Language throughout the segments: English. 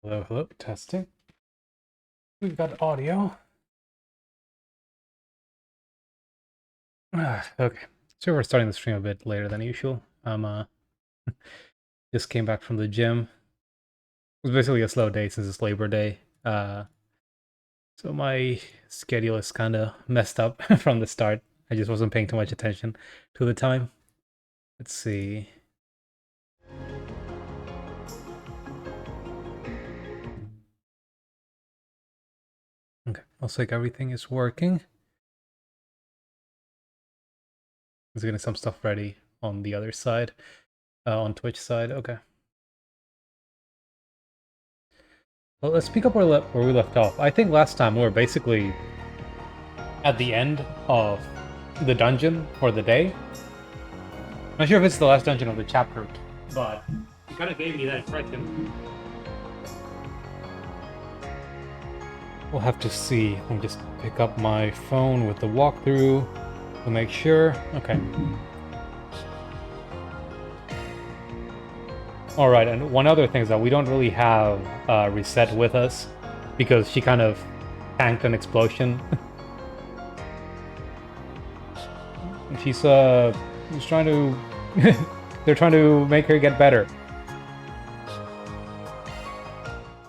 Hello, hello, testing. We've got audio. Okay, so we're starting the stream a bit later than usual. Just came back from the gym. It was basically a slow day since it's Labor Day. So my schedule is kind of messed up from the start. I just wasn't paying too much attention to the time. Let's see. Okay, looks like everything is working. Let's getting some stuff ready on the other side, on Twitch side. Okay. Well, let's pick up where we left off. I think last time we were basically at the end of the dungeon for the day. I'm not sure if it's the last dungeon of the chapter, but it kind of gave me that impression. We'll have to see. Let me just pick up my phone with the walkthrough to make sure. Okay. Alright, and one other thing is that we don't really have Reset with us because she kind of tanked an explosion. She's trying to... They're trying to make her get better.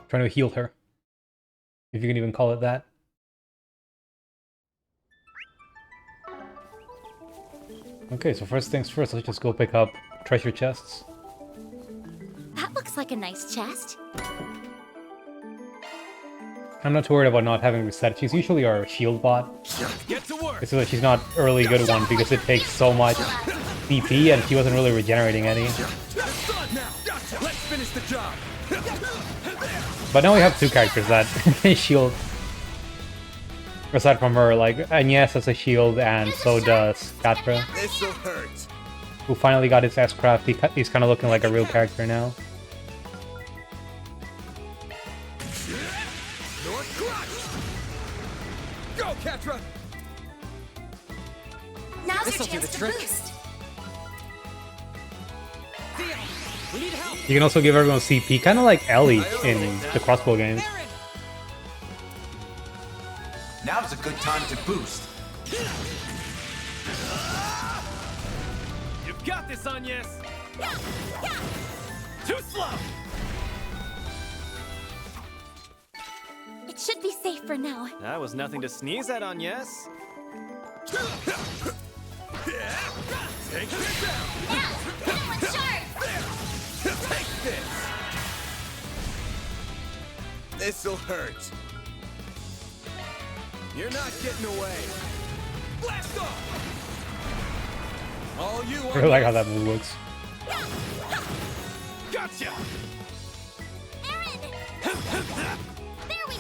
Trying to heal her. If you can even call it that. Okay, so first things first, let's just go pick up treasure chests. That looks like a nice chest. I'm not too worried about not having Reset. She's usually our shield bot. Get to work. So she's not a really good one because it takes so much CP and she wasn't really regenerating any. Let's finish the job. But now we have two characters that can shield. Aside from her, like Agnes has a shield and so does Catra. This'll hurt. Who finally got his S-Craft. He's kind of looking like a real character now. Go, Catra! Now's your chance to boost. We need help. You can also give everyone CP, kind of like Ellie in the crossbow games. Now's a good time to boost. You've got this, Agnes. Too slow. It should be safe for now. That was nothing to sneeze at, Agnes. Take this down. Now, hit him with shards. Take this. This'll hurt. You're not getting away. Blast off. All you I really like how that move looks. Gotcha. Aaron! There we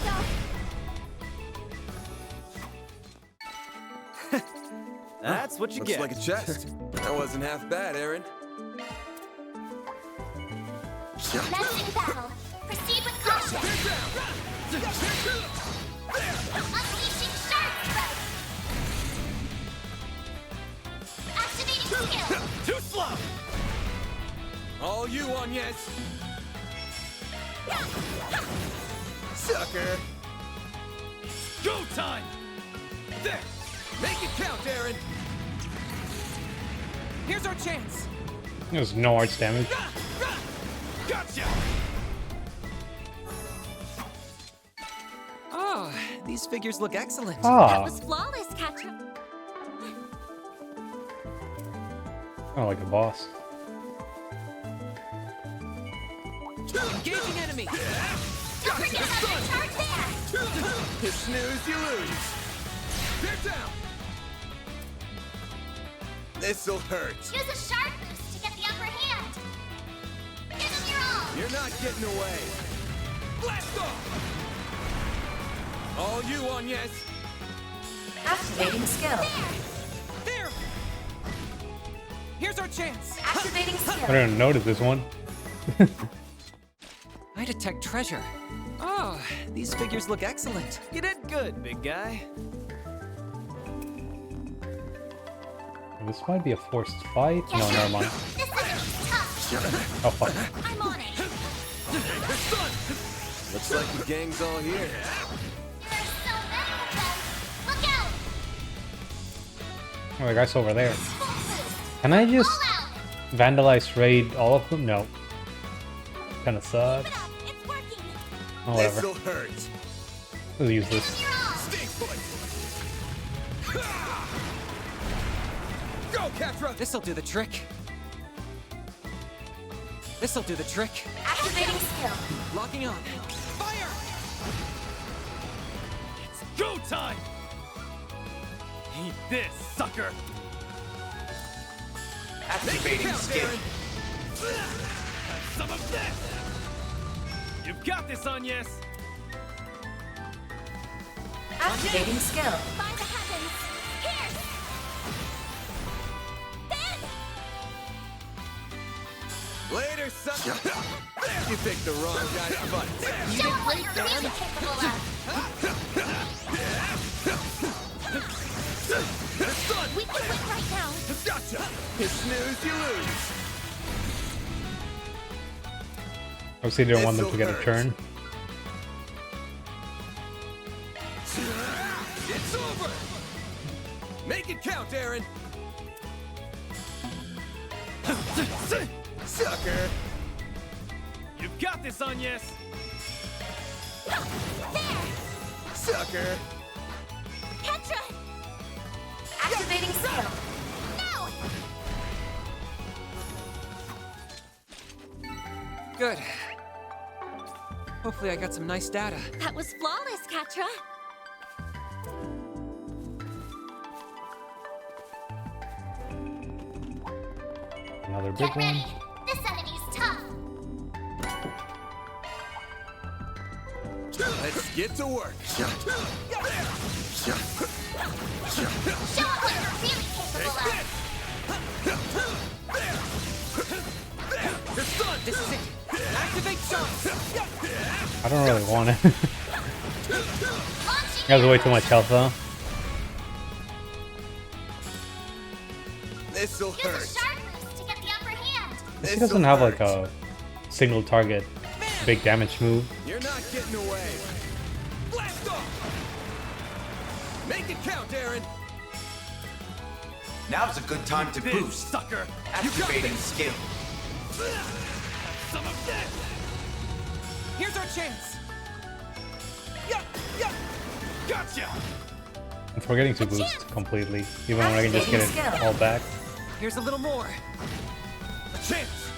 go. That's what you get. Looks like a chest. That wasn't half bad, Aaron. Commencing battle. Proceed with caution. Unleashing shark sprout. Activating skill. Too slow. All you, Agnes. Sucker. Go time. There. Make it count, Aaron. Here's our chance. There's no arts damage. Gotcha. Oh, these figures look excellent. That Ah, was flawless, Catra. kind of like a boss. Engaging enemy. Don't forget about the charge there. You snooze, you lose. They're down. This'll hurt. Use a sharp boost to get the upper hand. Give him your all. You're not getting away. Blast off. All you, Agnes. Activating skill. There. Here's our chance. Activating I skill. didn't notice this one. I detect treasure. Oh, these figures look excellent. You did good, big guy. This might be a forced fight. No, never mind. This is tough. Oh fuck. I'm on it. Looks like the gang's all here. There's so many of them. Look out! Oh, the guy's over there. Full boost. Can I just All out. vandalize raid all of them? No. Kinda sucks. Keep it up. It's working. Oh, whatever. This'll hurt. Let's use this. You're all. Stink foot. Go, Catra! This'll do the trick. This'll do the trick. Activating skill. Locking on. Fire! It's go time! Eat this, sucker! Activating skill. Some of this! You've got this, Agnes! Activating skill. Find the heavens. Here. Then. Later, sucker! You picked the wrong guy to fight. Show 'em what you're really capable of. We can win right now. Gotcha! You snooze, you lose. Obviously, didn't want them to get a turn. It's over! Make it count, Aaron! Sucker! You've got this, Agnes! There. Sucker! Petra. Activating skill. No. Good. Hopefully I got some nice data. That was flawless, Catra. Another big Get one. ready. This enemy's tough. Let's get to work. Show 'em what you're really capable of. This is it. Activate charge. I don't really want it. Launching He has way too much health though. This'll Use a hurt. sharp boost to get the upper hand. He doesn't have like a single target big damage move. You're not getting away. Blast off! Make it count, Aaron! Now's a good time to This, boost. sucker! Activating skill. Some of this! Here's our chance. Gotcha! I'm forgetting to boost completely, even when I can just get it all back. Here's a little more. A chance!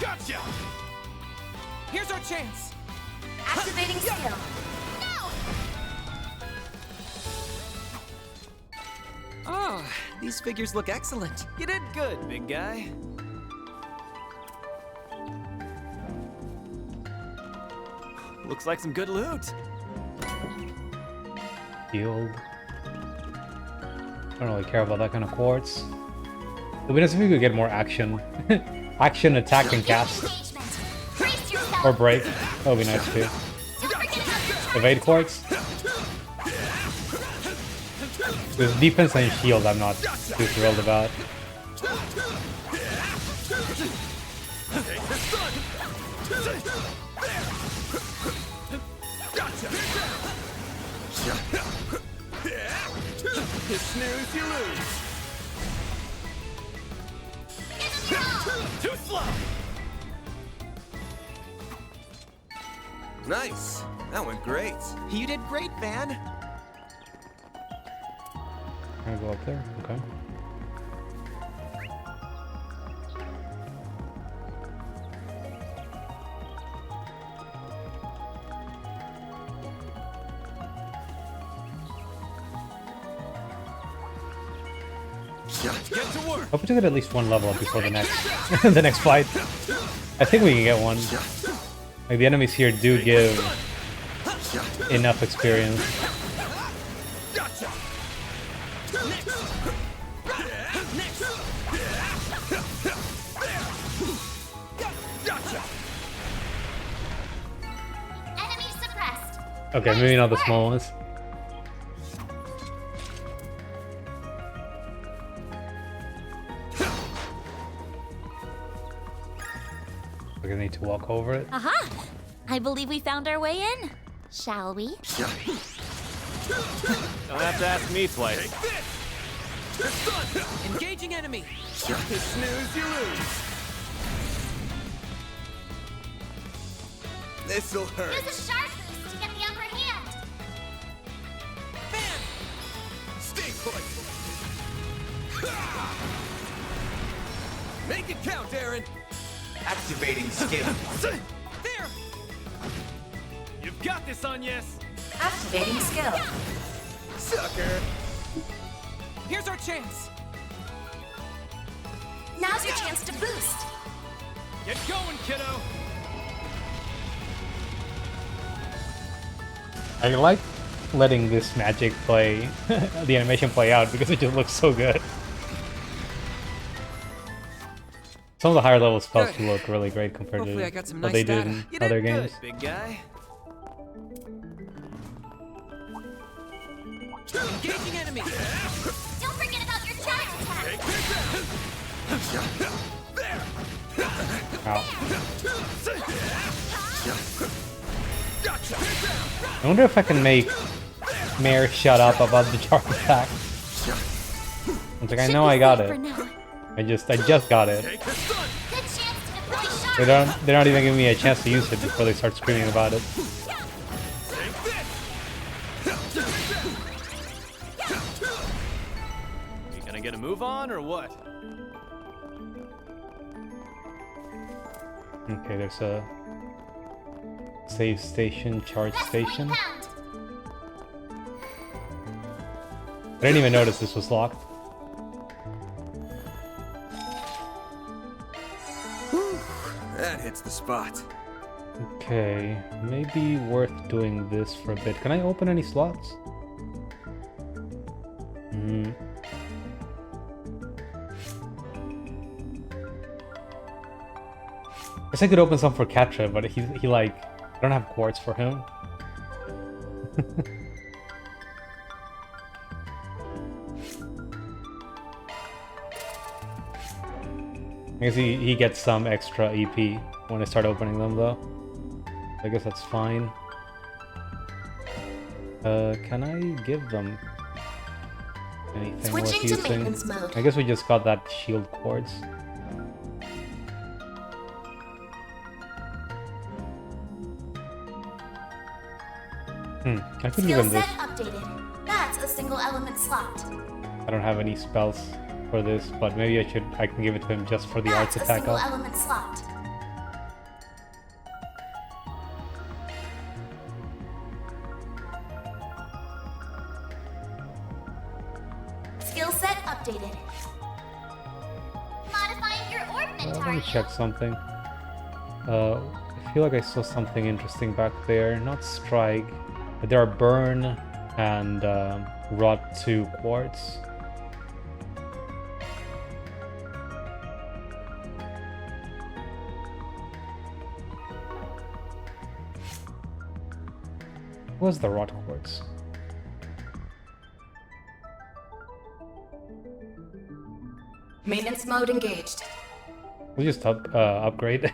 Gotcha! Here's our chance. Activating skill. No. Oh, these figures look excellent. You did good, big guy. Looks like some good loot. Healed. I don't really care about that kind of quartz. It'd be nice if we could get more action. Action, attack, and cast. Engagement. Brace yourself. Or break. That would be nice too. Don't forget about your charge. Evade quartz. This defense and shield I'm not too thrilled about. You snooze, you lose. Give 'em your all. Too slow! Nice. That went great. You did great, Van. Can I go up there? Okay. Get to work! Hope we get at least one level up before the next the next fight. I think we can get one. Like the enemies here do give enough experience. Gotcha. Gotcha. Enemy suppressed. Okay, maybe not the small ones. We're gonna need to walk over it. Aha! I believe we found our way in. Shall we? Don't have to ask me twice. Engaging enemy. You snooze, you lose. This'll hurt. Use a sharp boost to get the upper hand. Bam! Stay put. Make it count, Aaron. Activating skill. There! You've got this, Agnes. Activating skill. Sucker. Here's our chance. Now's your chance to boost. Get going, kiddo. I like letting this magic play, the animation play out because it just looks so good. Some of the higher level spells Good. look really great compared Hopefully I to got some what nice they did data. in You other did good, games. big guy. Engaging enemy. Don't forget about your giant attack. Ow. Gotcha. I wonder if I can make Mare shut up about the charge attack. It's like, I know I got For it. now. I just got it. Take this one. Good chance to deploy sharp. They're not even giving me a chance to use it before they start screaming about it. Take this. You gonna get a move on or what? Okay, there's a save station, charge That's the way station. pound. I didn't even notice this was locked. That hits the spot. Okay, maybe worth doing this for a bit. Can I open any slots? Hmm. Guess I could open some for Katra, but he like, I don't have quartz for him. I guess he gets some extra EP when I start opening them though. I guess that's fine. Can I give them anything worth Switching to using? maintenance mode. I guess we just got that shield quartz. I could give Skill him set this. updated. That's a single element slot. I don't have any spells for this, but maybe I can give it to him just for the arts That's a attack single up. element slot. Skill set updated. Modifying your ornament, Let are me you? check something. I feel like I saw something interesting back there. Not strike, but there are burn and rot 2 quartz. What's the rot quartz? Maintenance mode engaged. We just upgrade.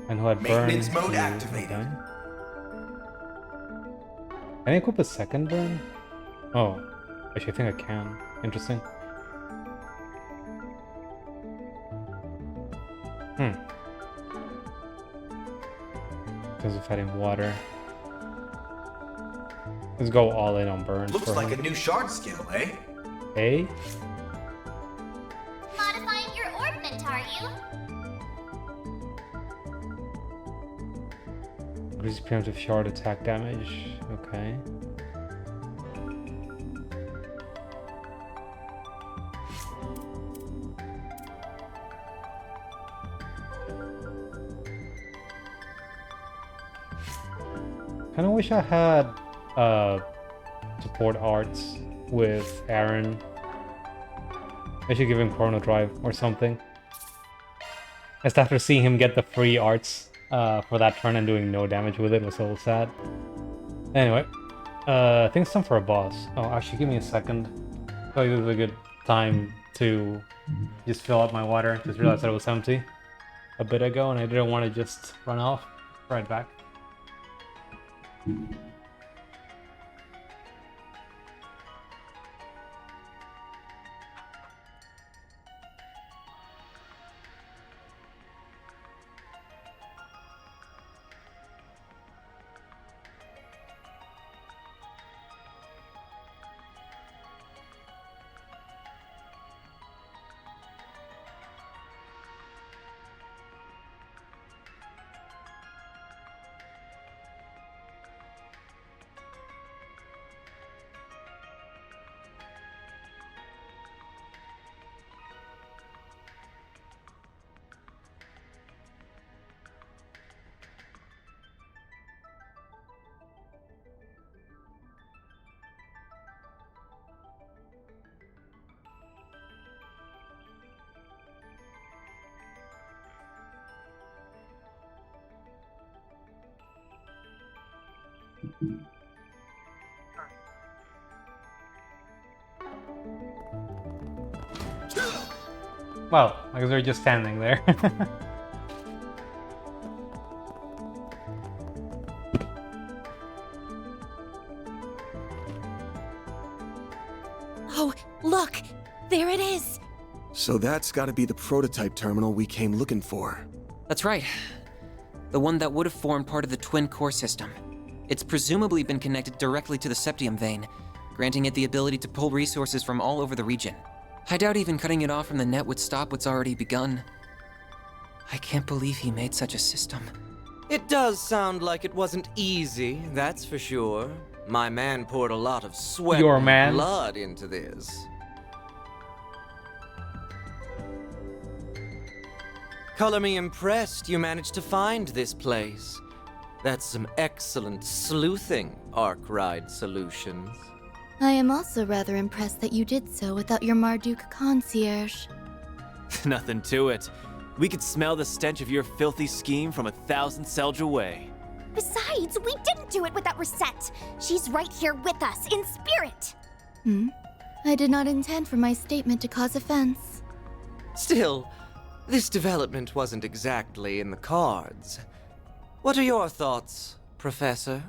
And who had burn? Maintenance mode to activated. done. Can I equip a second burn? Oh, actually, I think I can. Interesting. Because of adding water. Let's go all in on burn. Looks for like a him. new shard skill, eh? A? Modifying your ornament, are you? Increases preemptive shard attack damage. Okay. Kinda wish I had support arts with Aaron. I should give him Chrono Drive or something. Just after seeing him get the free arts for that turn and doing no damage with it was a little sad. Anyway, I think it's time for a boss. Oh, actually, give me a second. I thought this was a good time to just fill up my water. Just realized that it was empty. a bit ago, and I didn't want to just run off right back. Well, I guess they're just standing there. Oh, look! There it is! So that's gotta be the prototype terminal we came looking for. That's right. The one that would have formed part of the twin core system. It's presumably been connected directly to the septium vein, granting it the ability to pull resources from all over the region. I doubt even cutting it off from the net would stop what's already begun. I can't believe he made such a system. It does sound like it wasn't easy, that's for sure. My man poured a lot of sweat Your and man? blood into this. Color me impressed you managed to find this place. That's some excellent sleuthing, Arkwright Solutions. I am also rather impressed that you did so without your Marduk concierge. Nothing to it. We could smell the stench of your filthy scheme from 1,000 Selge away. Besides, we didn't do it without Reset. She's right here with us, in spirit. I did not intend for my statement to cause offense. Still, this development wasn't exactly in the cards. What are your thoughts, Professor?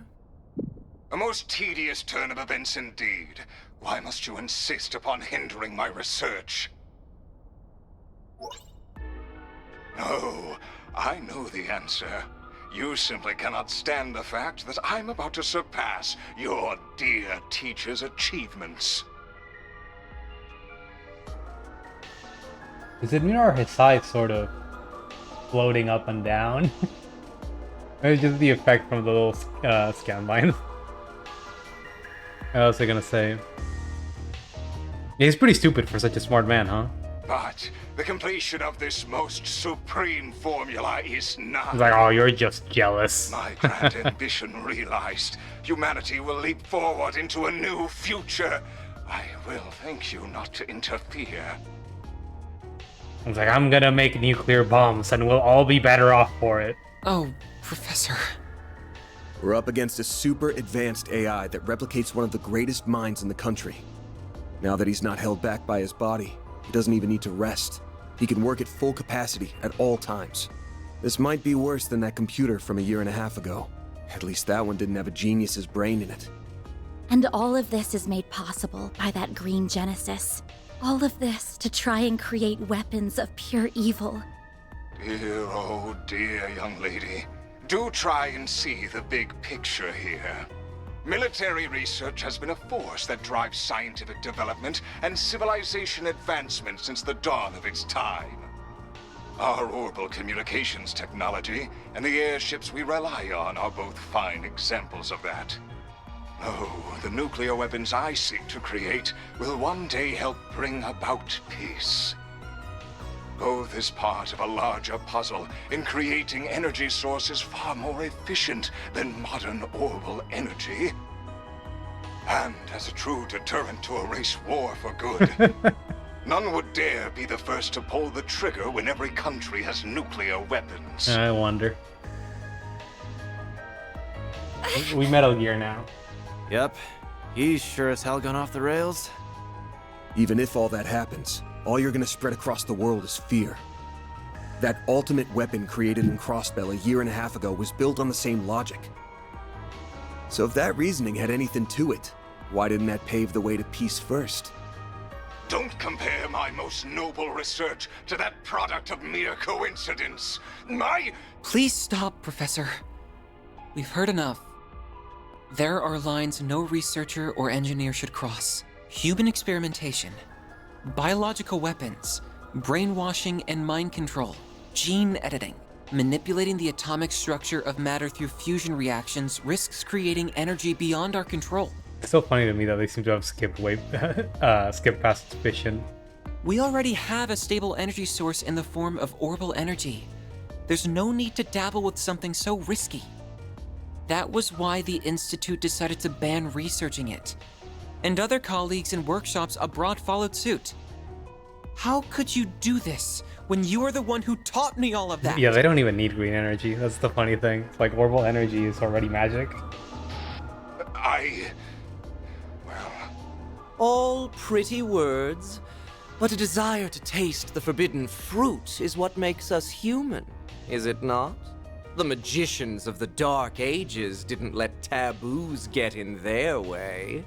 A most tedious turn of events indeed. Why must you insist upon hindering my research? No, I know the answer. You simply cannot stand the fact that I'm about to surpass your dear teacher's achievements. Does it mean are his eyes sort of floating up and down? Or is it just the effect from the little scan line? What was I gonna say? Yeah, he's pretty stupid for such a smart man, huh? But the completion of this most supreme formula is not... He's like, oh, you're just jealous. My grand ambition realized, humanity will leap forward into a new future. I will thank you not to interfere. He's like, I'm gonna make nuclear bombs and we'll all be better off for it. Oh, Professor. We're up against a super advanced AI that replicates one of the greatest minds in the country. Now that he's not held back by his body, he doesn't even need to rest. He can work at full capacity at all times. This might be worse than that computer from 1.5 years ago. At least that one didn't have a genius's brain in it. And all of this is made possible by that green Genesis. All of this to try and create weapons of pure evil. Dear, oh dear, young lady. Do try and see the big picture here. Military research has been a force that drives scientific development and civilization advancement since the dawn of its time. Our orbital communications technology and the airships we rely on are both fine examples of that. Oh, the nuclear weapons I seek to create will one day help bring about peace. Both is part of a larger puzzle in creating energy sources far more efficient than modern orbital energy. And as a true deterrent to erase war for good, none would dare be the first to pull the trigger when every country has nuclear weapons. I wonder. We Metal Gear now. Yep. He's sure as hell gone off the rails. Even if all that happens, all you're gonna spread across the world is fear. That ultimate weapon created in Crossbell a year and a half ago was built on the same logic. So if that reasoning had anything to it, why didn't that pave the way to peace first? Don't compare my most noble research to that product of mere coincidence. Please stop, Professor. We've heard enough. There are lines no researcher or engineer should cross. Human experimentation, biological weapons, brainwashing and mind control, gene editing. Manipulating the atomic structure of matter through fusion reactions risks creating energy beyond our control. It's so funny to me that they seem to have skipped past fission. We already have a stable energy source in the form of orbital energy. There's no need to dabble with something so risky. That was why the Institute decided to ban researching it. And other colleagues in workshops abroad followed suit. How could you do this when you are the one who taught me all of that? Yeah, they don't even need green energy. That's the funny thing. It's like orbital energy is already magic. All pretty words, but a desire to taste the forbidden fruit is what makes us human, is it not? The magicians of the Dark Ages didn't let taboos get in their way.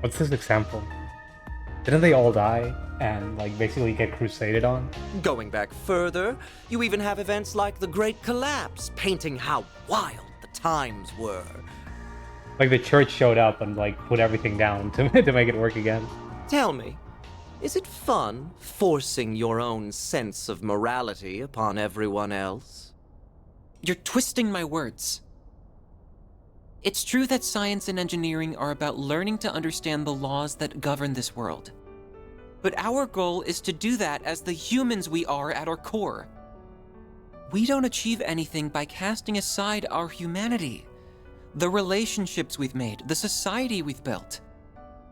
What's this example? Didn't they all die and like basically get crusaded on? Going back further, you even have events like the Great Collapse, painting how wild the times were. Like the church showed up and like put everything down to make it work again. Tell me, is it fun forcing your own sense of morality upon everyone else? You're twisting my words. It's true that science and engineering are about learning to understand the laws that govern this world. But our goal is to do that as the humans we are at our core. We don't achieve anything by casting aside our humanity, the relationships we've made, the society we've built.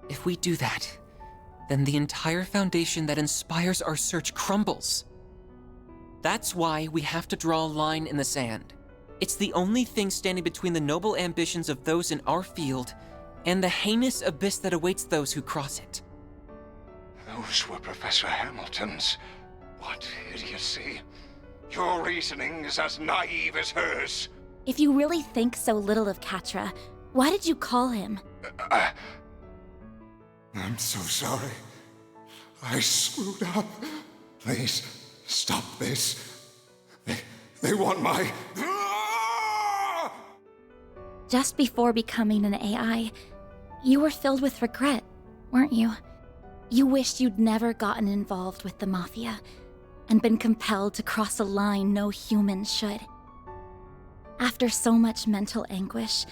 If we do that, then the entire foundation that inspires our search crumbles. That's why we have to draw a line in the sand. It's the only thing standing between the noble ambitions of those in our field and the heinous abyss that awaits those who cross it. Those were Professor Hamilton's. What idiocy. Your reasoning is as naive as hers. If you really think so little of Katra, why did you call him? I'm so sorry. I screwed up. Please, stop this. They want my... Just before becoming an AI, you were filled with regret, weren't you? You wished you'd never gotten involved with the Mafia, and been compelled to cross a line no human should. After so much mental anguish,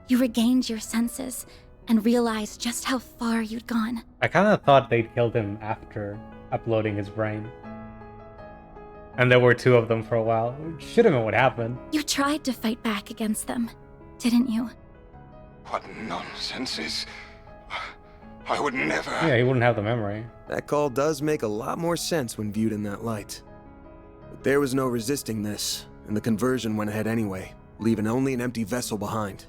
you regained your senses and realized just how far you'd gone. I kind of thought they'd killed him after uploading his brain. And there were two of them for a while. Should have been what happened. You tried to fight back against them, didn't you? What nonsense is... I would never... Yeah, he wouldn't have the memory. That call does make a lot more sense when viewed in that light. But there was no resisting this, and the conversion went ahead anyway, leaving only an empty vessel behind.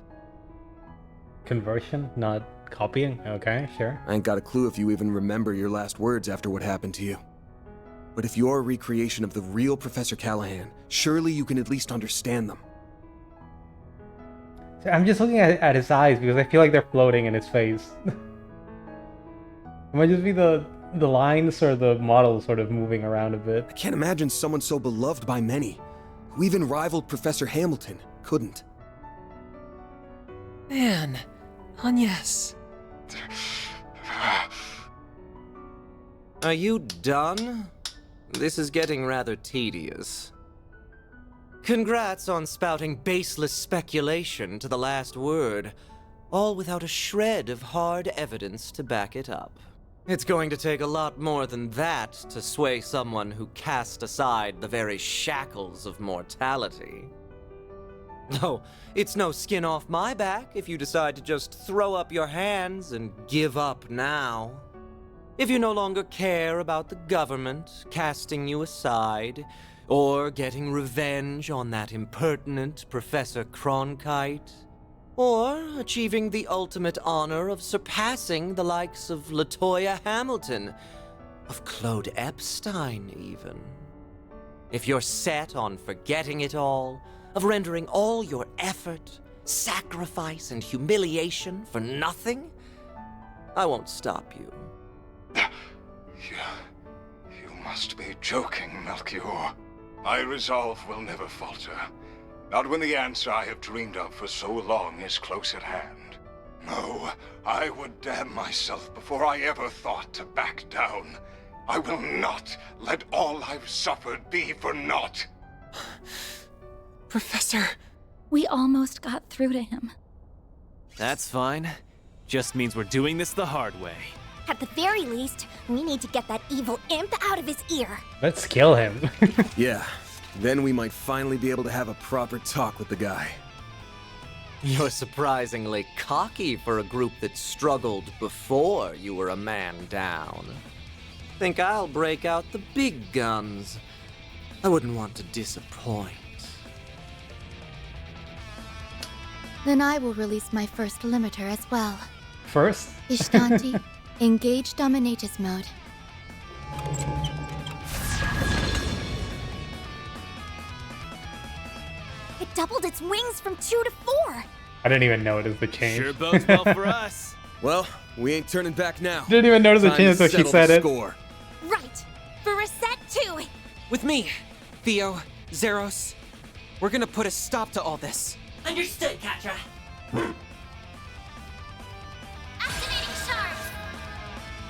Conversion, not copying? Okay, sure. I ain't got a clue if you even remember your last words after what happened to you. But if you're a recreation of the real Professor Callahan, surely you can at least understand them. I'm just looking at his eyes because I feel like they're floating in his face. It might just be the lines or the model sort of moving around a bit. I can't imagine someone so beloved by many, who even rivaled Professor Hamilton, couldn't. Man, Agnes. Are you done? This is getting rather tedious. Congrats on spouting baseless speculation to the last word, all without a shred of hard evidence to back it up. It's going to take a lot more than that to sway someone who cast aside the very shackles of mortality. Though, it's no skin off my back if you decide to just throw up your hands and give up now. If you no longer care about the government casting you aside, or getting revenge on that impertinent Professor Cronkite, or achieving the ultimate honor of surpassing the likes of LaToya Hamilton, of Claude Epstein, even. If you're set on forgetting it all, of rendering all your effort, sacrifice, and humiliation for nothing, I won't stop you. You must be joking, Melchior. My resolve will never falter. Not when the answer I have dreamed of for so long is close at hand. No, I would damn myself before I ever thought to back down. I will not let all I've suffered be for naught. Professor! We almost got through to him. That's fine. Just means we're doing this the hard way. At the very least, we need to get that evil imp out of his ear. Let's kill him. Yeah, then we might finally be able to have a proper talk with the guy. You're surprisingly cocky for a group that struggled before you were a man down. Think I'll break out the big guns. I wouldn't want to disappoint. Then I will release my first limiter as well. First? Ishtanti, engage Dominatus mode. It doubled its wings from 2 to 4. I didn't even notice the change. Sure bodes well for us. Well, we ain't turning back now. Didn't even notice the Time change to until she settle said the it. Score. Right. For reset 2. With me, Theo, Zeros. We're gonna put a stop to all this. Understood, Katra. Activating shards.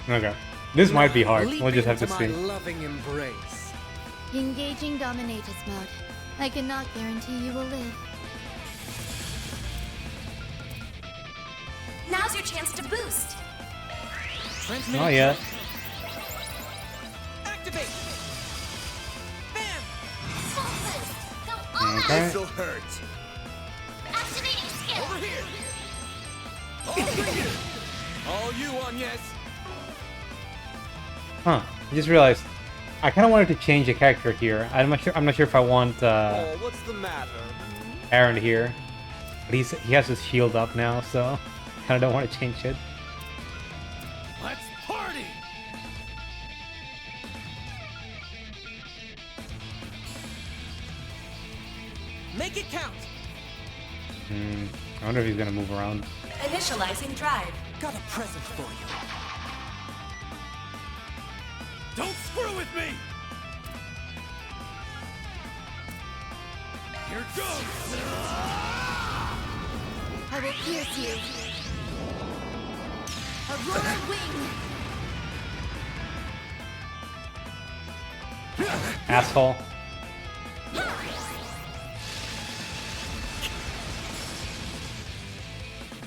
Okay. This might be hard. We'll just have to Leap into see. my loving embrace. Engaging Dominatus mode. I cannot guarantee you will live. Now's your chance to boost. Not yet. Activate! Bam! Full boost. Go all out. Okay. This'll hurt. Activating skill. Over here! Over here! All you on, yes! Huh. I just realized I kind of wanted to change the character here. I'm not sure if I want Oh, what's the matter? Aaron here, but he has his shield up now, so kind of don't want to change it. Let's party! Make it count! I wonder if he's gonna move around. Initializing drive. Got a present for you. Don't screw with me! Here goes! I will pierce you. Aurora Wing! Asshole.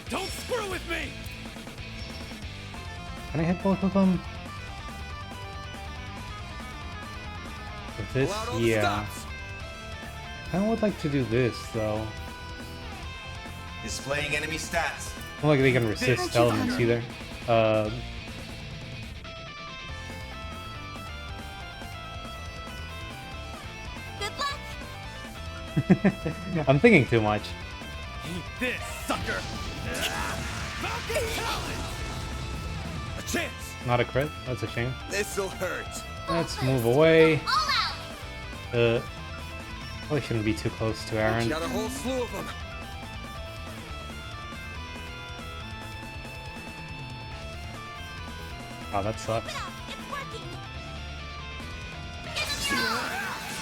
Don't screw with me! Can I hit both of them? With this, Pull out all the yeah. stops. I kind of would like to do this though. Displaying enemy stats. I don't like they can resist elements either. Good luck! I'm thinking too much. Eat this, sucker! Falcon Talon! A chance! Not a crit. That's a shame. This'll hurt. Let's move away. All out. Probably shouldn't be too close to Aaron. Got a whole slew of them. Oh, that sucks. It's working!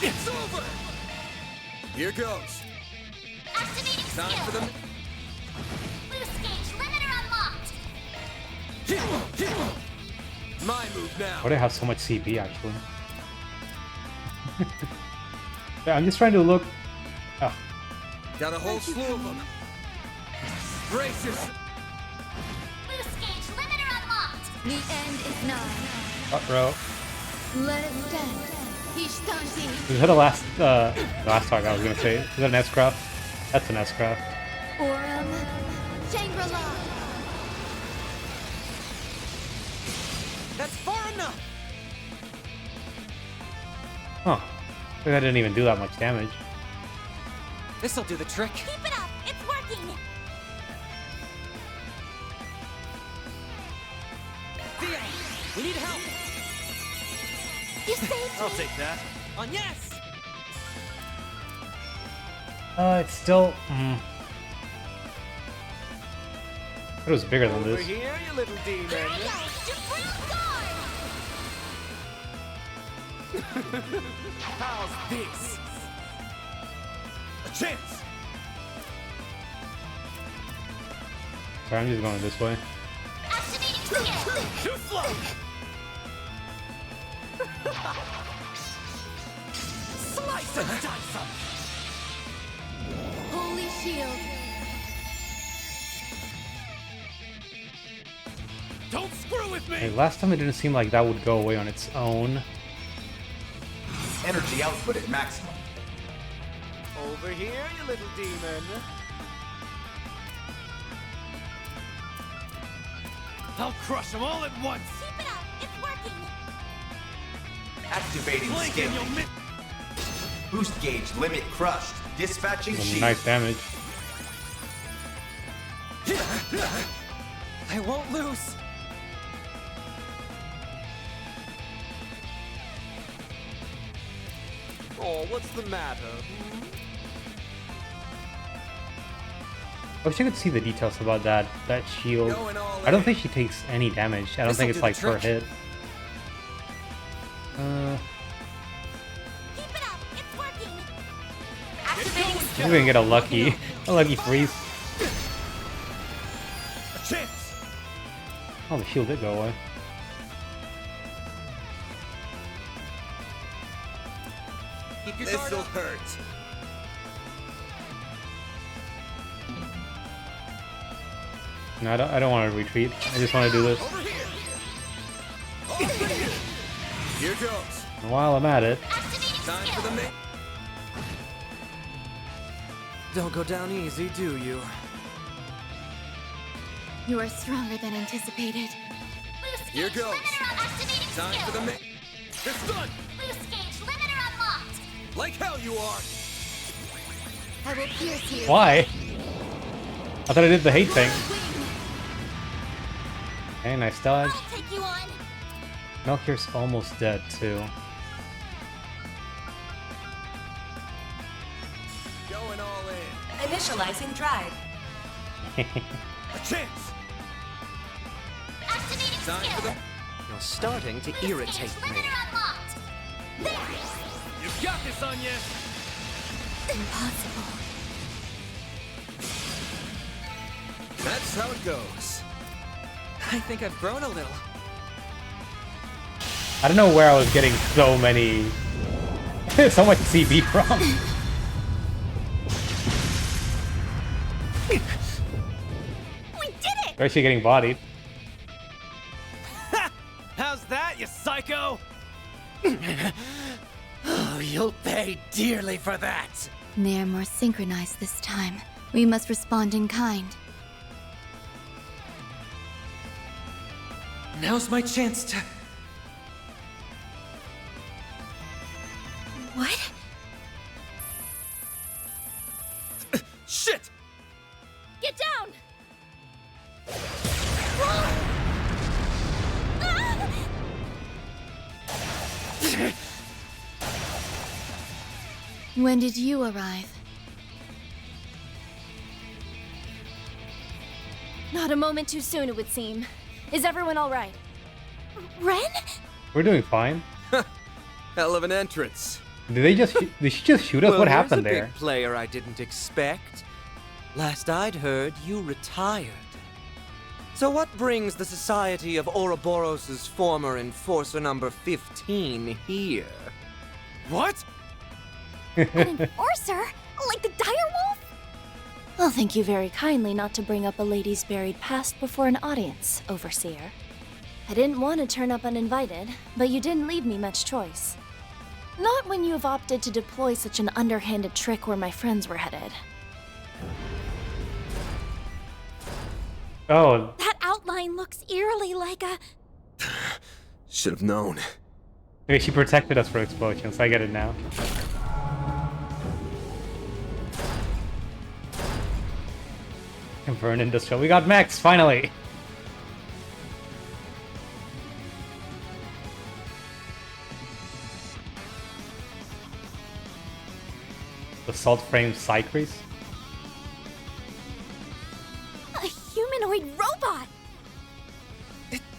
It's over! Here goes. Activating Time skill. for them. Boost gauge limiter unlocked. My move now. Why do I have so much CP actually? Yeah, I'm just trying to look. Oh, Got a whole slew of them. Braces. Boost gauge limiter unlocked. The end is nigh. row. Let it stand. Ishtanti. Is that a last talk I was gonna say? Is that an S-craft? That's an S-craft. Aurum. Shangri-La. That's far enough! Huh. That didn't even do that much damage. This'll do the trick. Keep it up! It's working! Theo, we need help! You saved I'll me. take that. On yes! It's still. It was bigger than Over this. here, you little demon. There you go. Supreme guard. How's this? A chance! Sorry, I'm just going this way. Activating skill. Too slow! Slice and dice 'em. Holy shield. Don't screw with me! Hey, last time it didn't seem like that would go away on its own. Energy output at maximum. Over here, you little demon. I'll crush them all at once. Keep it up. It's working. Activating Blink and you'll scaling. miss. Boost gauge limit crushed. Dispatching Some shield. nice damage. I won't lose. Oh, what's the matter? I wish I could see the details about that shield. Going all I don't in. think she takes any damage. I don't This'll think it's do the like per trick. hit. Keep it up. It's working. I Activating think we can get a lucky freeze. A chance! Oh, the shield did go away. Keep your guard This'll up. hurt. No, I don't want to retreat. I just want to do this. Over here! Over here! Here goes. And while I'm at it, activating Time for skill. the main. Don't go down easy, do you? You are stronger than anticipated. Boost Here gauge goes. limiter activating Time skill. for the main. It's done! Boost gauge limiter unlocked. Like hell you are! I will pierce you. why? I thought I did the hate thing. Okay, nice dodge. I'll take you on. Melchior's almost dead too. Going all in. Initializing drive. A chance! Activating Time skill. for the. You're starting to irritate Gauge me. limiter unlocked. There. You've got this, Anya. Impossible. That's how it goes. I think I've grown a little. I don't know where I was getting so many, so much CB from. We did it. They're actually getting bodied. How's that, you psycho? Oh, you'll pay dearly for that. They're more synchronized this time. We must respond in kind. Now's my chance to. What? Shit! Get down. When did you arrive? Not a moment too soon, it would seem. Is everyone all right? Ren? We're doing fine. Hell of an entrance. Did she just shoot us? Well, What here's happened a there? big player I didn't expect. Last I'd heard, you retired. So what brings the Society of Ouroboros' former enforcer number 15 here? What? An enforcer? Like the direwolf? Well, thank you very kindly not to bring up a lady's buried past before an audience, Overseer. I didn't want to turn up uninvited, but you didn't leave me much choice. Not when you have opted to deploy such an underhanded trick where my friends were headed. Oh, That outline looks eerily like a... Should have known. maybe she protected us from explosions. I get it now. Burn Industrial. We got Max, finally! Assault frame Cycrease? A humanoid robot!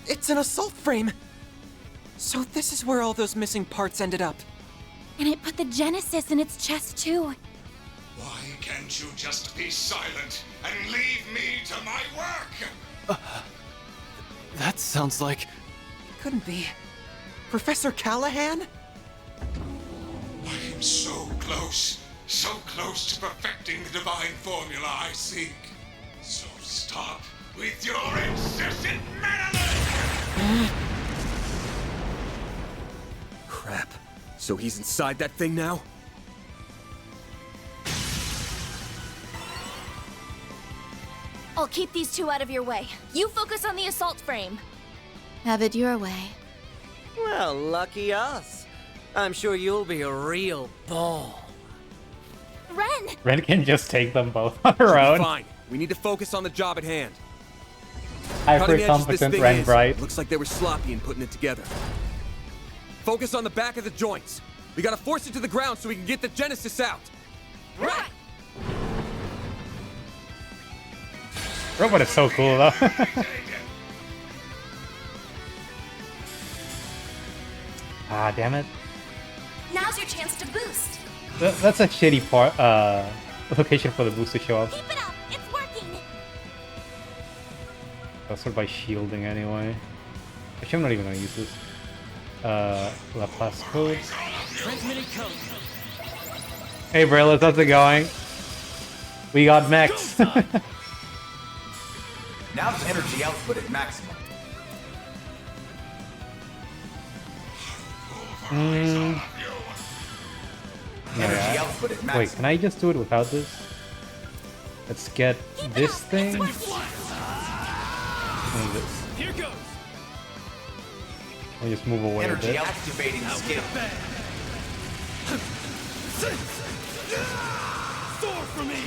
It's an assault frame! So this is where all those missing parts ended up. And it put the Genesis in its chest too. Why can't you just be silent and leave me to my work? That sounds like... Couldn't be. Professor Callahan? I am so close to perfecting the divine formula I seek. So stop with your incessant meddling! Crap. So he's inside that thing now? I'll keep these two out of your way. You focus on the assault frame. Have it your way. Well, lucky us. I'm sure you'll be a real ball. Ren! Ren can just take them both on her Should be own. fine. We need to focus on the job at hand. Hyper Cutting edge as this competent thing Ren is, Bright. looks like they were sloppy in putting it together. Focus on the back of the joints. We gotta force it to the ground so we can get the Genesis out. Right! Robot is so cool though. Ah, damn it. Now's your chance to boost. That's a shitty part, location for the boost to show up. Keep it up! It's working! I'll start by shielding anyway. Actually, I'm not even gonna use this. Laplace code. Transmitting code. Hey Brillis, how's it going? We got mechs. Now the energy output at maximum. Energy output at maximum. Wait, can I just do it without this? Let's get this thing. And this. Here goes. Let me just move away a Energy bit. activating skill. Soar for me.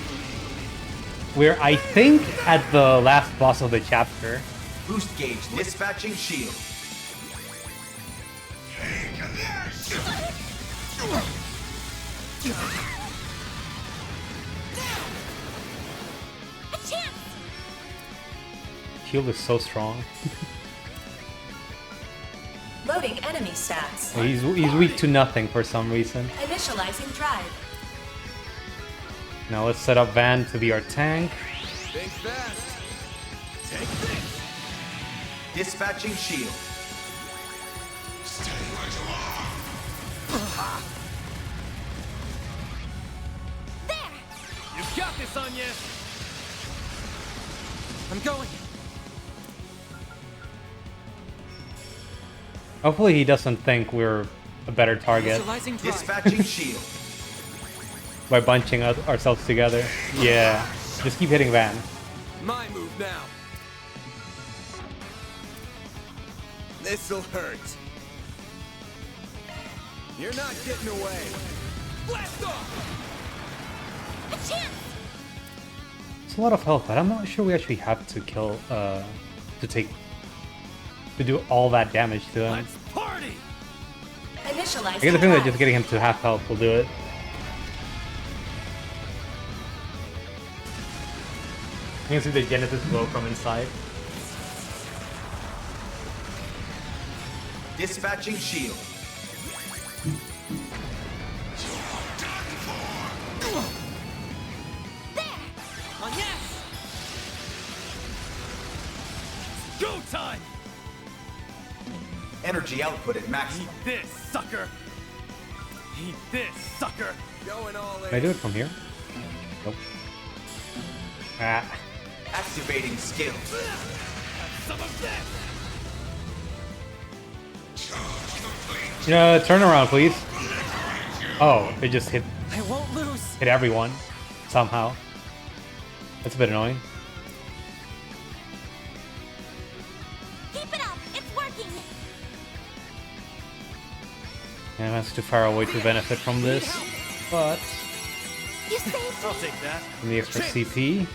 We're, I think, at the last boss of the chapter. Boost gauge dispatching shield. A chance! Shield is so strong. Loading enemy stats. He's weak to nothing for some reason. Initializing drive. Now let's set up Van to be our tank. Think fast. Take this. Dispatching shield. Stay where you are. There! You've got this, Anya. I'm going. Hopefully he doesn't think we're a better target Initializing drive. Dispatching shield. by bunching ourselves together. Yeah, just keep hitting Van. My move now. This'll hurt. You're not getting away. Blast off. A chance! It's a lot of health, but I'm not sure we actually have to kill, to do all that damage to him. Let's party. Initializing I get the feeling that drive. just getting him to half health will do it. You can see the Genesis glow from inside. Dispatching shield. Anya. Go time. Energy output at Eat maximum. this, sucker. Eat this, sucker. Going all in. Can I do it from here? Nope. Ah. Activating skill. Some of this. Turn around, please. Oh, it just hit I won't lose. everyone somehow. That's a bit annoying. Keep it up! It's working! Yeah, that's too far away to benefit from this. But You saved I'll take that. from the extra CP.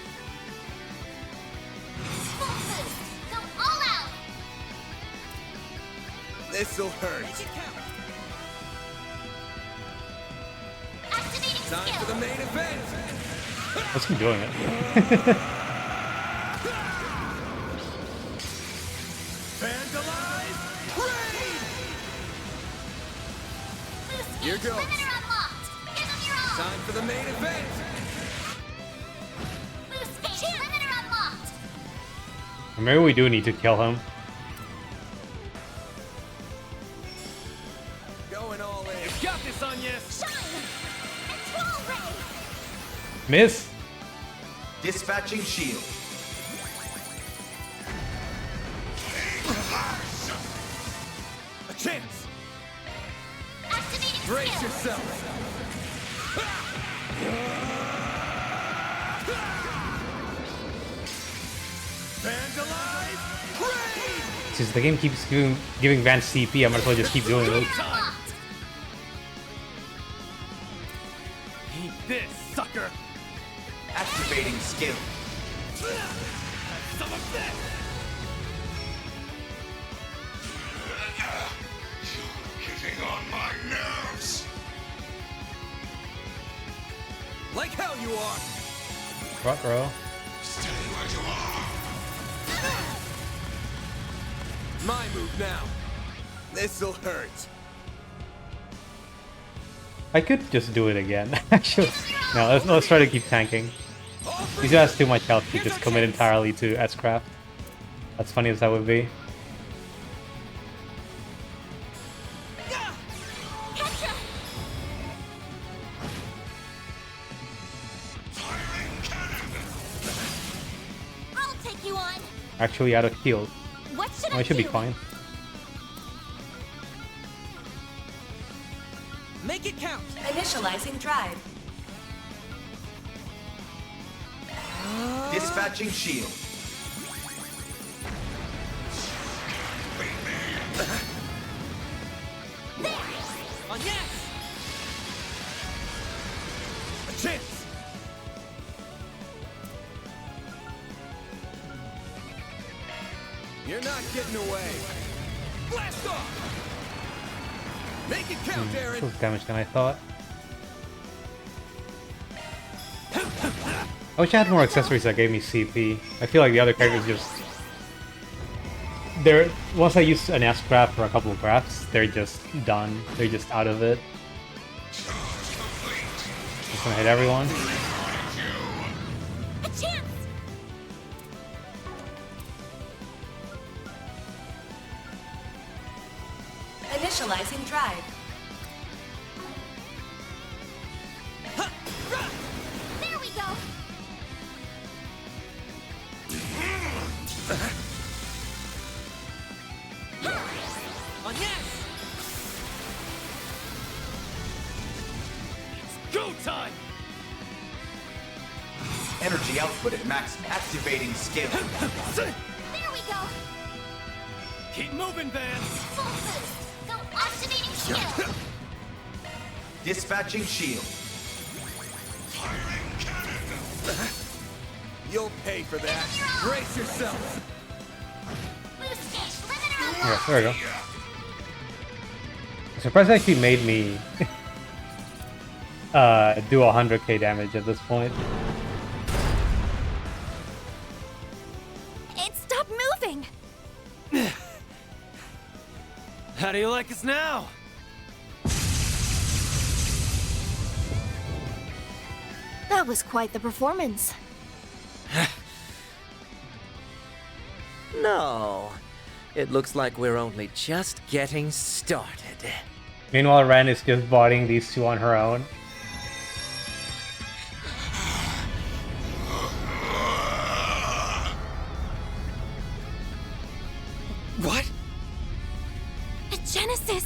full boost! Go all out! This'll hurt. Activating Time for the main event. Let's keep doing it. Vandalize, raid. Here goes. Limiter unlocked. Give them your all. Time for the main event. Boost stage. Limiter unlocked. Maybe we do need to kill him. Going all in. You got this, Anya. Shine. Control ray. Miss. Dispatching shield. A chance. Activating Brace skill. yourself. Vandalize, raid. Since the game keeps giving Van CP, I might as well just keep doing it. Unlocked. Eat this, sucker. Activating skill. Some of this. You're getting on my nerves. Like hell you are. What, bro? Stay where you are. My move now. This'll hurt. I could just do it again. Actually, no. Let's try to keep tanking. He has too much health to just commit entirely to S-Craft. As funny as that would be. I'll take you on. Actually, out of heal. What should I I should be do? fine. Make it count. Initializing drive. Dispatching shield. On yes. A chance. You're not getting away. Blast off. Make it count, Aaron. Less damage than I thought. I wish I had more accessories that gave me CP. I feel like the other characters just... once I use an S-Craft for a couple of crafts, they're just done. They're just out of it. Just gonna hit everyone. A chance. Initializing drive. There we go. On yes. It's go time. Energy output at max. Activating skill. There we go. Keep moving, Van. Full boost. Go activating skill. Dispatching shield. You'll pay for that. Brace yourself. Boost stage. Limiter Yeah, unlocked. there we go. I'm surprised it actually made me do 100k damage at this point. It stopped moving. How do you like us now? That was quite the performance. No. It looks like we're only just getting started. Meanwhile, Ren is just botting these two on her own. What? A Genesis.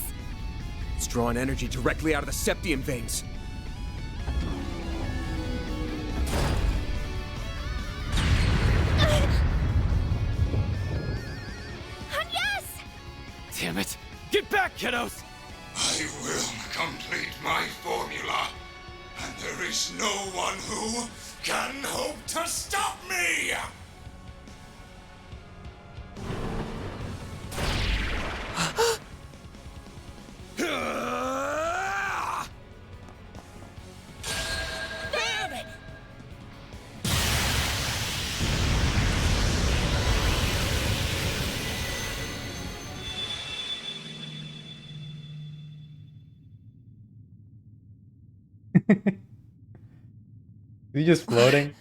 It's drawing energy directly out of the septium veins. Yes. Damn it! Get back, kiddos! I will complete my formula, and there is no one who can hope to stop me! Is he just floating?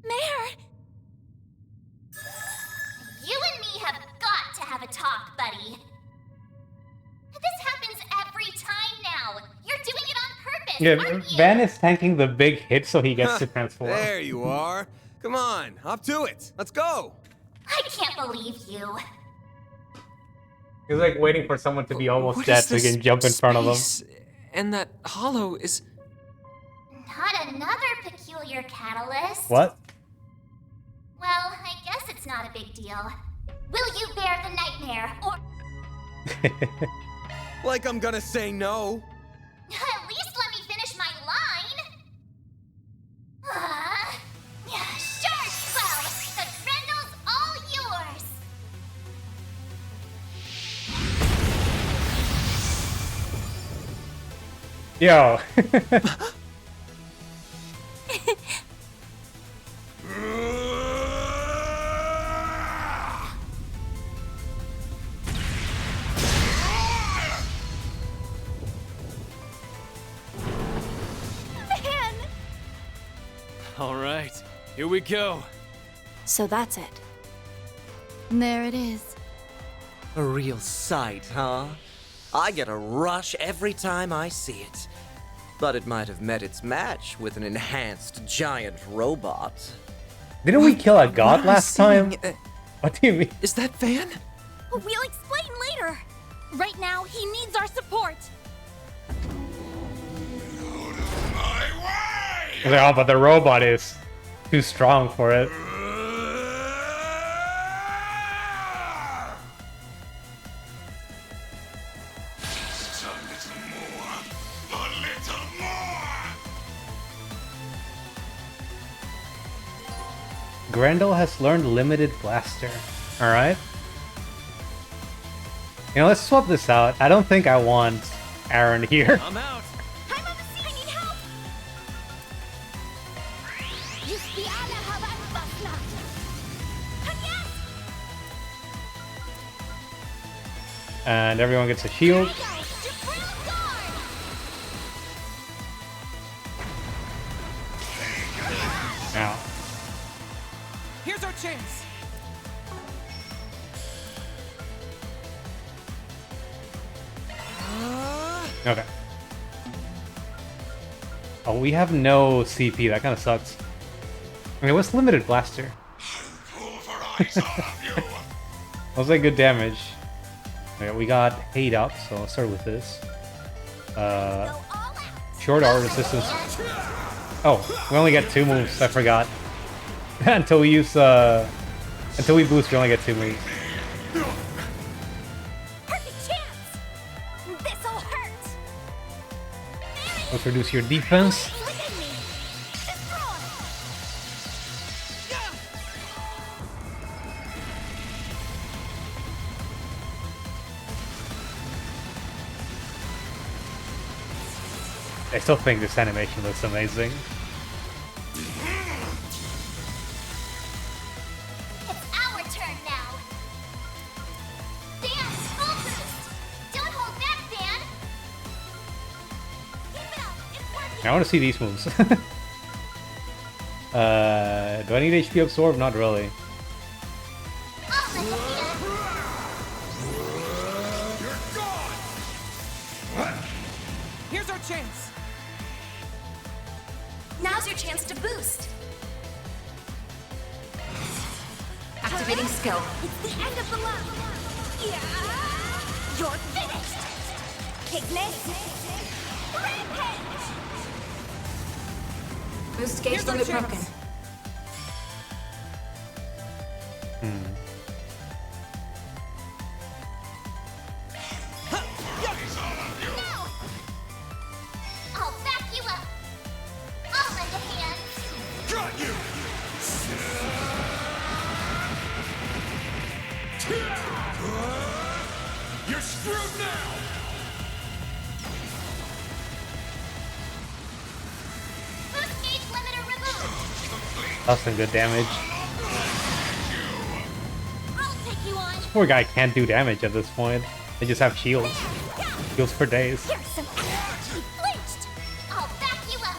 Mare! You and me have got to have a talk, buddy. This happens every time now. You're doing it on purpose, Yeah, aren't you? Van is tanking the big hit so he gets to transform. There you are. Come on, up to it. Let's go. I can't believe you. He's like waiting for someone to be almost What dead is so he this can jump in front of them. space? And that hollow is... Not another peculiar catalyst. What? Well, I guess it's not a big deal. Will you bear the nightmare, or Like I'm gonna say no. at least let me finish my line? Sure, Swell! The Grendel's all yours! Yo. Man! All right, here we go. So that's it. There it is. A real sight, huh? I get a rush every time I see it. But it might have met its match with an enhanced giant robot. Didn't we kill a god What am I last time? seeing? What do you mean? Is that Van? We'll explain later. Right now, he needs our support. I was like, oh, but the robot is too strong for it. Grendel has learned limited blaster. Alright. You know, let's swap this out. I don't think I want Aaron here. I'm out. I'm on the scene. I need help. Just the other Havan Yes! And everyone gets a shield. Now. Here's our chance. Okay. Oh, we have no CP. That kind of sucks. Okay, what's limited blaster? That was like good damage. Okay, we got hate up, so I'll start with this. Short arm resistance. Oh, we only get 2 moves. I forgot. Until we use until we boost, we only get 2 moves. Perfect chance. This'll hurt. Let's reduce your defense. I still think this animation looks amazing. It's our turn now. Dan, full boost. Don't hold back, Dan. Keep it up. It's working. I want to see these moves. Do I need HP absorb? Not really. I'll let you feel Here's our chance. Now's your chance to boost. Activating skill. It's the end of the line. Yeah. You're finished. Ignis. Rampage. Boost gauge Here's our limit chance. broken. No. I'll back you up. I'll lend a hand. Got you. You're screwed now. Boost gauge limiter removed. That's some good damage. I'll take you on. Poor guy can't do damage at this point. They just have shields. Shields for days. Here's some. Flinched. you up.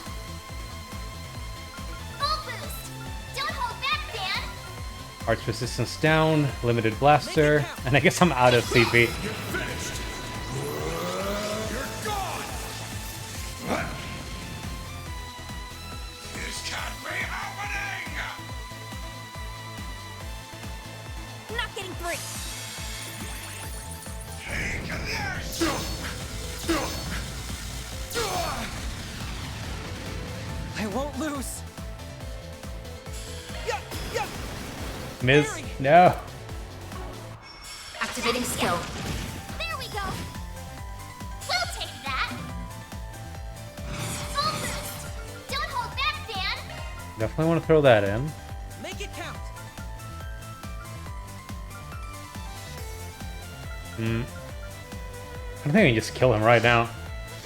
Full boost. Don't hold back, Dan. Arch resistance down, limited blaster, and I guess I'm out of CP. You're finished. You're gone. This can't be happening. Not getting through. Take this. I won't lose. Miss, no. Activating skill. There we go. We'll take that. Full boost. Don't hold back, Dan. Definitely want to throw that in. Make it count. I think I can just kill him right now.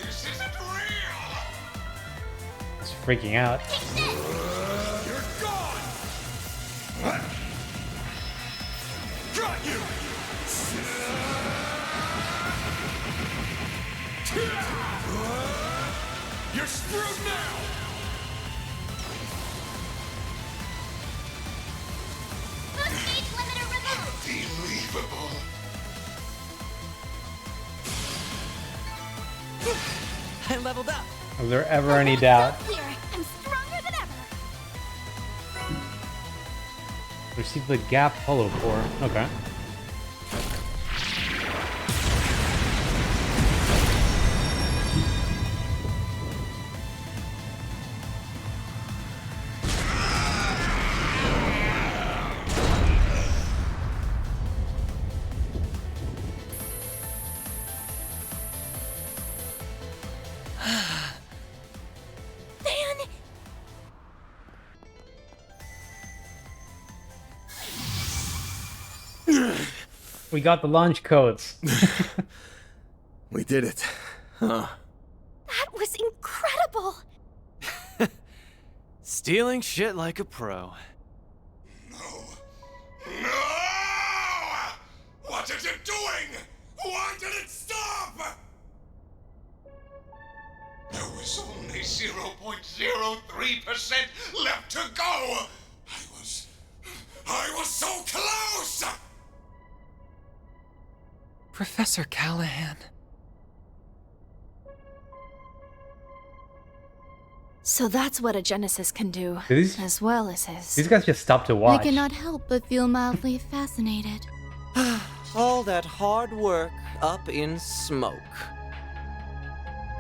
This isn't real. He's freaking out. Take this. You're gone. Got you. You're screwed now. Boost gauge limiter removed. Unbelievable. I leveled up. Is there ever any doubt? Here, I'm stronger than ever. Receive the gap hollow core. Okay. We got the launch codes. We did it. Huh. That was incredible! Stealing shit like a pro. No! What is it doing? Why did it stop? There was only 0.03% left to go. I was so close. Professor Callahan. So that's what a Genesis can do, These- as well as his. These guys just stopped to I watch. cannot help but feel mildly fascinated. All that hard work up in smoke.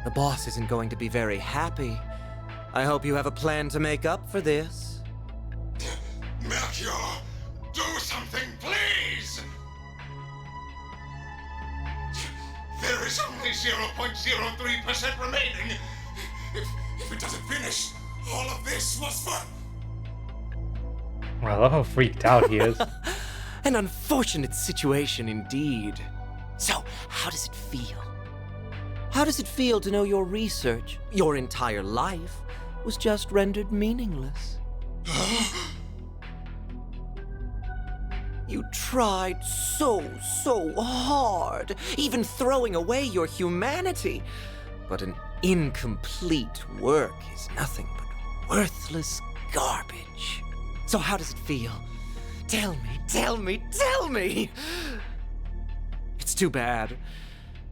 The boss isn't going to be very happy. I hope you have a plan to make up for this. Melchior, do something, please! There is only 0.03% remaining. If it doesn't finish, all of this was for... I love how freaked out he is. An unfortunate situation indeed. So, how does it feel? How does it feel to know your research, your entire life, was just rendered meaningless? You tried so hard, even throwing away your humanity. But an incomplete work is nothing but worthless garbage. So how does it feel? Tell me! It's too bad.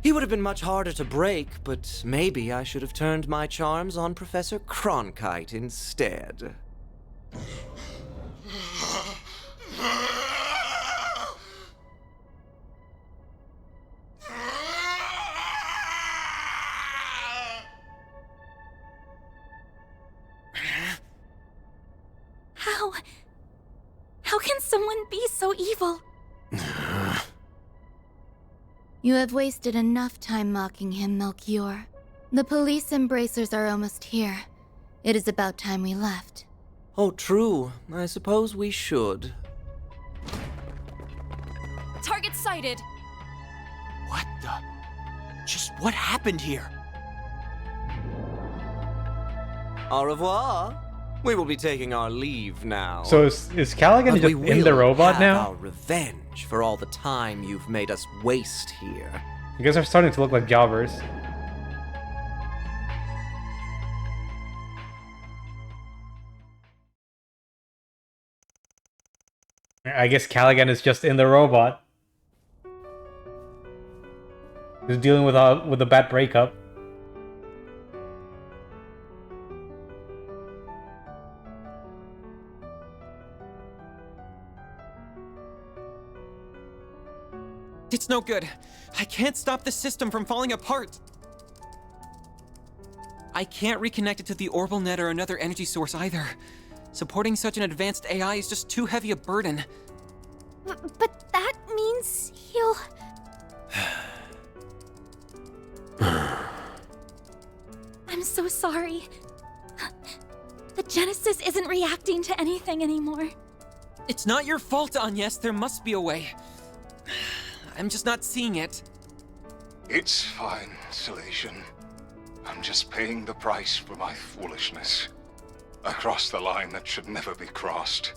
He would have been much harder to break, but maybe I should have turned my charms on Professor Cronkite instead. How can someone be so evil? You have wasted enough time mocking him, Melchior. The police embracers are almost here. It is about time we left. Oh, true. I suppose we should. Target sighted. What the? Just what happened here? Au revoir. We will be taking our leave now. So is Callaghan But just we in the will robot have now? our revenge for all the time you've made us waste here. You guys are starting to look like jobbers. I guess Callaghan is just in the robot. He's dealing with a bad breakup. It's no good. I can't stop the system from falling apart. I can't reconnect it to the orbital net or another energy source either. Supporting such an advanced AI is just too heavy a burden. But that means he'll... I'm so sorry. The Genesis isn't reacting to anything anymore. It's not your fault, Agnes. There must be a way. I'm just not seeing it. It's fine, Salation. I'm just paying the price for my foolishness. I crossed the line that should never be crossed,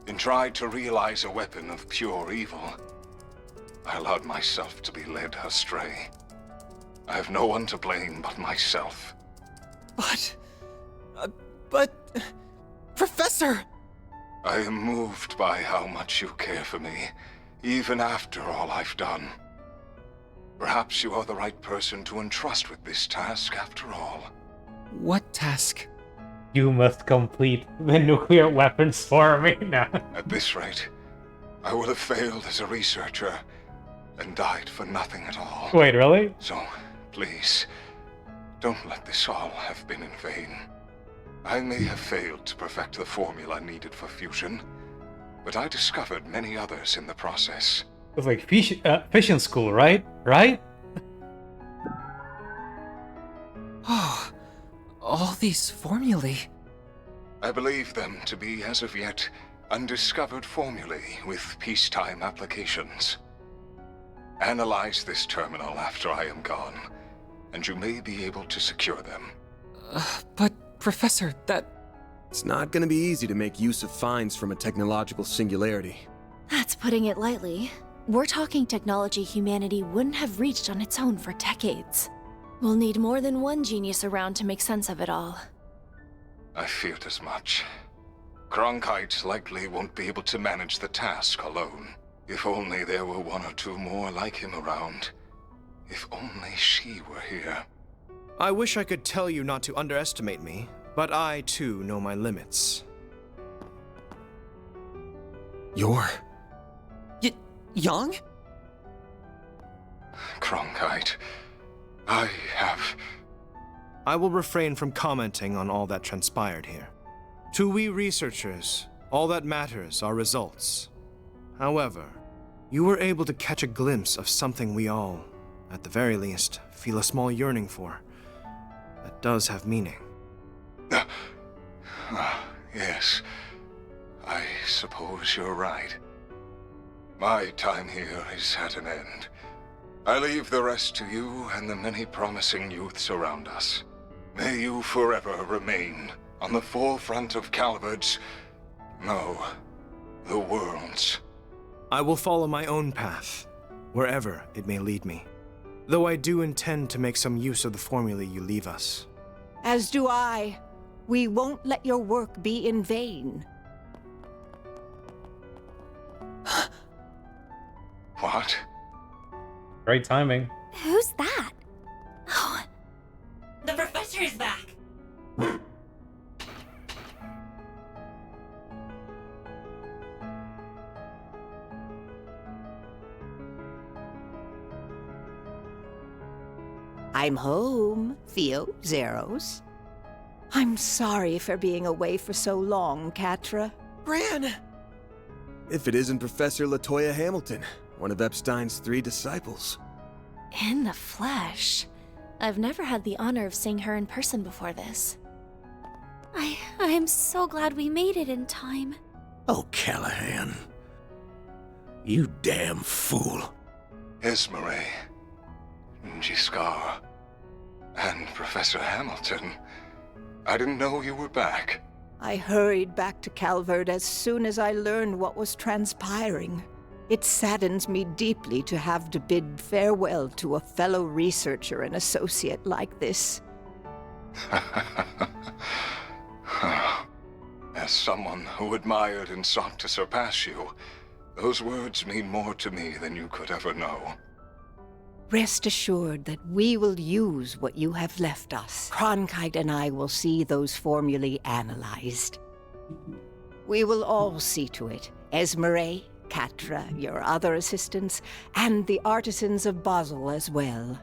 and tried to realize a weapon of pure evil. I allowed myself to be led astray. I have no one to blame but myself. But... Professor! I am moved by how much you care for me, even after all I've done. Perhaps you are the right person to entrust with this task after all. What task? You must complete the nuclear weapons for me now. At this rate, I will have failed as a researcher and died for nothing at all. Wait, really? So, please, don't let this all have been in vain. I may have failed to perfect the formula needed for fusion, but I discovered many others in the process. It was like fission school, right? Right? Oh, all these formulae. I believe them to be, as of yet, undiscovered formulae with peacetime applications. Analyze this terminal after I am gone, and you may be able to secure them. But, Professor, that... It's not gonna be easy to make use of finds from a technological singularity. That's putting it lightly. We're talking technology humanity wouldn't have reached on its own for decades. We'll need more than one genius around to make sense of it all. I feared as much. Cronkite likely won't be able to manage the task alone. If only there were one or two more like him around. If only she were here. I wish I could tell you not to underestimate me, but I too know my limits. You're... Young? Cronkite, I have... I will refrain from commenting on all that transpired here. To we researchers, all that matters are results. However, you were able to catch a glimpse of something we all, at the very least, feel a small yearning for. That does have meaning. Yes, I suppose you're right. My time here is at an end. I leave the rest to you and the many promising youths around us. May you forever remain on the forefront of Calvard's... no, the world's. I will follow my own path, wherever it may lead me. Though I do intend to make some use of the formulae you leave us. As do I. We won't let your work be in vain. What? Great timing. Who's that? Oh, the professor is back. I'm home, Theo Zeros. I'm sorry for being away for so long, Catra. Gran! If it isn't Professor LaToya Hamilton, one of Epstein's 3 disciples. In the flesh. I've never had the honor of seeing her in person before this. I'm so glad we made it in time. Oh, Callahan. You damn fool. Esmeralda, Giscard, and Professor Hamilton. I didn't know you were back. I hurried back to Calvard as soon as I learned what was transpiring. It saddens me deeply to have to bid farewell to a fellow researcher and associate like this. As someone who admired and sought to surpass you, Those words mean more to me than you could ever know. Rest assured that we will use what you have left us. Cronkite and I will see those formulae analyzed. We will all see to it. Esmeralda, Catra, your other assistants, and the artisans of Basel as well.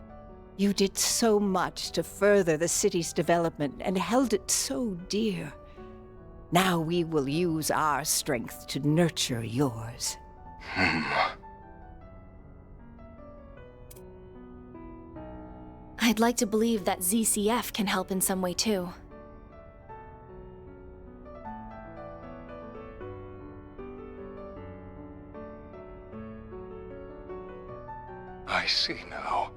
You did so much to further the city's development and held it so dear. Now we will use our strength to nurture yours. I'd like to believe that ZCF can help in some way too. I see now.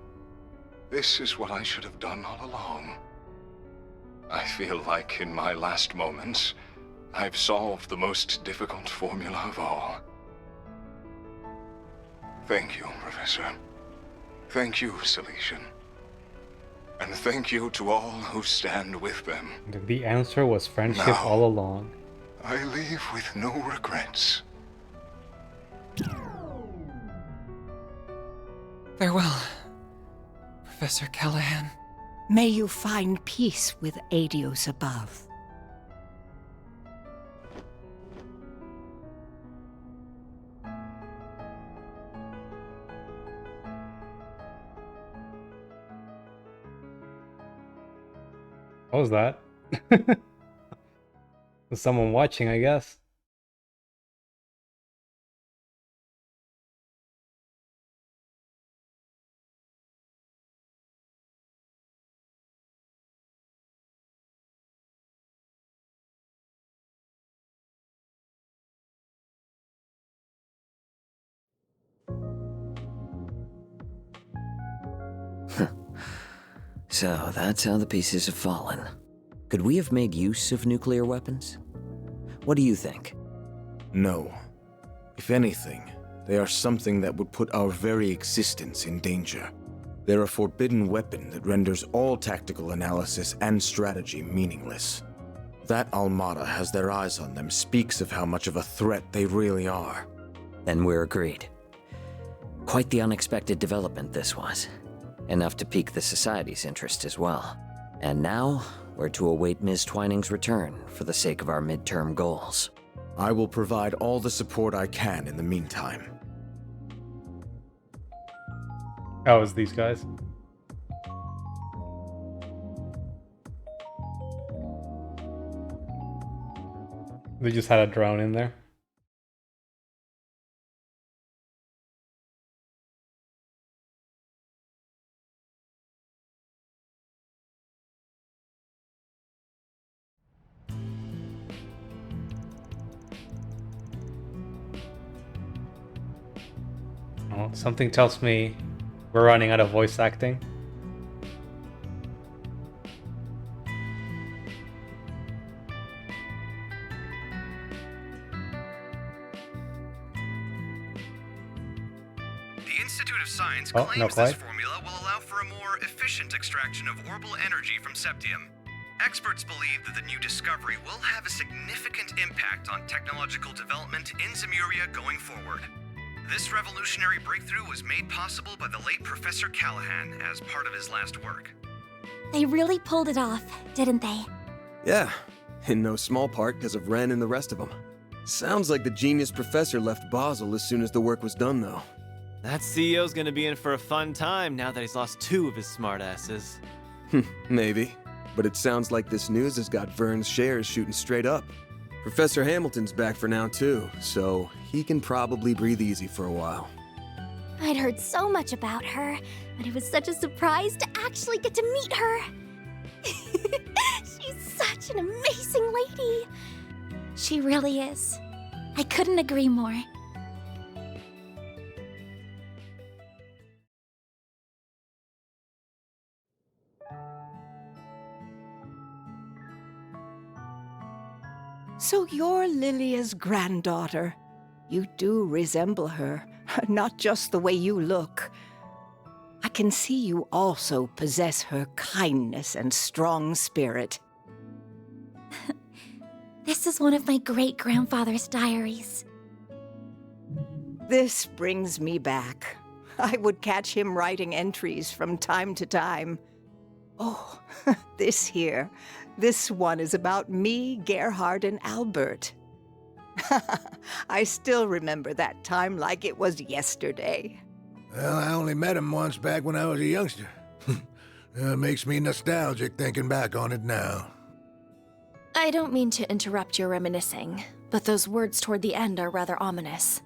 This is what I should have done all along. I feel like in my last moments, I've solved the most difficult formula of all. Thank you, Professor. Thank you, Silesian. And thank you to all who stand with them. The answer was friendship Now, all along. I leave with no regrets. Farewell, Professor Callahan. May you find peace with Adios above. What was that? Was someone watching, I guess. So that's how the pieces have fallen. Could we have made use of nuclear weapons? What do you think? No. If anything, they are something that would put our very existence in danger. They're a forbidden weapon that renders all tactical analysis and strategy meaningless. That Almada has their eyes on them speaks of how much of a threat they really are. Then we're agreed. Quite the unexpected development this was. Enough to pique the Society's interest as well. And now, we're to await Ms. Twining's return for the sake of our midterm goals. I will provide all the support I can in the meantime. Oh, it's these guys. They just had a drone in there. Oh, something tells me we're running out of voice acting. The Institute of Science Oh, claims no this quite. formula will allow for a more efficient extraction of orbital energy from Septium. Experts believe that the new discovery will have a significant impact on technological development in Zemuria going forward. This revolutionary breakthrough was made possible by the late Professor Callahan as part of his last work. They really pulled it off, didn't they? Yeah, in no small part because of Ren and the rest of them. Sounds like the genius professor left Basel as soon as the work was done, though. That CEO's gonna be in for a fun time now that he's lost 2 of his smartasses. Maybe. But it sounds like this news has got Vern's shares shooting straight up. Professor Hamilton's back for now, too, so he can probably breathe easy for a while. I'd heard so much about her, but it was such a surprise to actually get to meet her. She's such an amazing lady. She really is. I couldn't agree more. So you're Lilia's granddaughter. You do resemble her, not just the way you look. I can see you also possess her kindness and strong spirit. This is one of my great-grandfather's diaries. This brings me back. I would catch him writing entries from time to time. Oh, this one is about me, Gerhard, and Albert. I still remember that time like it was yesterday. Well, I only met him once back when I was a youngster. Makes me nostalgic thinking back on it now. I don't mean to interrupt your reminiscing, but those words toward the end are rather ominous.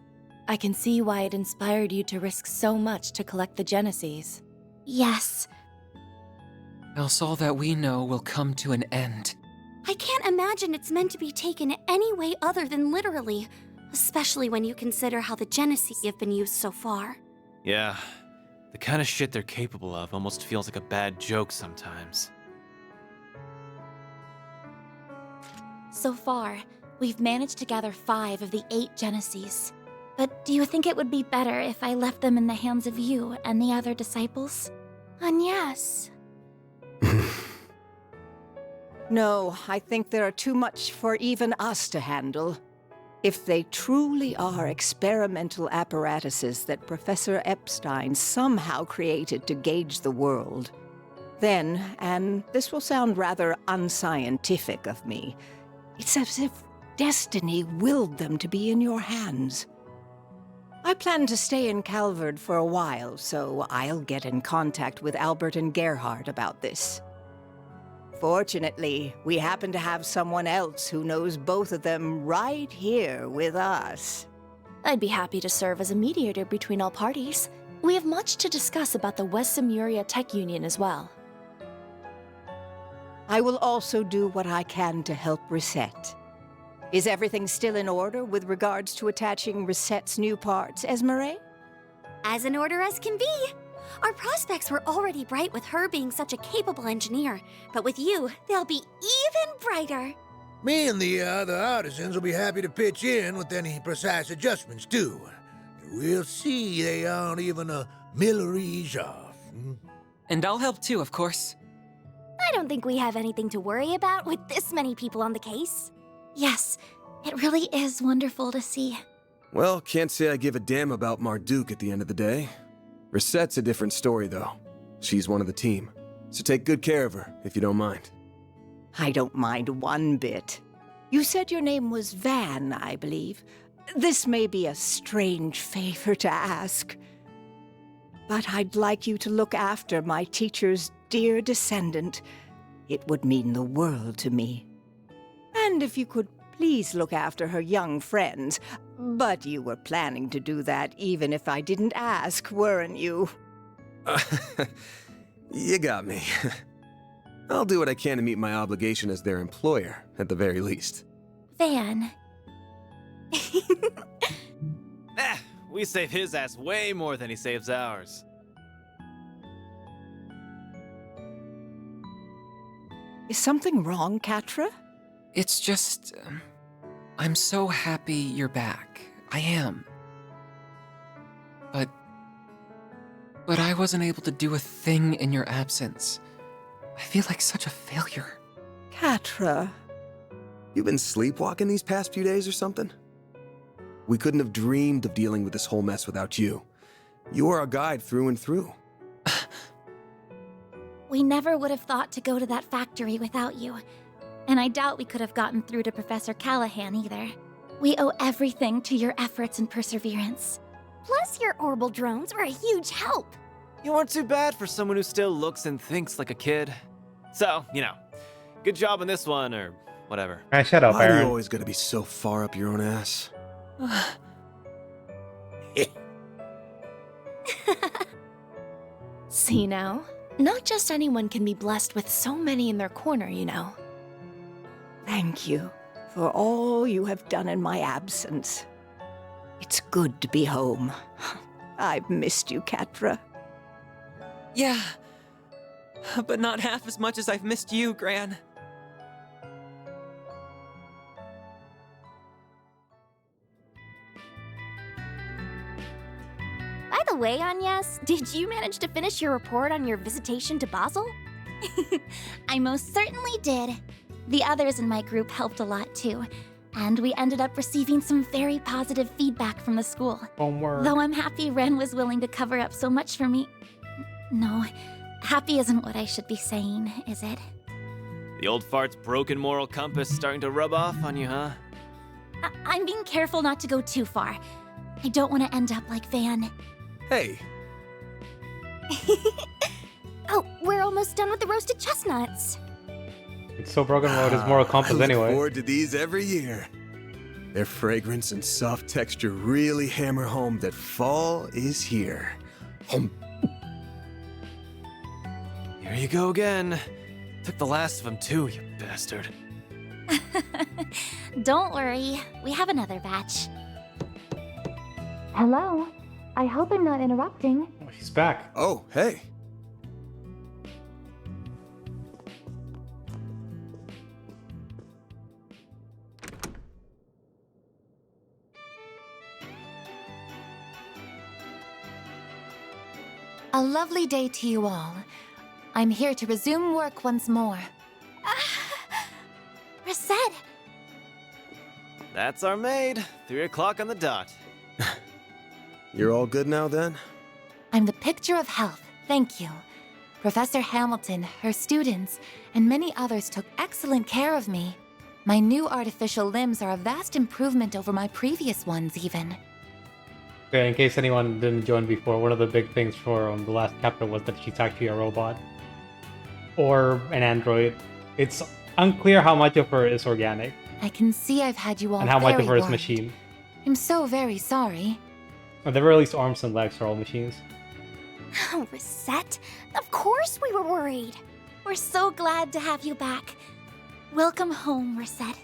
I can see why it inspired you to risk so much to collect the Genesees. Yes. Else all that we know will come to an end. I can't imagine it's meant to be taken any way other than literally, especially when you consider how the Genesee have been used so far. Yeah, the kind of shit they're capable of almost feels like a bad joke sometimes. So far, we've managed to gather 5 of the 8 Genesees. But do you think it would be better if I left them in the hands of you and the other disciples? Yes. No, I think there are too much for even us to handle. If they truly are experimental apparatuses that Professor Epstein somehow created to gauge the world, then, and this will sound rather unscientific of me, it's as if destiny willed them to be in your hands. I plan to stay in Calvard for a while, so I'll get in contact with Albert and Gerhard about this. Fortunately, we happen to have someone else who knows both of them right here with us. I'd be happy to serve as a mediator between all parties. We have much to discuss about the West Simuria Tech Union as well. I will also do what I can to help Reset. Is everything still in order with regards to attaching Reset's new parts, Esmeralda? As in order as can be. Our prospects were already bright with her being such a capable engineer, but with you, they'll be even brighter. Me and the other artisans will be happy to pitch in with any precise adjustments, too. We'll see they aren't even a millerage off. And I'll help too, of course. I don't think we have anything to worry about with this many people on the case. Yes, it really is wonderful to see. Well, can't say I give a damn about Marduk at the end of the day. Reset's a different story, though. She's one of the team. So take good care of her, if you don't mind. I don't mind one bit. You said your name was Van, I believe. This may be a strange favor to ask, but I'd like you to look after my teacher's dear descendant. It would mean the world to me. And if you could please look after her young friends. But you were planning to do that even if I didn't ask, weren't you? You got me. I'll do what I can to meet my obligation as their employer, at the very least. Van. We save his ass way more than he saves ours. Is something wrong, Catra? It's just... I'm so happy you're back. I am. But I wasn't able to do a thing in your absence. I feel like such a failure. Catra. You been sleepwalking these past few days or something? We couldn't have dreamed of dealing with this whole mess without you. You are our guide through and through. We never would have thought to go to that factory without you. And I doubt we could have gotten through to Professor Callahan either. We owe everything to your efforts and perseverance. Plus, your orbital drones were a huge help. You weren't too bad for someone who still looks and thinks like a kid. So, good job on this one, or whatever. Shut up, Why are Aaron. you always gotta be so far up your own ass? See now? Not just anyone can be blessed with so many in their corner, you know. Thank you for all you have done in my absence. It's good to be home. I've missed you, Catra. Yeah, but not half as much as I've missed you, Gran. By the way, Agnes, did you manage to finish your report on your visitation to Basel? I most certainly did. The others in my group helped a lot too. And we ended up receiving some very positive feedback from the school. Homework. Though I'm happy Ren was willing to cover up so much for me. No, happy isn't what I should be saying, is it? The old fart's broken moral compass starting to rub off on you, huh? I'm being careful not to go too far. I don't want to end up like Van. Hey. Oh, we're almost done with the roasted chestnuts. It's so broken mode is moral compass I look anyway. forward to these every year. Their fragrance and soft texture really hammer home that fall is here. Here you go again. Took the last of them too, you bastard. Don't worry, we have another batch. Hello. I hope I'm not interrupting. Oh, she's back. Oh, hey. A lovely day to you all. I'm here to resume work once more. Reset! That's our maid. 3 o'clock on the dot. You're all good now then? I'm the picture of health, thank you. Professor Hamilton, her students, and many others took excellent care of me. My new artificial limbs are a vast improvement over my previous ones, even. Okay, in case anyone didn't join before, one of the big things for the last chapter was that she's actually a robot. Or an android. It's unclear how much of her is organic. I can see I've had you all and how much of her is worried. machine. I'm so very sorry. At the very least, arms and legs are all machines. Oh, Reset. Of course we were worried. We're so glad to have you back. Welcome home, Reset.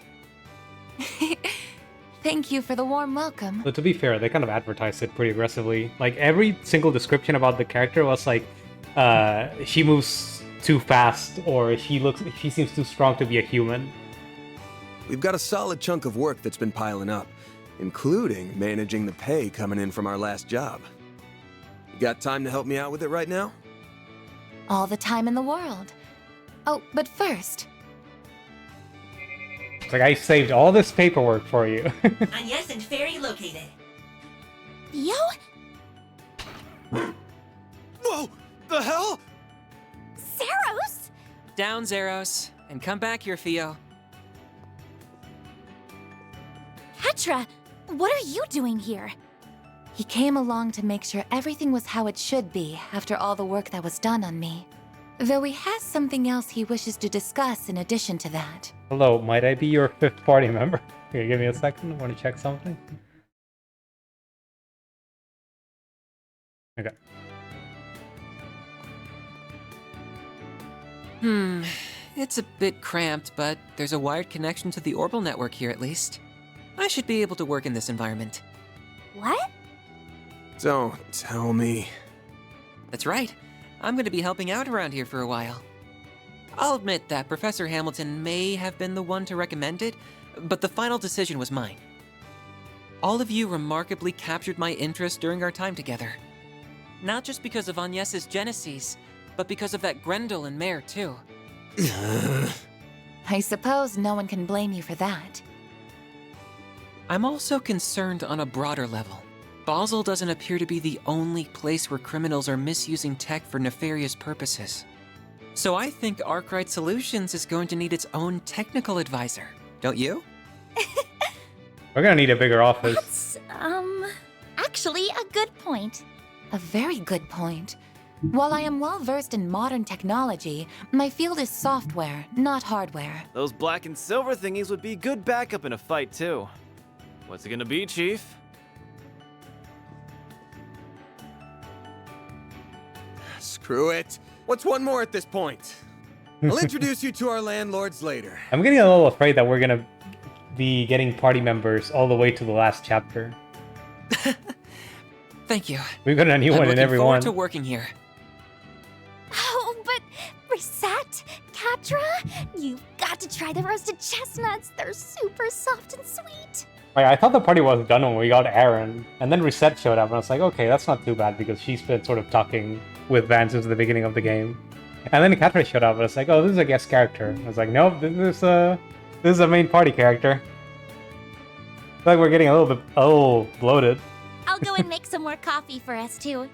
Thank you for the warm welcome. But to be fair, they kind of advertised it pretty aggressively. Like, every single description about the character was like, she moves too fast, or she seems too strong to be a human. We've got a solid chunk of work that's been piling up, including managing the pay coming in from our last job. You got time to help me out with it right now? All the time in the world. Oh, but first... It's like, I saved all this paperwork for you. Yes, and ferry located. Theo? Whoa! The hell? Zeros? Down, Zeros, and come back here, Theo. Petra, what are you doing here? He came along to make sure everything was how it should be after all the work that was done on me. Though he has something else he wishes to discuss in addition to that. Hello, might I be your 5th party member? Okay, give me a second. I want to check something. Okay. It's a bit cramped, but there's a wired connection to the orbital network here at least. I should be able to work in this environment. What? Don't tell me. That's right. I'm going to be helping out around here for a while. I'll admit that Professor Hamilton may have been the one to recommend it, but the final decision was mine. All of you remarkably captured my interest during our time together. Not just because of Agnes's Genesis, but because of that Grendel and Mare, too. I suppose no one can blame you for that. I'm also concerned on a broader level. Basel doesn't appear to be the only place where criminals are misusing tech for nefarious purposes. So I think Arkwright Solutions is going to need its own technical advisor, don't you? We're gonna need a bigger office. That's, actually a good point. A very good point. While I am well versed in modern technology, my field is software, not hardware. Those black and silver thingies would be good backup in a fight, too. What's it gonna be, Chief? Screw it. What's one more at this point? I'll introduce you to our landlords later. I'm getting a little afraid that we're gonna be getting party members all the way to the last chapter. Thank you. We've got a new one in every I'm looking one. forward to working here. Oh, but Reset, Katra, you've got to try the roasted chestnuts. They're super soft and sweet. I thought the party was done when we got Aaron, and then Reset showed up, and I was like, okay, that's not too bad because she's been sort of talking with Van since the beginning of the game. And then Catherine showed up, and I was like, oh, this is a guest character. I was like, nope, this is a main party character. like we're getting a little bloated. I'll go and make some more coffee for us too.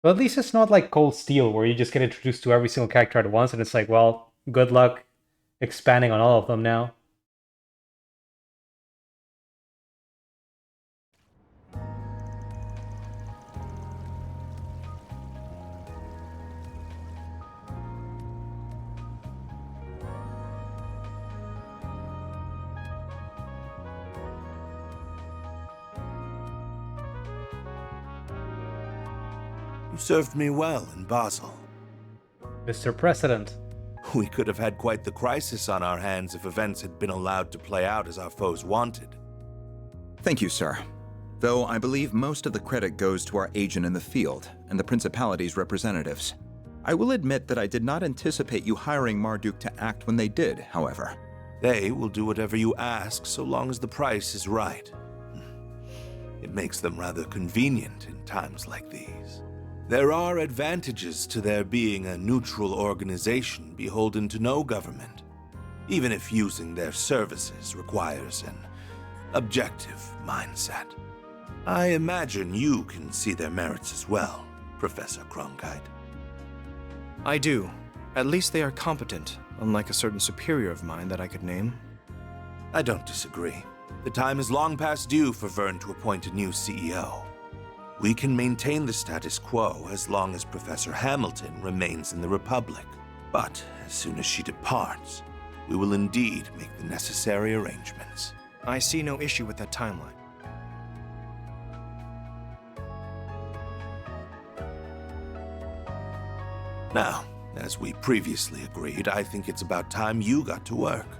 But at least it's not like Cold Steel, where you just get introduced to every single character at once, and it's like, well, good luck expanding on all of them now. You served me well in Basel. Mr. President. We could have had quite the crisis on our hands if events had been allowed to play out as our foes wanted. Thank you, sir. Though I believe most of the credit goes to our agent in the field and the Principality's representatives. I will admit that I did not anticipate you hiring Marduk to act when they did, however. They will do whatever you ask so long as the price is right. It makes them rather convenient in times like these. There are advantages to their being a neutral organization beholden to no government, even if using their services requires an objective mindset. I imagine you can see their merits as well, Professor Cronkite. I do. At least they are competent, unlike a certain superior of mine that I could name. I don't disagree. The time is long past due for Vern to appoint a new CEO. We can maintain the status quo as long as Professor Hamilton remains in the Republic. But as soon as she departs, we will indeed make the necessary arrangements. I see no issue with that timeline. Now, as we previously agreed, I think it's about time you got to work.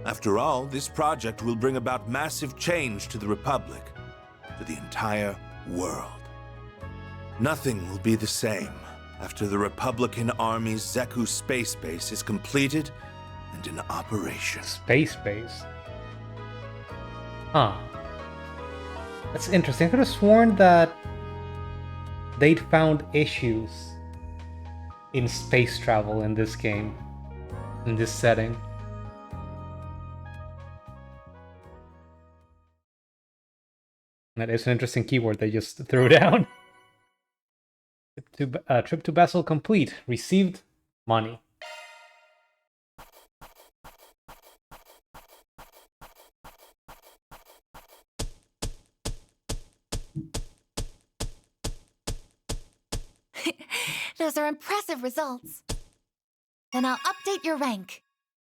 After all, this project will bring about massive change to the Republic, to the entire world. Nothing will be the same after the Republican Army's Zeku space base is completed and in operation. Space base? Huh. That's interesting. I could have sworn that they'd found issues in space travel in this game, in this setting. That is an interesting keyword they just threw down. Trip to Basel complete. Received money. Those are impressive results. Then I'll update your rank.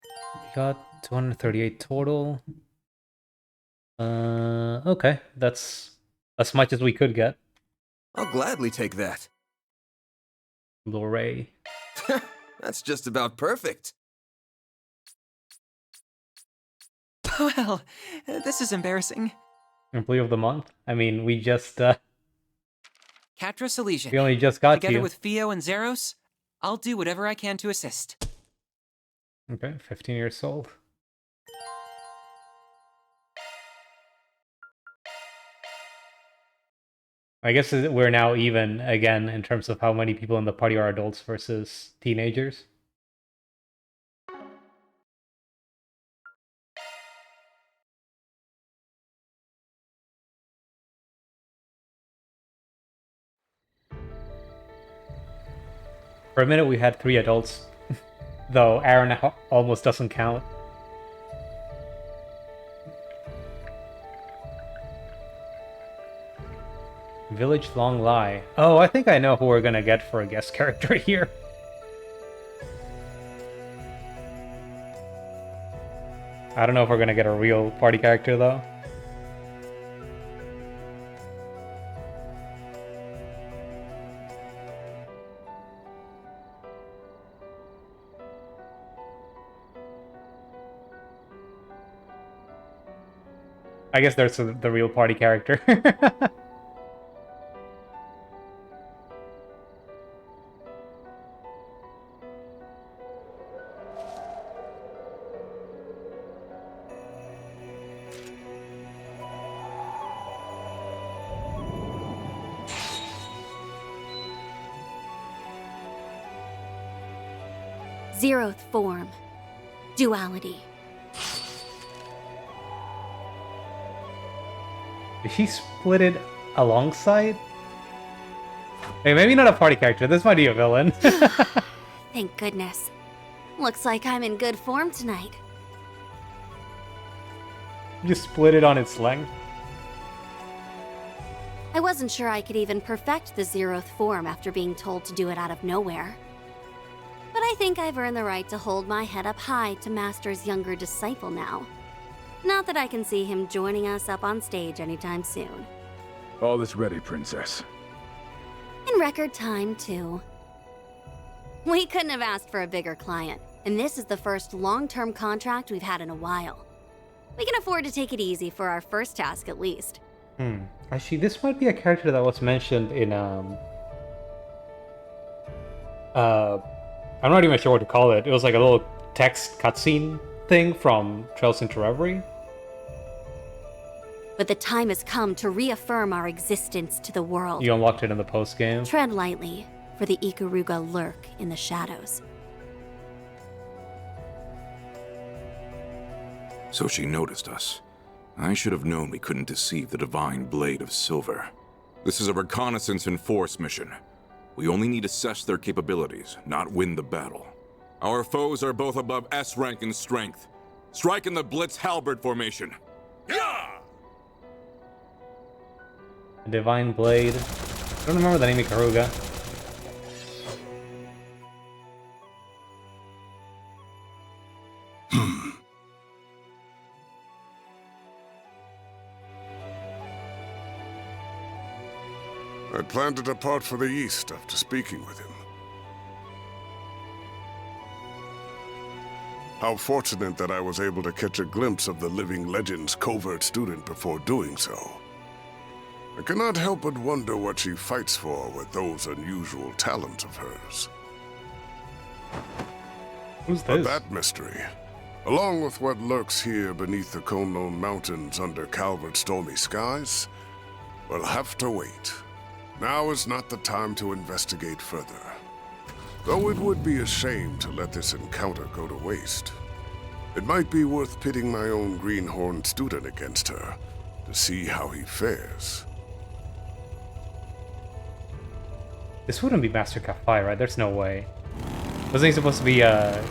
We got 238 total. Okay, that's as much as we could get. I'll gladly take that. Blu-ray. That's just about perfect. Well, this is embarrassing. Employee of the month? I mean, we just, Catras Elysian. we only just got Together you. with Theo and Zeros, I'll do whatever I can to assist. Okay, 15 years old. I guess we're now even again in terms of how many people in the party are adults versus teenagers. For a minute we had 3 adults, though Aaron almost doesn't count. Village Long Lie. Oh, I think I know who we're gonna get for a guest character here. I don't know if we're gonna get a real party character though. I guess there's the real party character. Zeroth form. Duality. Did she split it alongside? Hey, maybe not a party character. This might be a villain. Thank goodness. Looks like I'm in good form tonight. Just split it on its length. I wasn't sure I could even perfect the Zeroth form after being told to do it out of nowhere. But I think I've earned the right to hold my head up high to Master's younger disciple now. Not that I can see him joining us up on stage anytime soon. All is ready, Princess. In record time, too. We couldn't have asked for a bigger client, and this is the first long-term contract we've had in a while. We can afford to take it easy for our first task, at least. Actually, this might be a character that was mentioned in, I'm not even sure what to call it. It was like a little text cutscene thing from Trails into Reverie. But the time has come to reaffirm our existence to the world. You unlocked it in the post-game. Tread lightly, for the Ikaruga lurk in the shadows. So she noticed us. I should have known we couldn't deceive the Divine Blade of Silver. This is a reconnaissance and force mission. We only need to assess their capabilities, not win the battle. Our foes are both above S rank in strength. Strike in the Blitz Halberd formation. Yeah! Divine Blade. I don't remember the name of Ikaruga. I plan to depart for the east after speaking with him. How fortunate that I was able to catch a glimpse of the living legend's covert student before doing so. I cannot help but wonder what she fights for with those unusual talents of hers. Who's But this? that mystery, along with what lurks here beneath the Konlone Mountains under Calvert's stormy skies, will have to wait. Now is not the time to investigate further. Though it would be a shame to let this encounter go to waste. It might be worth pitting my own greenhorn student against her to see how he fares. This wouldn't be Master Kafai, right? There's no way. Wasn't he supposed to be, I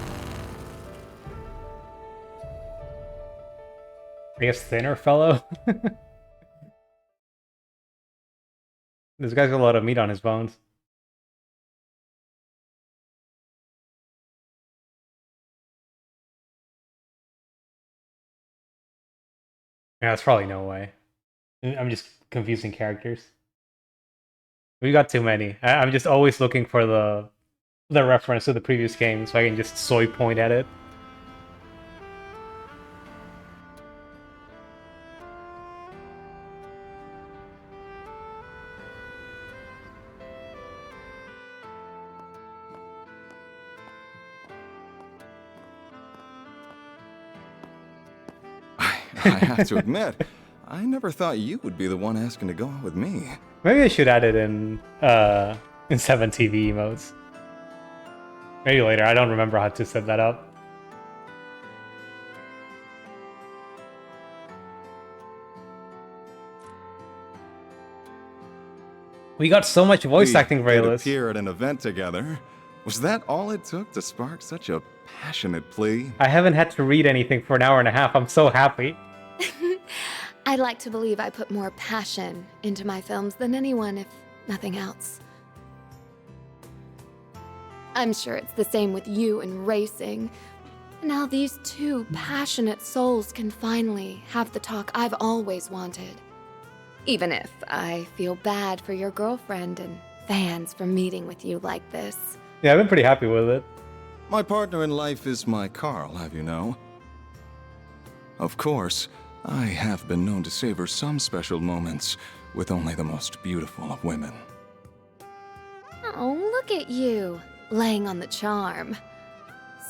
guess thinner fellow? This guy's got a lot of meat on his bones. Yeah, that's probably no way. I'm just confusing characters. We got too many. I'm just always looking for the reference to the previous game so I can just soy point at it. I have to admit, I never thought you would be the one asking to go out with me. Maybe I should add it in 7 TV emotes. Maybe later. I don't remember how to set that up. We got so much voice acting for We Aelys. appear at an event together. Was that all it took to spark such a passionate plea? I haven't had to read anything for an hour and a half. I'm so happy. I'd like to believe I put more passion into my films than anyone, if nothing else. I'm sure it's the same with you and racing. Now these two passionate souls can finally have the talk I've always wanted. Even if I feel bad for your girlfriend and fans for meeting with you like this. Yeah, I've been pretty happy with it. My partner in life is my Carl, have you know? Of course, I have been known to savor some special moments with only the most beautiful of women. Oh, look at you, laying on the charm.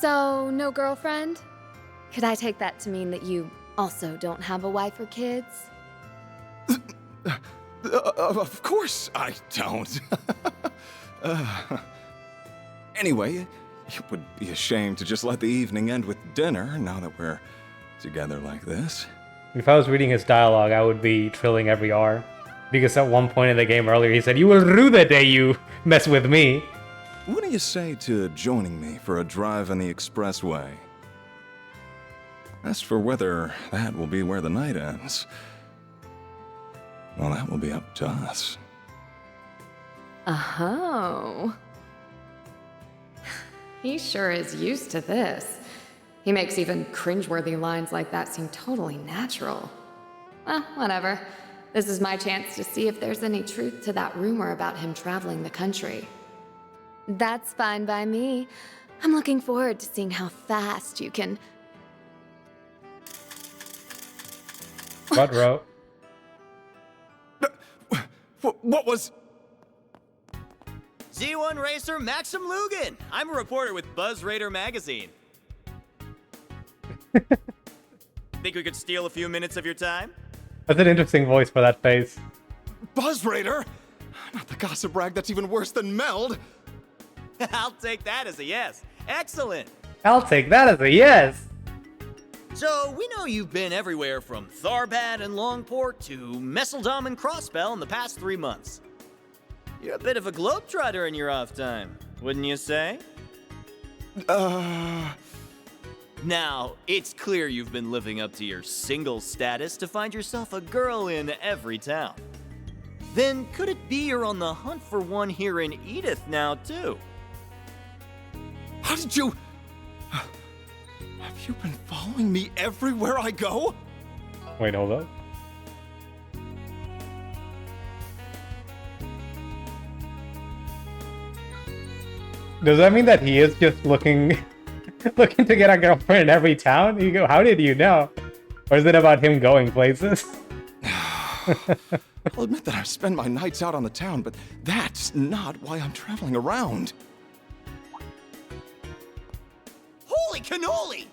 So, no girlfriend? Could I take that to mean that you also don't have a wife or kids? Of course I don't. Anyway, It would be a shame to just let the evening end with dinner now that we're together like this. If I was reading his dialogue, I would be trilling every R. Because at one point in the game earlier, he said, "You will rue the day you mess with me." What do you say to joining me for a drive on the expressway? As for whether that will be where the night ends, well, that will be up to us. Oh. He sure is used to this. He makes even cringeworthy lines like that seem totally natural. Well, whatever. This is my chance to see if there's any truth to that rumor about him traveling the country. That's fine by me. I'm looking forward to seeing how fast you can... What, Ro? What was... Z1 Racer Maxim Lugan! I'm a reporter with Buzz Raider magazine. Think we could steal a few minutes of your time? That's an interesting voice for that face. Buzz Raider? Not the gossip rag that's even worse than Meld. I'll take that as a yes. Excellent! I'll take that as a yes! So, we know you've been everywhere from Tharbad and Longport to Messeldom and Crossbell in the past 3 months. You're a bit of a globetrotter in your off time, wouldn't you say? Now, it's clear you've been living up to your single status to find yourself a girl in every town. Then could it be you're on the hunt for one here in Edith now, too? How did you... Have you been following me everywhere I go? Wait, hold up. Does that mean that he is just looking looking to get a girlfriend in every town? You go, how did you know? Or is it about him going places? I'll admit that I spend my nights out on the town, but that's not why I'm traveling around. Holy cannoli!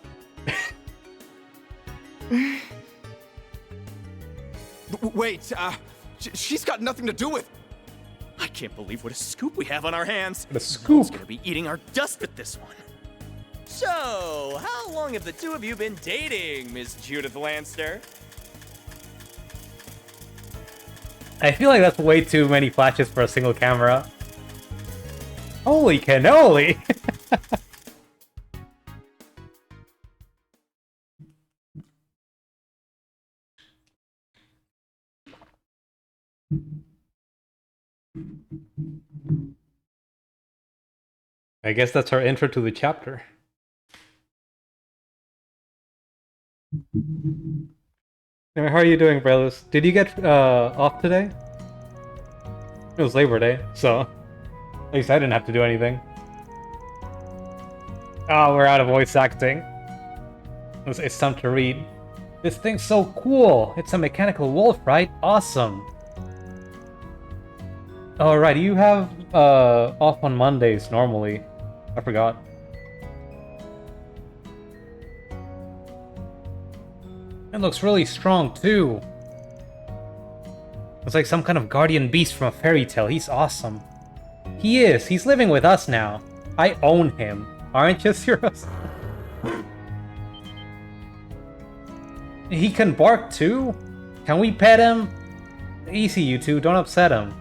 Wait, she's got nothing to do with... I can't believe what a scoop we have on our hands. The scoop? It's gonna be eating our dust with this one. So, how long have the two of you been dating, Miss Judith Lanster? I feel like that's way too many flashes for a single camera. Holy cannoli! I guess that's our intro to the chapter. Anyway, how are you doing, brothers? Did you get off today? It was Labor Day, so at least I didn't have to do anything. Oh, we're out of voice acting. It's time to read. This thing's so cool! It's a mechanical wolf, right? Awesome! Oh, right, you have off on Mondays normally. I forgot. It looks really strong, too. It's like some kind of guardian beast from a fairy tale. He's awesome. He is. He's living with us now. I own him. Aren't you serious? He can bark, too? Can we pet him? Easy, you two. Don't upset him.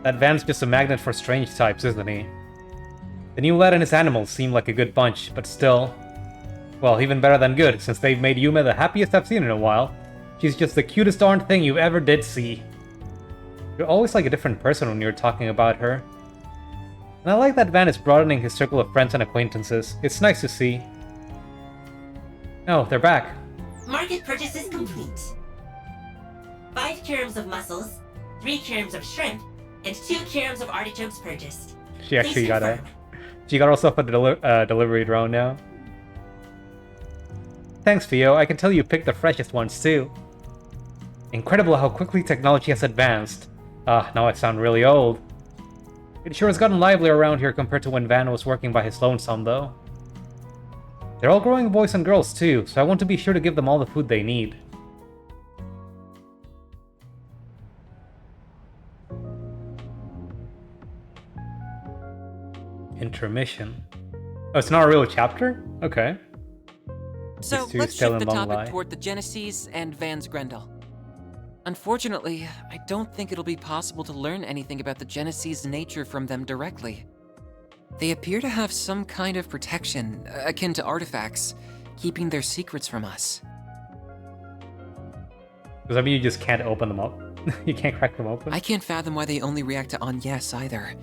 That Van's just a magnet for strange types, isn't he? The new lad and his animals seem like a good bunch, but still... Well, even better than good, since they've made Yume the happiest I've seen in a while. She's just the cutest darn thing you ever did see. You're always like a different person when you're talking about her. And I like that Van is broadening his circle of friends and acquaintances. It's nice to see. Oh, they're back. Market purchase is complete. 5 kilograms of mussels, 3 kilograms of shrimp, and 2 kilograms of artichokes purchased. She actually Please got confirm. she got herself a delivery drone now. Thanks, Fio. I can tell you picked the freshest ones, too. Incredible how quickly technology has advanced. Now I sound really old. It sure has gotten livelier around here compared to when Van was working by his lonesome, though. They're all growing boys and girls, too, so I want to be sure to give them all the food they need. Intermission. Oh, it's not a real chapter? Okay. So Mysterious let's tale shift the and long topic lie. toward the Genesis and Van's Grendel. Unfortunately, I don't think it'll be possible to learn anything about the Genesis' nature from them directly. They appear to have some kind of protection, akin to artifacts, keeping their secrets from us. Does that mean you just can't open them up? You can't crack them open? I can't fathom why they only react to on yes either.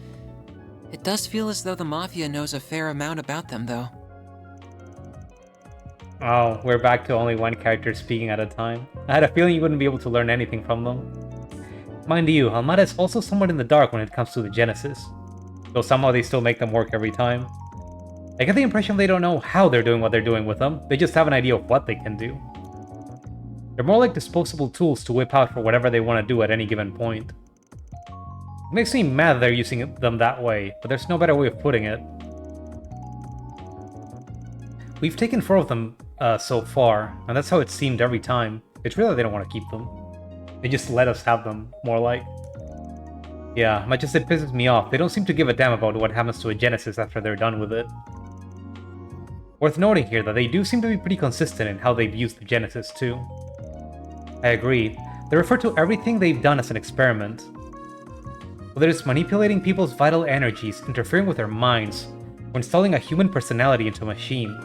It does feel as though the Mafia knows a fair amount about them, though. Oh, we're back to only one character speaking at a time. I had a feeling you wouldn't be able to learn anything from them. Mind you, Almada is also somewhat in the dark when it comes to the Genesis. Though somehow they still make them work every time. I get the impression they don't know how they're doing what they're doing with them, they just have an idea of what they can do. They're more like disposable tools to whip out for whatever they want to do at any given point. It makes me mad that they're using them that way, but there's no better way of putting it. We've taken 4 of them so far, and that's how it seemed every time. It's really they don't want to keep them. They just let us have them, more like. Yeah, much as it pisses me off, they don't seem to give a damn about what happens to a Genesis after they're done with it. Worth noting here that they do seem to be pretty consistent in how they've used the Genesis too. I agree, they refer to everything they've done as an experiment. Whether it's manipulating people's vital energies, interfering with their minds, or installing a human personality into a machine.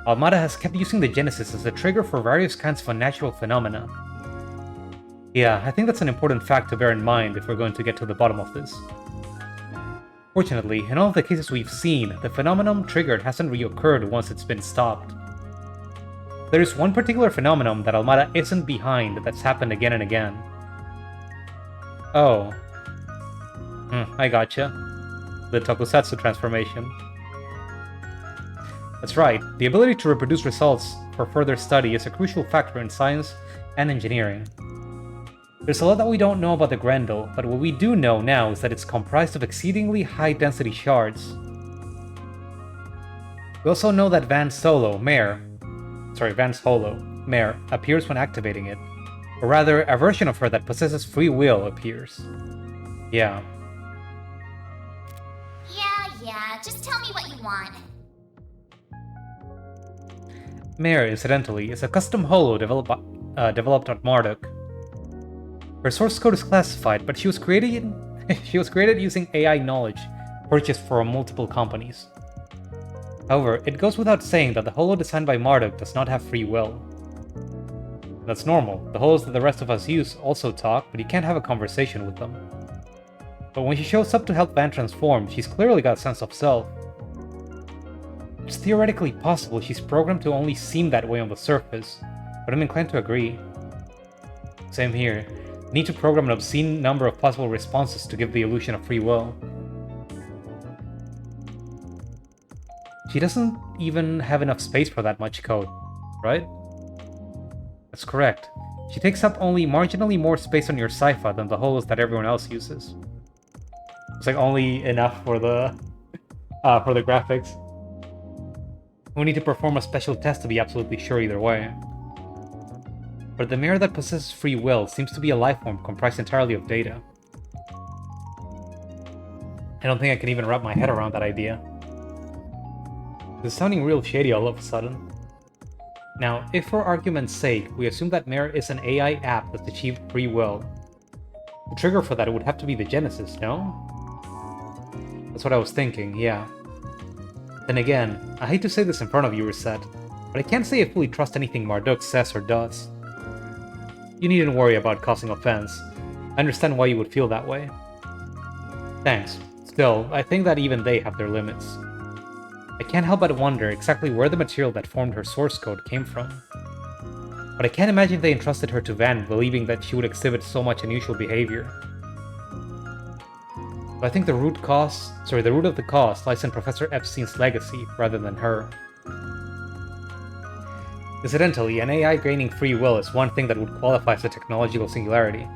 Almada has kept using the Genesis as a trigger for various kinds of unnatural phenomena. Yeah, I think that's an important fact to bear in mind if we're going to get to the bottom of this. Fortunately, in all of the cases we've seen, the phenomenon triggered hasn't reoccurred once it's been stopped. There is one particular phenomenon that Almada isn't behind that's happened again and again. Oh. I gotcha. The Tokusatsu transformation. That's right, the ability to reproduce results for further study is a crucial factor in science and engineering. There's a lot that we don't know about the Grendel, but what we do know now is that it's comprised of exceedingly high-density shards. We also know that Van's Holo, Mare, appears when activating it. Or rather, a version of her that possesses free will appears. Yeah. Yeah, just tell me what you want. Mare, incidentally, is a custom holo developed on Marduk. Her source code is classified, but she was created using AI knowledge purchased from multiple companies. However, it goes without saying that the holo designed by Marduk does not have free will. That's normal. The holos that the rest of us use also talk, but you can't have a conversation with them. But when she shows up to help Van transform, she's clearly got a sense of self. It's theoretically possible she's programmed to only seem that way on the surface, but I'm inclined to agree. Same here. You need to program an obscene number of possible responses to give the illusion of free will. She doesn't even have enough space for that much code, right? That's correct. She takes up only marginally more space on your Cypher than the holos that everyone else uses. It's like only enough for the graphics. We need to perform a special test to be absolutely sure either way. But the mirror that possesses free will seems to be a life form comprised entirely of data. I don't think I can even wrap my head around that idea. It's sounding real shady all of a sudden. Now, if for argument's sake, we assume that Mare is an AI app that's achieved free will, the trigger for that would have to be the Genesis, no? That's what I was thinking, yeah. Then again, I hate to say this in front of you, Reset, but I can't say I fully trust anything Marduk says or does. You needn't worry about causing offense. I understand why you would feel that way. Thanks. Still, I think that even they have their limits. I can't help but wonder exactly where the material that formed her source code came from. But I can't imagine they entrusted her to Van believing that she would exhibit so much unusual behavior. But I think the root of the cause lies in Professor Epstein's legacy rather than her. Incidentally, an AI gaining free will is one thing that would qualify as a technological singularity.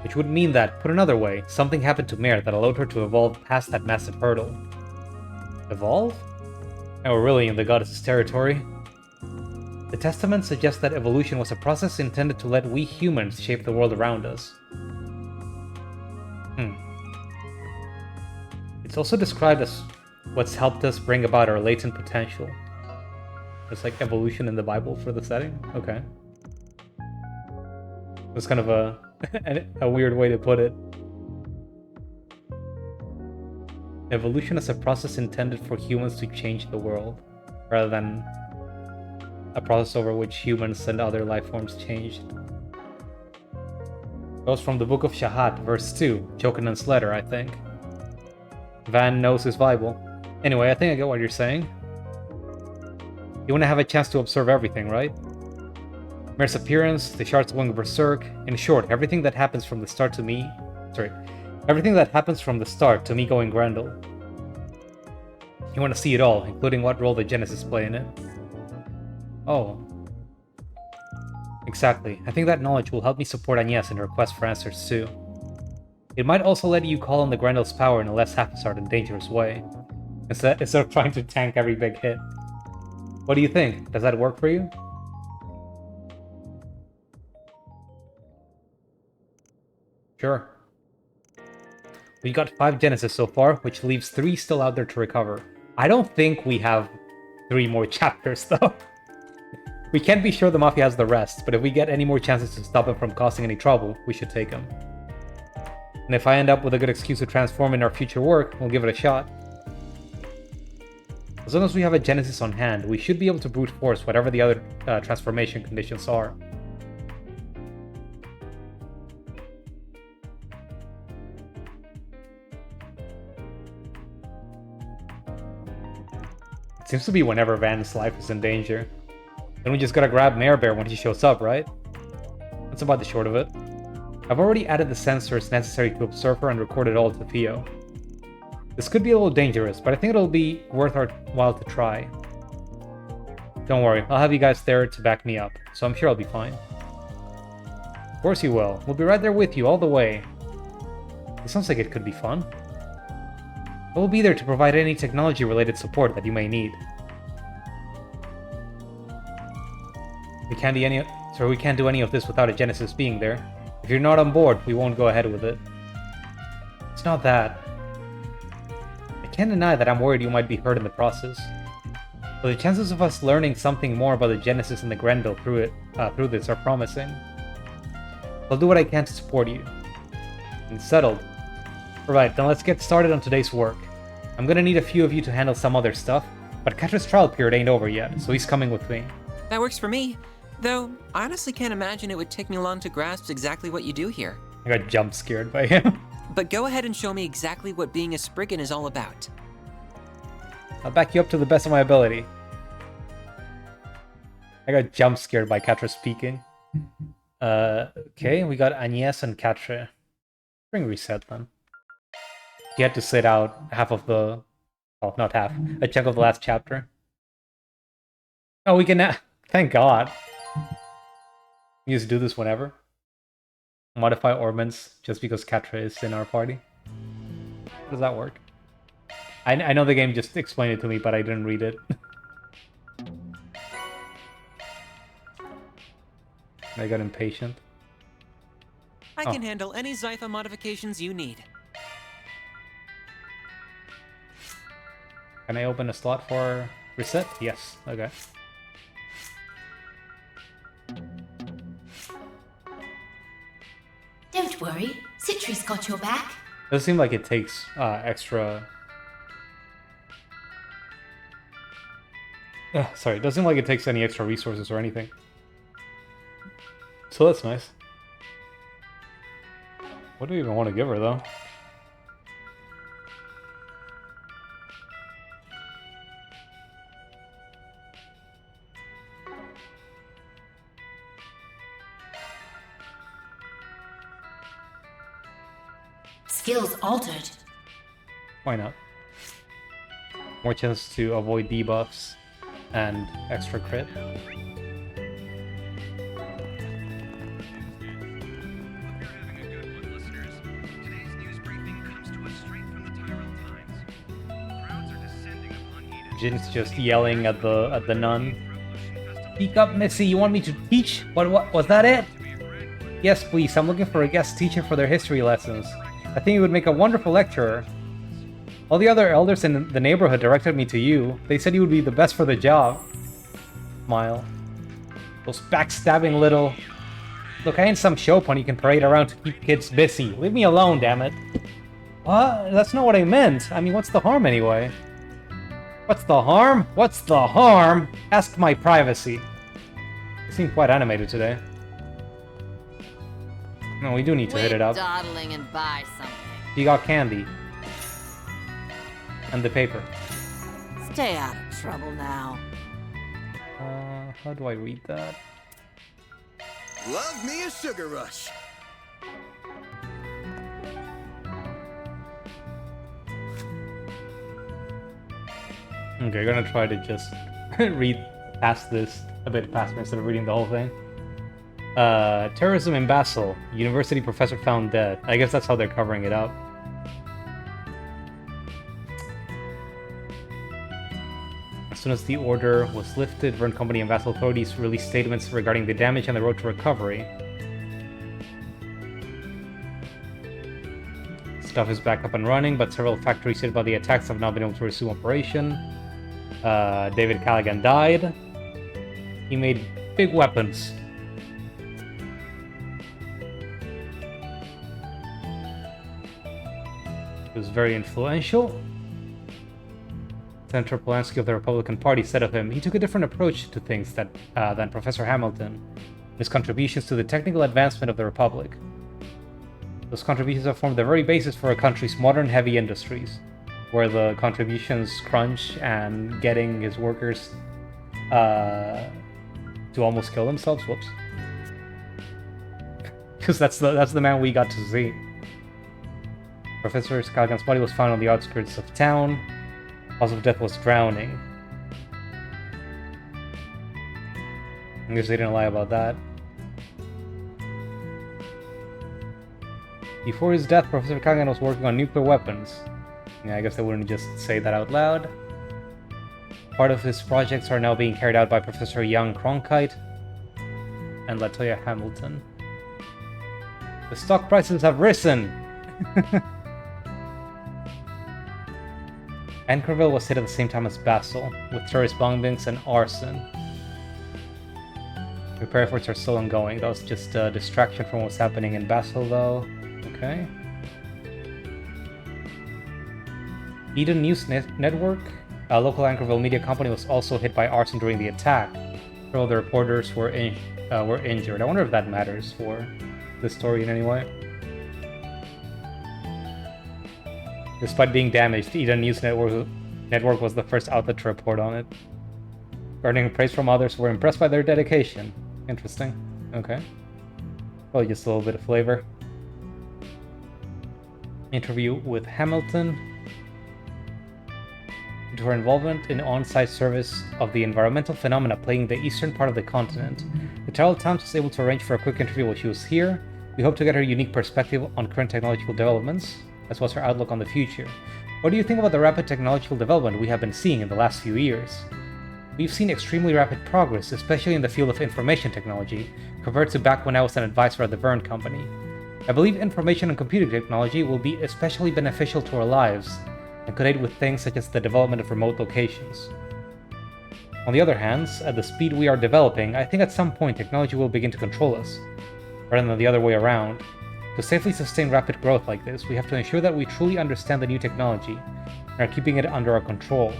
Which would mean that, put another way, something happened to Mare that allowed her to evolve past that massive hurdle. Evolve? Now we're really in the goddess's territory. The Testament suggests that evolution was a process intended to let we humans shape the world around us. It's It's also described as what's helped us bring about our latent potential. It's like evolution in the Bible for the setting? Okay. It's kind of a weird way to put it. Evolution is a process intended for humans to change the world, rather than a process over which humans and other life forms changed. Goes from the Book of Shahat, verse 2, Jokanan's letter, I think. Van knows his Bible. Anyway, I think I get what you're saying. You want to have a chance to observe everything, right? Mare's appearance, the shards going berserk, in short, everything that happens from the start to me... everything that happens from the start to me going Grendel. You want to see it all, including what role the Genesis play in it. Oh. Exactly. I think that knowledge will help me support Agnes in her quest for answers too. It might also let you call on the Grendel's power in a less haphazard and dangerous way, instead of trying to tank every big hit. What do you think? Does that work for you? Sure. We got 5 Genesis so far, which leaves 3 still out there to recover. I don't think we have 3 more chapters, though. We can't be sure the Mafia has the rest, but if we get any more chances to stop him from causing any trouble, we should take them. And if I end up with a good excuse to transform in our future work, we'll give it a shot. As long as we have a Genesis on hand, we should be able to brute force whatever the other transformation conditions are. It seems to be whenever Van's life is in danger. Then we just gotta grab Marebear when he shows up, right? That's about the short of it. I've already added the sensors necessary to observe her and record it all to Theo. This could be a little dangerous, but I think it'll be worth our while to try. Don't worry, I'll have you guys there to back me up, so I'm sure I'll be fine. Of course you will. We'll be right there with you all the way. It sounds like it could be fun. I will be there to provide any technology-related support that you may need. We can't do any of this without a Genesis being there. If you're not on board, we won't go ahead with it. It's not that. I can't deny that I'm worried you might be hurt in the process. But the chances of us learning something more about the Genesis and the Grendel through this are promising. I'll do what I can to support you. And settled. Alright, then let's get started on today's work. I'm gonna need a few of you to handle some other stuff, but Ketra's trial period ain't over yet, so he's coming with me. That works for me. Though, I honestly can't imagine it would take me long to grasp exactly what you do here. I got jump scared by him. But go ahead and show me exactly what being a Spriggan is all about. I'll back you up to the best of my ability. I got jump scared by Catra speaking. Okay, we got Agnes and Catra. Spring reset then. You had to sit out half of the... well, not half. A chunk of the last chapter. Oh, we can now... thank God. We just do this whenever. Modify ornaments just because Catra is in our party. How does that work? I know the game just explained it to me, but I didn't read it. I got impatient. I can handle any Zytha modifications you need. Can I open a slot for reset? Yes, okay. Don't worry, Citri's got your back. Doesn't seem like it takes extra... sorry, it doesn't seem like it takes any extra resources or anything. So that's nice. What do we even want to give her, though? Skills altered. Why not? More chance to avoid debuffs and extra crit. Jin's just yelling at the nun. Speak up, Missy. You want me to teach? What was that it? Yes, please. I'm looking for a guest teacher for their history lessons. I think you would make a wonderful lecturer. All the other elders in the neighborhood directed me to you. They said you would be the best for the job. Smile. Those backstabbing little... Look, I ain't some show pony you can parade around to keep kids busy. Leave me alone, damn it. What? That's not what I meant. I mean, what's the harm anyway? What's the harm? What's the harm? Ask my privacy. You seem quite animated today. No, we do need to hit it up. Dawdling and buy something. You got candy. And the paper. Stay out of trouble now. How do I read that? Love me a sugar rush. Okay, gonna try to just read past this a bit faster instead of reading the whole thing. Terrorism in Basel. University professor found dead. I guess that's how they're covering it up. As soon as the order was lifted, Verne Company and Basel authorities released statements regarding the damage and the road to recovery. Stuff is back up and running, but several factories hit by the attacks have not been able to resume operation. David Callaghan died. He made big weapons. He was very influential. Senator Polanski of the Republican Party said of him, he took a different approach to things than Professor Hamilton. His contributions to the technical advancement of the Republic. Those contributions have formed the very basis for a country's modern heavy industries, where the contributions crunch and getting his workers to almost kill themselves. Whoops. Because that's the man we got to see. Professor Callaghan's body was found on the outskirts of town. Cause of death was drowning. I guess they didn't lie about that. Before his death, Professor Callaghan was working on nuclear weapons. Yeah, I guess they wouldn't just say that out loud. Part of his projects are now being carried out by Professor Young Cronkite and Latoya Hamilton. The stock prices have risen! Anchorville was hit at the same time as Basel, with terrorist bombings and arson. Repair efforts are still ongoing. That was just a distraction from what's happening in Basel, though. Okay. Eden News Network, a local Anchorville media company, was also hit by arson during the attack. Several of the reporters were injured. I wonder if that matters for the story in any way. Despite being damaged, Eden News Network was the first outlet to report on it. Earning praise from others who were impressed by their dedication. Interesting. Okay. Probably just a little bit of flavor. Interview with Hamilton. Due to her involvement in on-site service of the environmental phenomena plaguing the eastern part of the continent, the Herald Times was able to arrange for a quick interview while she was here. We hope to get her unique perspective on current technological developments, as well as her outlook on the future. What do you think about the rapid technological development we have been seeing in the last few years? We've seen extremely rapid progress, especially in the field of information technology, compared to back when I was an advisor at the Verne Company. I believe information and computing technology will be especially beneficial to our lives, and could aid with things such as the development of remote locations. On the other hand, at the speed we are developing, I think at some point technology will begin to control us, rather than the other way around. To safely sustain rapid growth like this, we have to ensure that we truly understand the new technology and are keeping it under our control.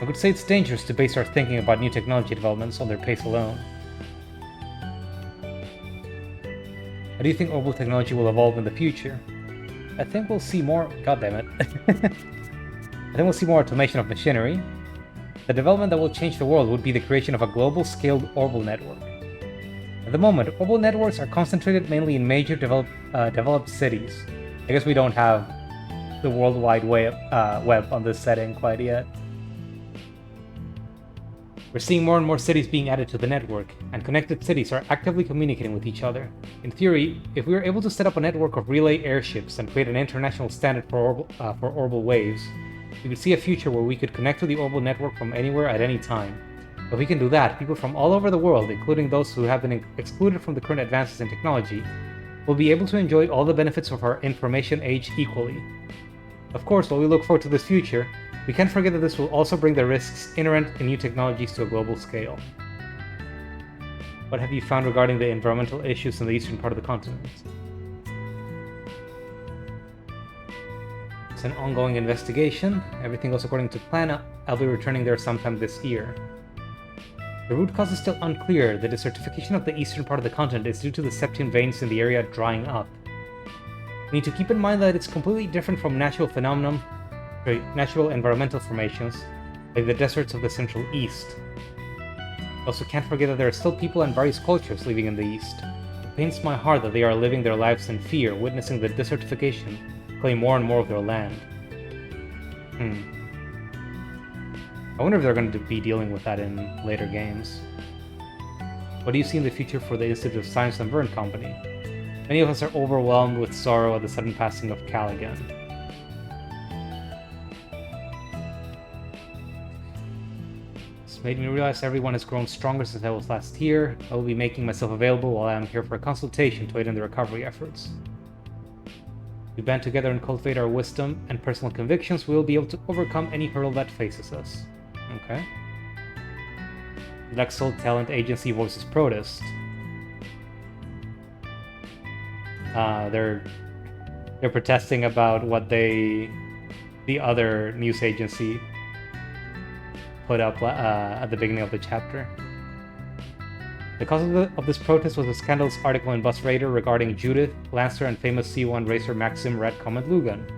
I would say it's dangerous to base our thinking about new technology developments on their pace alone. How do you think orbital technology will evolve in the future? I think we'll see more... goddammit. I think we'll see more automation of machinery. The development that will change the world would be the creation of a global-scaled orbital network. At the moment, orbital networks are concentrated mainly in major developed cities. I guess we don't have the World Wide Web on this setting quite yet. We're seeing more and more cities being added to the network, and connected cities are actively communicating with each other. In theory, if we were able to set up a network of relay airships and create an international standard for orbital waves, we could see a future where we could connect to the orbital network from anywhere at any time. If we can do that, people from all over the world, including those who have been excluded from the current advances in technology, will be able to enjoy all the benefits of our information age equally. Of course, while we look forward to this future, we can't forget that this will also bring the risks inherent in new technologies to a global scale. What have you found regarding the environmental issues in the eastern part of the continent? It's an ongoing investigation. Everything goes according to plan. I'll be returning there sometime this year. The root cause is still unclear. The desertification of the eastern part of the continent is due to the septium veins in the area drying up. We need to keep in mind that it's completely different from natural environmental formations, like the deserts of the Central East. Also, can't forget that there are still people and various cultures living in the East. It pains my heart that they are living their lives in fear, witnessing the desertification claim more and more of their land. I wonder if they're going to be dealing with that in later games. What do you see in the future for the Institute of Science and Vern Company? Many of us are overwhelmed with sorrow at the sudden passing of Callaghan. Made me realize everyone has grown stronger since I was last here. I will be making myself available while I am here for a consultation to aid in the recovery efforts. If we band together and cultivate our wisdom and personal convictions, we will be able to overcome any hurdle that faces us. Okay. Lexel Talent Agency voices protest. They're protesting about what the other news agency put up at the beginning of the chapter. The cause of this protest was a scandalous article in Bus Raider regarding Judith, Lancer, and famous C1 racer Maxim Red Comet Lugan.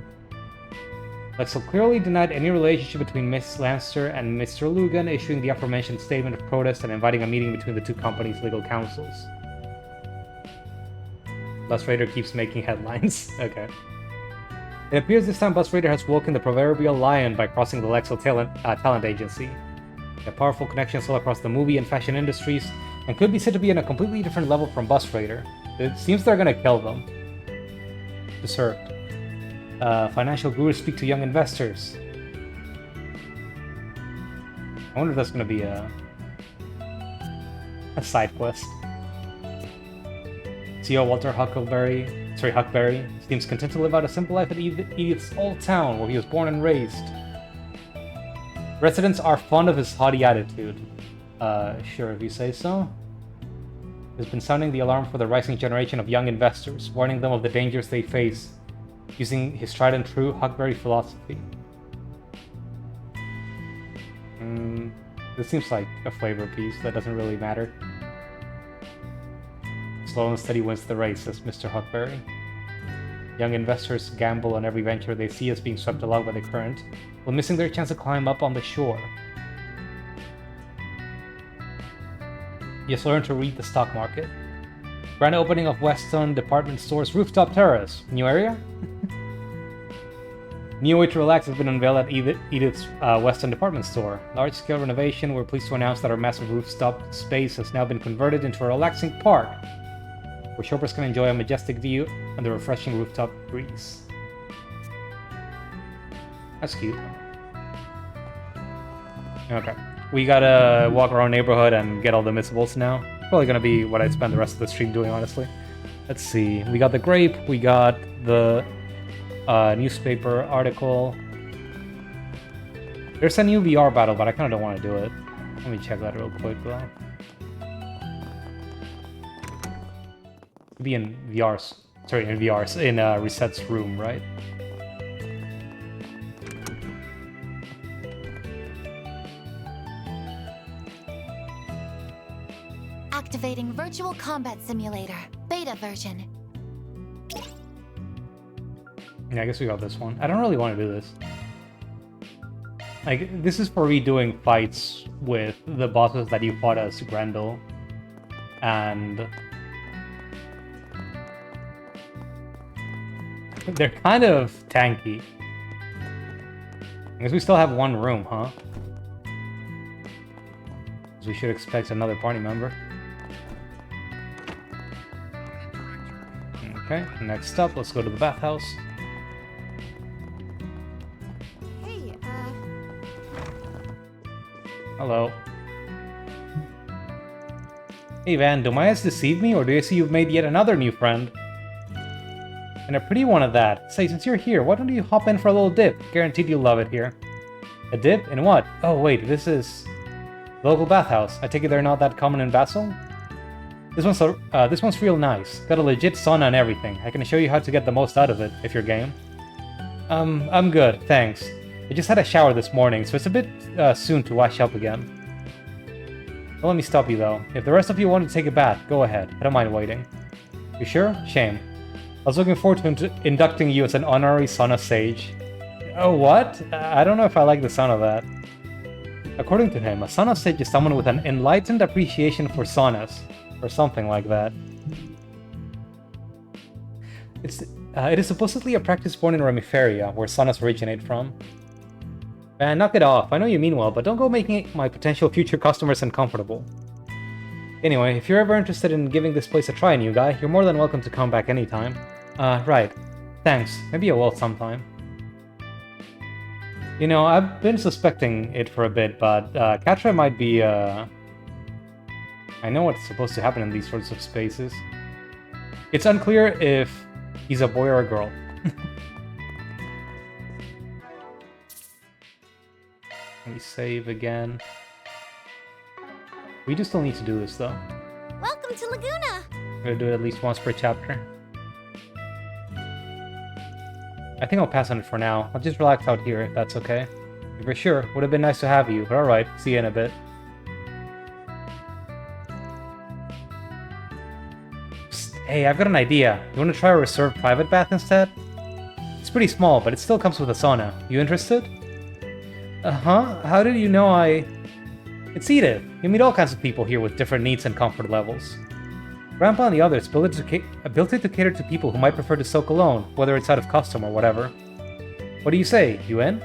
Lexel clearly denied any relationship between Miss Lancer and Mr. Lugan, issuing the aforementioned statement of protest and inviting a meeting between the two companies' legal counsels. Bus Raider keeps making headlines. Okay. It appears this time Bus Raider has woken the proverbial lion by crossing the Lexel Talent Agency. They have powerful connections all across the movie and fashion industries, and could be said to be on a completely different level from Bus Raider. It seems they're gonna kill them. Deserved. Financial gurus speak to young investors. I wonder if that's gonna be a side quest. CEO Walter Huckleberry seems content to live out a simple life at Edith's old town where he was born and raised. Residents are fond of his haughty attitude. Sure, if you say so. He's been sounding the alarm for the rising generation of young investors, warning them of the dangers they face, using his tried and true Huckleberry philosophy. This seems like a flavor piece that doesn't really matter. Slow and steady wins the race, says Mr. Huckberry. Young investors gamble on every venture they see as being swept along by the current, while missing their chance to climb up on the shore. Yes, learn to read the stock market. Grand opening of Weston Department Store's rooftop terrace. New area? New way to relax has been unveiled at Edith's Weston Department Store. Large-scale renovation. We're pleased to announce that our massive rooftop space has now been converted into a relaxing park, where shoppers can enjoy a majestic view and the refreshing rooftop breeze. That's cute. Okay. We gotta walk around neighborhood and get all the missables now. Probably gonna be what I spend the rest of the stream doing, honestly. Let's see. We got the grape, we got the newspaper article. There's a new VR battle, but I kinda don't want to do it. Let me check that real quick, though. Be in Reset's room, right? Activating Virtual Combat Simulator, beta version. Yeah, I guess we got this one. I don't really want to do this. Like, this is for redoing fights with the bosses that you fought as Grendel. And they're kind of tanky. I guess we still have one room, huh? So we should expect another party member. Okay, next up, let's go to the bathhouse. Hey, Hello. Hey Van, do my eyes deceive me, or do you see you've made yet another new friend? And a pretty one at that. Say, since you're here, why don't you hop in for a little dip? Guaranteed you'll love it here. A dip? In what? Oh wait, this is... local bathhouse. I take it they're not that common in Basel? This one's real nice. Got a legit sauna and everything. I can show you how to get the most out of it, if you're game. I'm good, thanks. I just had a shower this morning, so it's a bit soon to wash up again. Don't let me stop you though. If the rest of you want to take a bath, go ahead. I don't mind waiting. You sure? Shame. I was looking forward to inducting you as an honorary sauna sage. Oh, what? I don't know if I like the sound of that. According to him, a sauna sage is someone with an enlightened appreciation for saunas, or something like that. It is supposedly a practice born in Remiferia, where saunas originate from. Man, knock it off. I know you mean well, but don't go making my potential future customers uncomfortable. Anyway, if you're ever interested in giving this place a try, new guy, you're more than welcome to come back anytime. Right. Thanks. Maybe I will sometime. You know, I've been suspecting it for a bit, but Katra might be, I know what's supposed to happen in these sorts of spaces. It's unclear if he's a boy or a girl. Let me save again. We just still need to do this, though. Welcome to Laguna! I'm gonna do it at least once per chapter. I think I'll pass on it for now. I'll just relax out here, if that's okay. If you're sure, would have been nice to have you, but alright, see you in a bit. Psst, hey, I've got an idea. You want to try a reserved private bath instead? It's pretty small, but it still comes with a sauna. You interested? Uh-huh. How did you know It's Edith. You meet all kinds of people here with different needs and comfort levels. Grandpa and the others built it to cater to people who might prefer to soak alone, whether it's out of custom or whatever. What do you say? You in?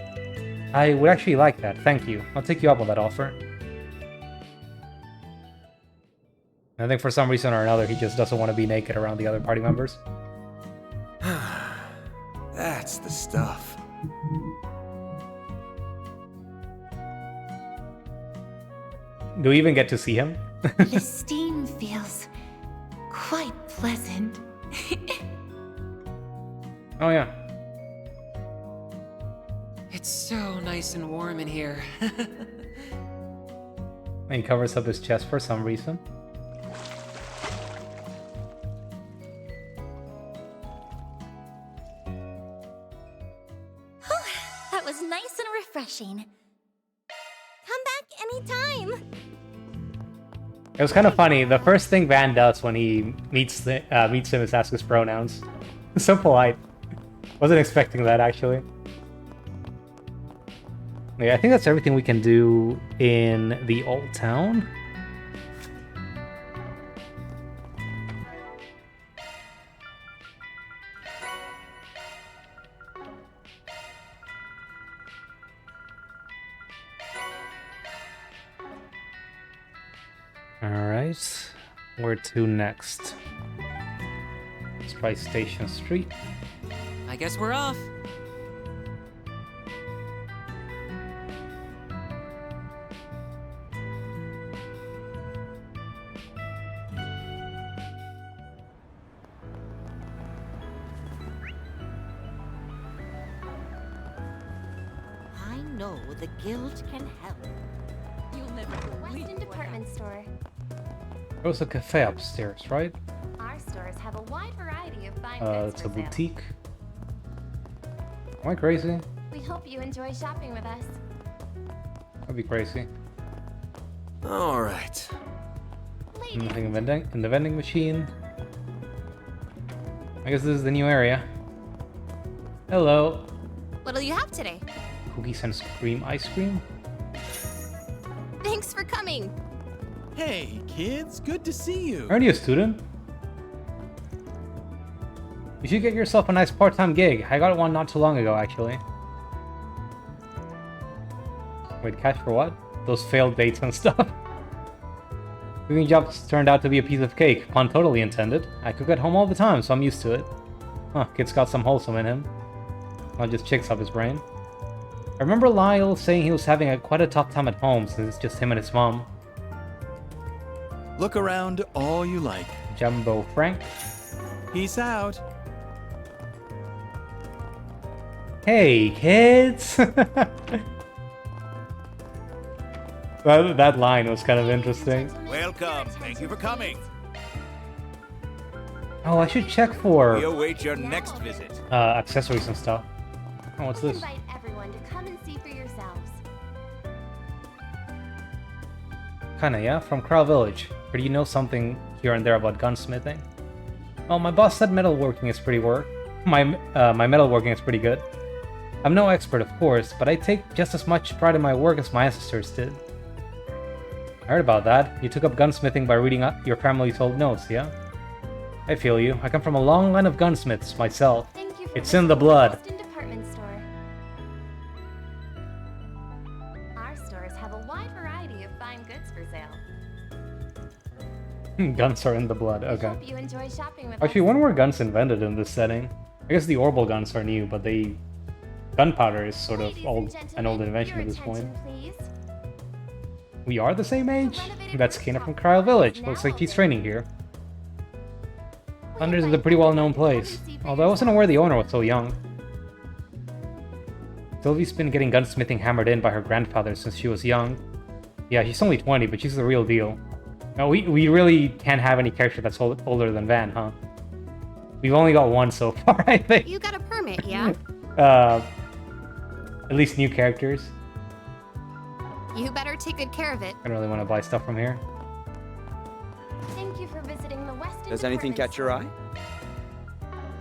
I would actually like that, thank you. I'll take you up on that offer. I think for some reason or another he just doesn't want to be naked around the other party members. That's the stuff. Do we even get to see him? The steam feels quite pleasant. Oh yeah. It's so nice and warm in here. And he covers up his chest for some reason. That was nice and refreshing. Come back anytime. It was kind of funny. The first thing Van does when he meets him is ask his pronouns. So polite. Wasn't expecting that, actually. Yeah, I think that's everything we can do in the old town. Alright, where to next? Let's try Station Street. I guess we're off. I know the guild can help. You'll never believe Weston Department Store. There was a cafe upstairs, right? Our stores have a wide variety of fine It's a boutique. Am I crazy? We hope you enjoy shopping with us. That'd be crazy. Alright. Nothing in the vending machine. I guess this is the new area. Hello. What'll you have today? Cookies and cream ice cream? Thanks for coming. Hey, kids, good to see you. Aren't you a student? You should get yourself a nice part-time gig. I got one not too long ago, actually. Wait, cash for what? Those failed dates and stuff. Cooking jobs turned out to be a piece of cake. Pun totally intended. I cook at home all the time, so I'm used to it. Huh, kid's got some wholesome in him. Not just chicks up his brain. I remember Lyle saying he was having quite a tough time at home since it's just him and his mom. Look around all you like. Jumbo Frank. Peace out. Hey, kids! That line was kind of interesting. Welcome. Thank you for coming. Oh, I should check for We await your next visit. accessories and stuff. Oh, what's this? Invite everyone to come and see for yourselves. Kinda, yeah? From Kral Village. Or do you know something here and there about gunsmithing? Oh, my boss said metalworking is pretty my metalworking is pretty good. I'm no expert, of course, but I take just as much pride in my work as my ancestors did. I heard about that. You took up gunsmithing by reading up your family's old notes, yeah? I feel you. I come from a long line of gunsmiths myself. It's in the blood. Department store. Our stores have a wide variety of fine goods for sale. Guns are in the blood, okay. Hope you enjoy shopping with Actually, us. when were guns invented in this setting? I guess the orbital guns are new, but gunpowder is sort of an old invention at this point. Please. We are the same age? That's Kena from Kral Village. Looks like she's training here. Thunders is a pretty well-known place, although I wasn't aware the owner was so young. Sylvie's been getting gunsmithing hammered in by her grandfather since she was young. Yeah, she's only 20, but she's the real deal. Now, we really can't have any character that's older than Van, huh? We've only got one so far, I think. You got a permit, yeah? At least new characters. You better take good care of it. I don't really want to buy stuff from here. Thank you for visiting the Weston Does anything Department catch your eye? Store.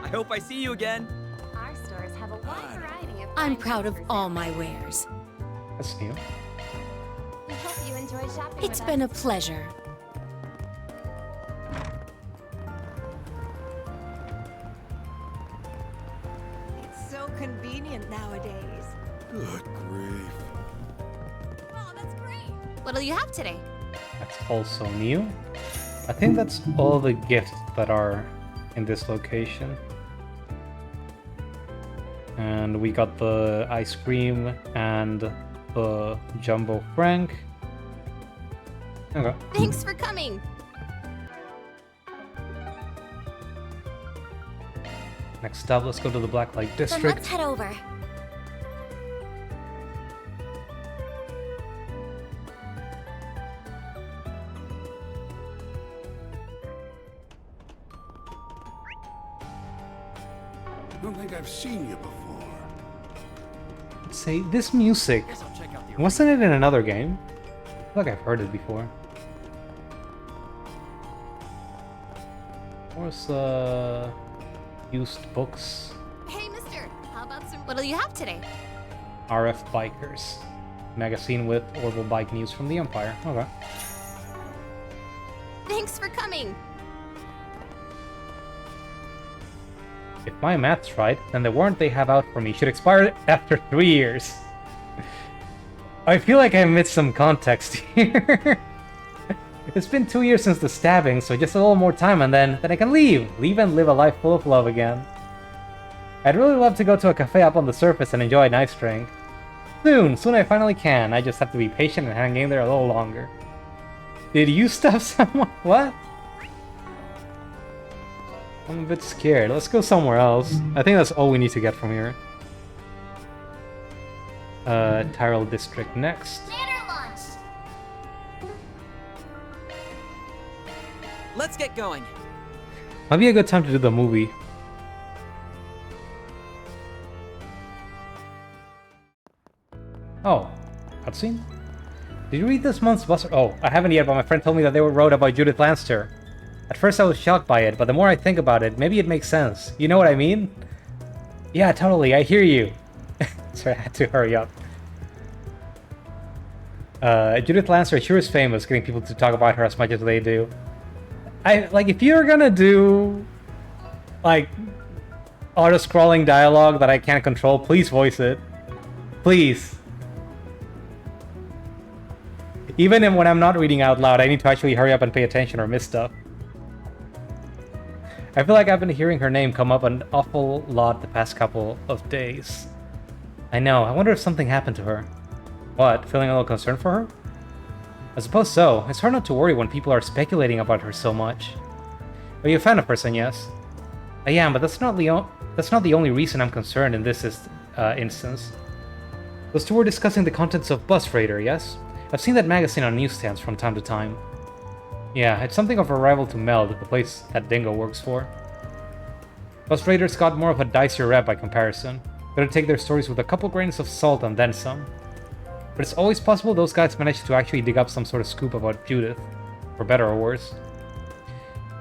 I hope I see you again. Our stores have a wide variety of I'm fine proud of goods for all sale. my wares. That's new. We hope you enjoy shopping It's with been a us. pleasure. It's so convenient nowadays. Good grief. Oh, that's great. What'll you have today? That's also new. I think that's all the gifts that are in this location. And we got the ice cream and the Jumbo Frank. Okay. Thanks for coming. Next up, let's go to the Blacklight Then District. let's head over. I don't think I've seen you before. Say, this music, wasn't it in another game? I feel like I've heard it before. Where's used books? Hey, mister. How about some... What'll you have today? RF Bikers. Magazine with orbital bike news from the Empire. Okay. Thanks for coming. If my math's right, then the warrant they have out for me should expire after 3 years. I feel like I missed some context here. It's been 2 years since the stabbing, so just a little more time and then I can leave. Leave and live a life full of love again. I'd really love to go to a cafe up on the surface and enjoy a nice drink. Soon I finally can. I just have to be patient and hang in there a little longer. Did you stuff someone? What? I'm a bit scared. Let's go somewhere else. I think that's all we need to get from here. Tyrell District next. Banner launch. Let's get going. Might be a good time to do the movie. Oh, cutscene? Did you read this month's Buster? Oh, I haven't yet, but my friend told me that they wrote about Judith Lancer. At first I was shocked by it, but the more I think about it, maybe it makes sense. You know what I mean? Yeah, totally, I hear you. Sorry, I had to hurry up. Judith Lancer sure is famous, getting people to talk about her as much as they do. If you're gonna do, like, auto-scrolling dialogue that I can't control, please voice it. Please. Even when I'm not reading out loud, I need to actually hurry up and pay attention or miss stuff. I feel like I've been hearing her name come up an awful lot the past couple of days. I know, I wonder if something happened to her. What, feeling a little concerned for her? I suppose so. It's hard not to worry when people are speculating about her so much. Are you a fan of hers, yes? I am, but that's not the only reason I'm concerned, and this is instance. Those two were discussing the contents of Bus Raider, yes? I've seen that magazine on newsstands from time to time. Yeah, it's something of a rival to Meld, the place that Dingo works for. Bus Raiders got more of a dicier rep by comparison. Better take their stories with a couple grains of salt and then some. But it's always possible those guys managed to actually dig up some sort of scoop about Judith, for better or worse.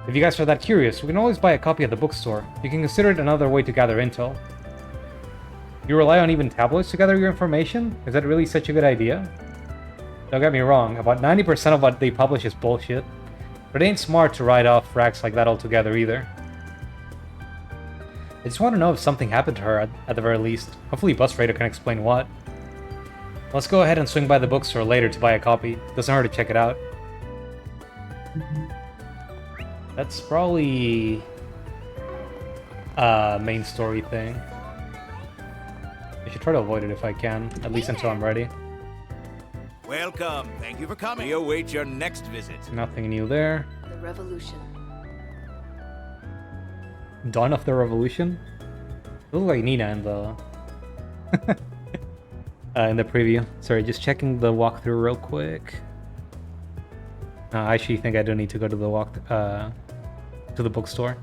If you guys are that curious, we can always buy a copy at the bookstore. You can consider it another way to gather intel. You rely on even tabloids to gather your information? Is that really such a good idea? Don't get me wrong, about 90% of what they publish is bullshit. But it ain't smart to write off racks like that altogether either. I just want to know if something happened to her at the very least. Hopefully Bus Raider can explain what. Let's go ahead and swing by the bookstore later to buy a copy. Doesn't hurt to check it out. That's probably a main story thing. I should try to avoid it if I can, at least until I'm ready. Welcome. Thank you for coming. We await your next visit. Nothing new there. The revolution. Dawn of the Revolution? Looks like Nina in the in the preview. Sorry, just checking the walkthrough real quick. I actually think I do need to go to the to the bookstore.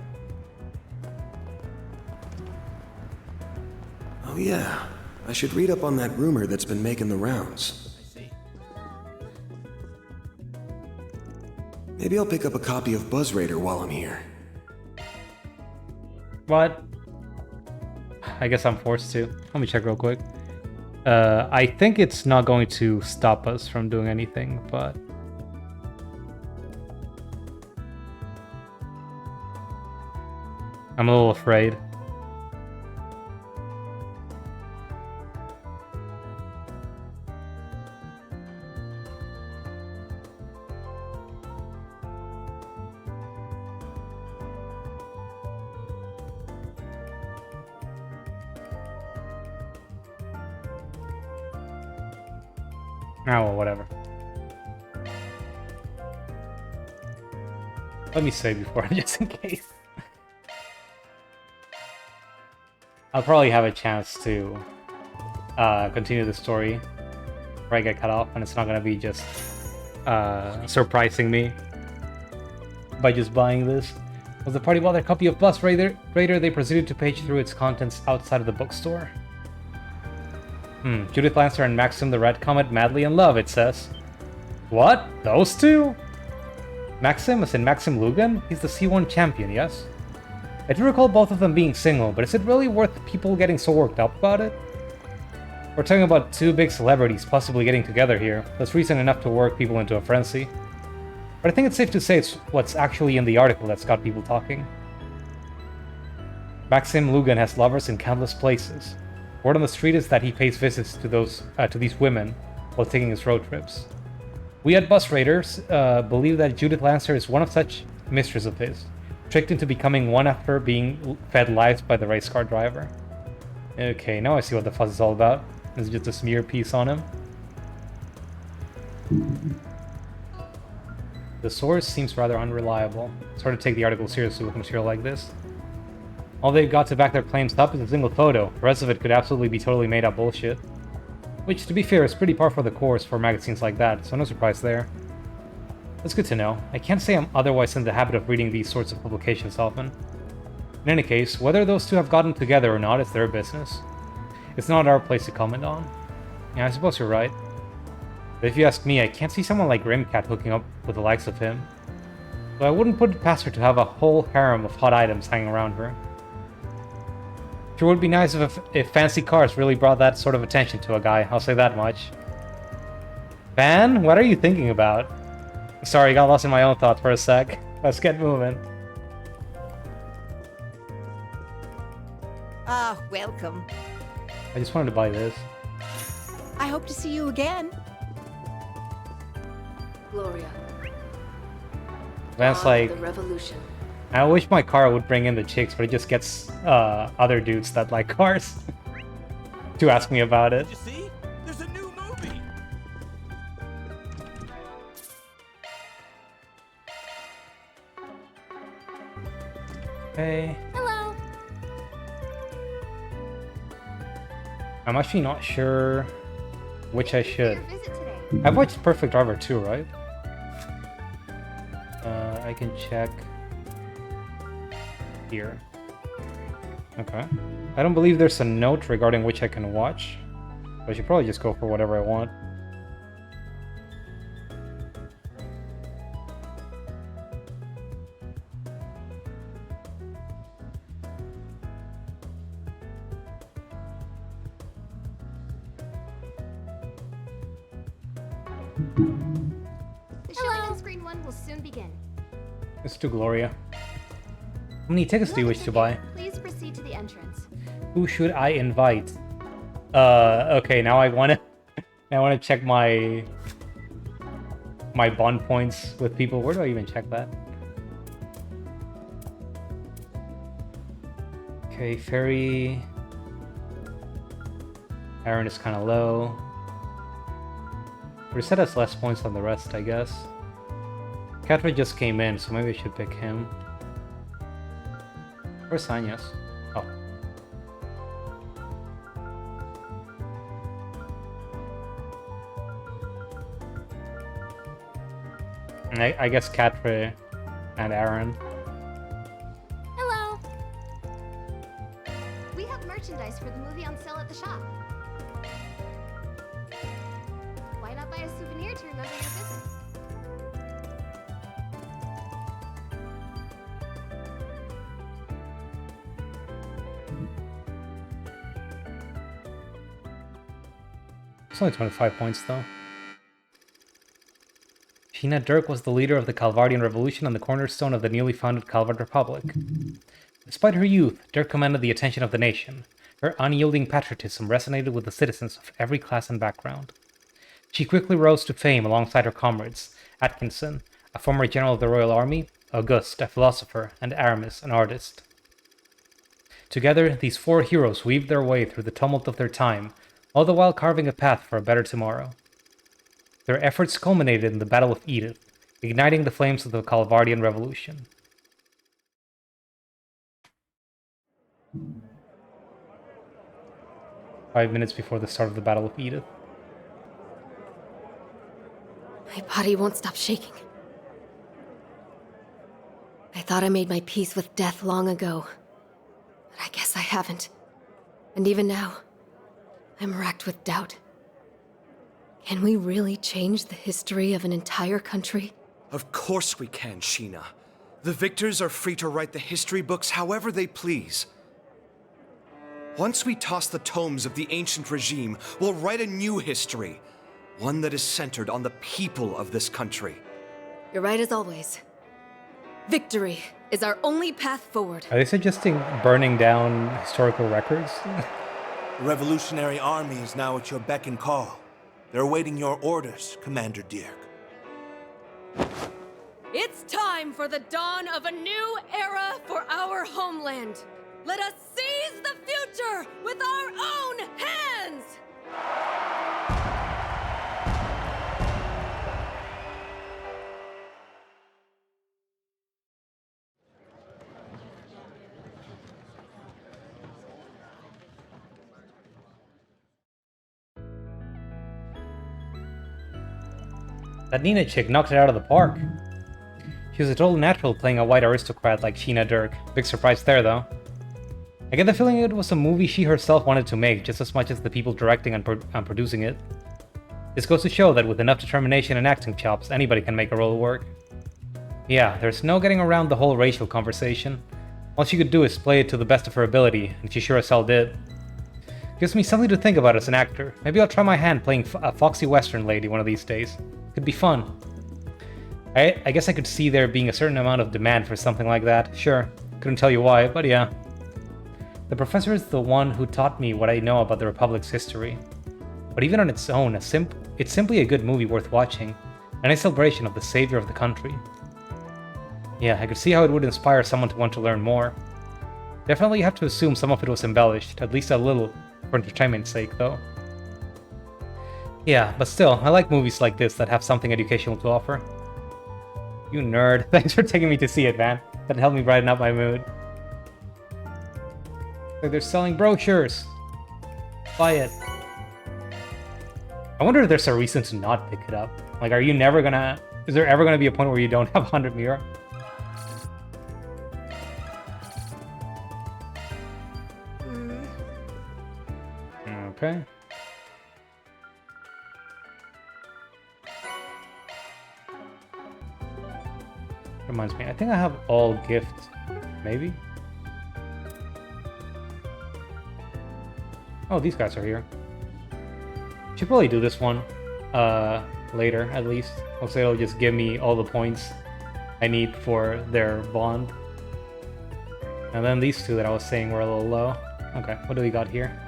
Oh yeah, I should read up on that rumor that's been making the rounds. I see. Maybe I'll pick up a copy of Buzz Raider while I'm here. What? I guess I'm forced to. Let me check real quick. I think it's not going to stop us from doing anything, but... I'm a little afraid. Ah, well, whatever. Let me save before, just in case. I'll probably have a chance to continue the story before I get cut off, and it's not gonna be just surprising me by just buying this. Was the party bought their copy of Bus Raider, they proceeded to page through its contents outside of the bookstore. Judith Lancer and Maxim the Red Comet madly in love, it says. What? Those two? Maxim, as in Maxim Lugan? He's the C1 champion, yes? I do recall both of them being single, but is it really worth people getting so worked up about it? We're talking about two big celebrities possibly getting together here. That's reason enough to work people into a frenzy. But I think it's safe to say it's what's actually in the article that's got people talking. Maxim Lugan has lovers in countless places. Word on the street is that he pays visits to these women while taking his road trips. We at Bus Raiders believe that Judith Lancer is one of such mistress of his, tricked into becoming one after being fed lies by the race car driver. Okay, now I see what the fuss is all about. It's just a smear piece on him. The source seems rather unreliable. It's hard to take the article seriously with material like this. All they've got to back their claims up is a single photo. The rest of it could absolutely be totally made up bullshit. Which, to be fair, is pretty par for the course for magazines like that, so no surprise there. That's good to know. I can't say I'm otherwise in the habit of reading these sorts of publications often. In any case, whether those two have gotten together or not is their business. It's not our place to comment on. Yeah, I suppose you're right. But if you ask me, I can't see someone like Grimcat hooking up with the likes of him. So I wouldn't put it past her to have a whole harem of hot items hanging around her. Sure would be nice if fancy cars really brought that sort of attention to a guy, I'll say that much. Van, what are you thinking about? Sorry, I got lost in my own thoughts for a sec. Let's get moving. Ah, welcome. I just wanted to buy this. I hope to see you again. Gloria. Van's like, the revolution. I wish my car would bring in the chicks, but it just gets other dudes that like cars to ask me about it. You see? There's a new movie. Hey. Hello. I'm actually not sure which I should. I've watched Perfect Driver 2, right? I can check here. Okay. I don't believe there's a note regarding which I can watch. But I should probably just go for whatever I want. The showing on screen 1 will soon begin. Let's do Gloria. How many tickets do you wish to buy? Please proceed to the entrance. Who should I invite? Okay, now I wanna check my bond points with people. Where do I even check that? Okay, Ferry. Aaron is kind of low. Reset has less points than the rest, I guess. Catherine just came in, so maybe I should pick him. Where's Sanyas? Oh. And I guess Catre and Aaron. Hello! We have merchandise for the movie on sale at the shop. Why not buy a souvenir to remember your visit? It's only 25 points, though. Sheena Dirk was the leader of the Calvardian Revolution and the cornerstone of the newly founded Calvard Republic. Despite her youth, Dirk commanded the attention of the nation. Her unyielding patriotism resonated with the citizens of every class and background. She quickly rose to fame alongside her comrades, Atkinson, a former general of the Royal Army, Auguste, a philosopher, and Aramis, an artist. Together, these four heroes weaved their way through the tumult of their time, all the while carving a path for a better tomorrow. Their efforts culminated in the Battle of Edith, igniting the flames of the Calvardian Revolution. "5 minutes before the start of the Battle of Edith." My body won't stop shaking. I thought I made my peace with death long ago, but I guess I haven't. And even now, I'm racked with doubt. Can we really change the history of an entire country? Of course we can, Sheena. The victors are free to write the history books however they please. Once we toss the tomes of the ancient regime, we'll write a new history. One that is centered on the people of this country. You're right as always. Victory is our only path forward. Are they suggesting burning down historical records? The Revolutionary Army is now at your beck and call. They're awaiting your orders, Commander Dirk. It's time for the dawn of a new era for our homeland. Let us seize the future with our own hands! That Nina chick knocked it out of the park. She was a total natural playing a white aristocrat like Sheena Dirk. Big surprise there, though. I get the feeling it was a movie she herself wanted to make just as much as the people directing and producing it. This goes to show that with enough determination and acting chops, anybody can make a role work. Yeah, there's no getting around the whole racial conversation. All she could do is play it to the best of her ability, and she sure as hell did. Gives me something to think about as an actor. Maybe I'll try my hand playing a foxy western lady one of these days. Could be fun. I guess I could see there being a certain amount of demand for something like that. Sure, couldn't tell you why, but yeah. The professor is the one who taught me what I know about the Republic's history. But even on its own, it's simply a good movie worth watching. A nice celebration of the savior of the country. Yeah, I could see how it would inspire someone to want to learn more. Definitely have to assume some of it was embellished, at least a little, for entertainment's sake though. Yeah, but still, I like movies like this that have something educational to offer. You nerd. Thanks for taking me to see it, man. That helped me brighten up my mood. Like they're selling brochures. Buy it. I wonder if there's a reason to not pick it up. Like, are you never gonna... Is there ever gonna be a point where you don't have 100 Mira? Okay. Reminds me, I think I have all gifts, maybe? Oh, these guys are here. Should probably do this one later, at least. I'll say it'll just give me all the points I need for their bond. And then these two that I was saying were a little low. Okay, what do we got here?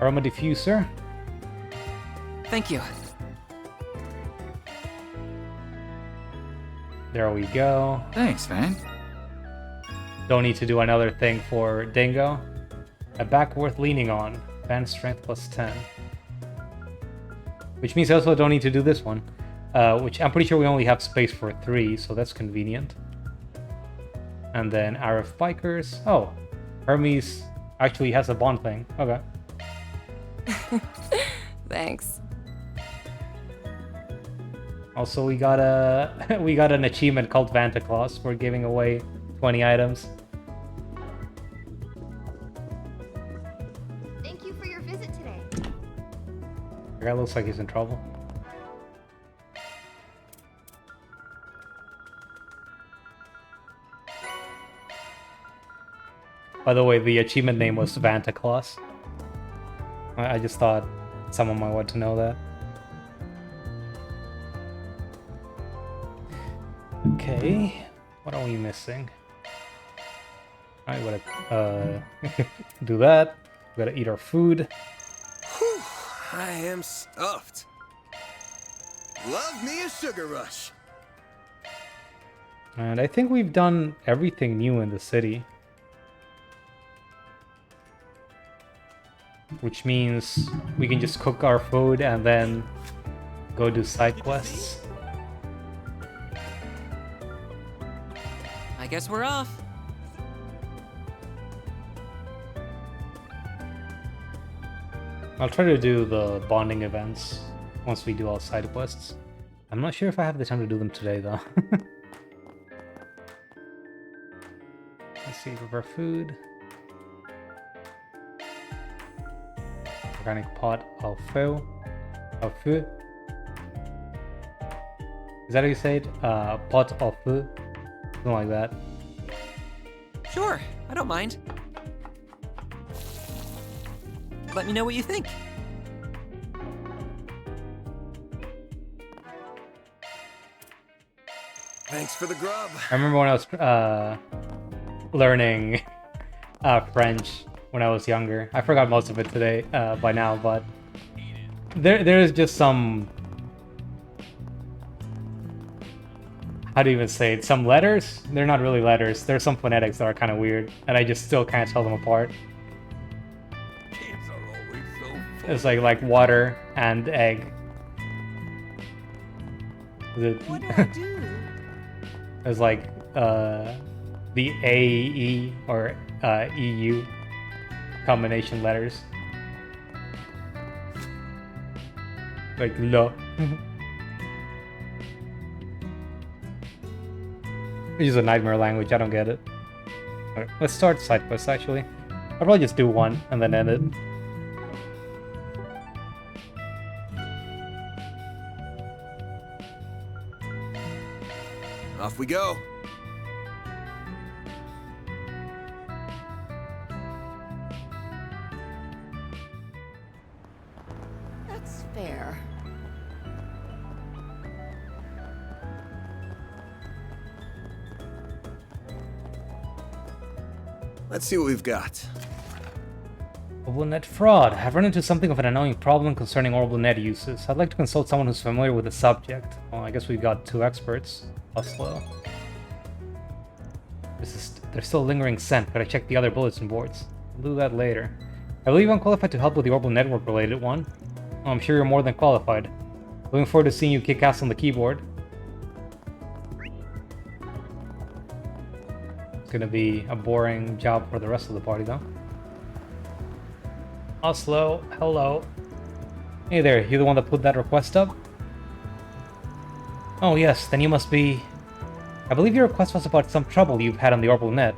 Aroma diffuser. Thank you. There we go. Thanks, man. Don't need to do another thing for Dingo. A back worth leaning on. Band strength plus 10. Which means I also don't need to do this one. Which I'm pretty sure we only have space for 3, so that's convenient. And then RF Bikers. Oh, Hermes actually has a bond thing. Okay. Thanks. Also, we got an achievement called Vanta Claus for giving away 20 items. Thank you for your visit today. The guy looks like he's in trouble. By the way, the achievement name was Vanta Claus. I just thought someone might want to know that. Okay, what are we missing? I gotta do that. We gotta eat our food. Whew, I am stuffed. Love me a sugar rush. And I think we've done everything new in the city. Which means we can just cook our food and then go do side quests. I guess we're off. I'll try to do the bonding events once we do all side quests. I'm not sure if I have the time to do them today though. Let's see, prepare food. Organic pot of feu. Is that how you say it? Pot of feu? Something like that. Sure, I don't mind. Let me know what you think. Thanks for the grub. I remember when I was learning French when I was younger. I forgot most of it today by now, but there is just some... How do you even say it? Some letters? They're not really letters. There's some phonetics that are kind of weird, and I just still can't tell them apart. It's like water and egg. What do I do? It's like the AE or EU combination letters. Like lo. It's just a nightmare language, I don't get it. Alright, let's start side quests actually. I'll probably just do one and then end it. Off we go. That's fair. Let's see what we've got. Orbital net fraud. I've run into something of an annoying problem concerning orbital net uses. I'd like to consult someone who's familiar with the subject. Well, I guess we've got 2 experts. Oslo. There's still a lingering scent. Gotta check the other bulletin boards. I'll do that later. I believe I'm qualified to help with the orbital network related one. Oh, I'm sure you're more than qualified. Looking forward to seeing you kick ass on the keyboard. It's gonna be a boring job for the rest of the party though. Oslo, hello. Hey there, you the one that put that request up? Oh yes, then you must be... I believe your request was about some trouble you've had on the orbital net.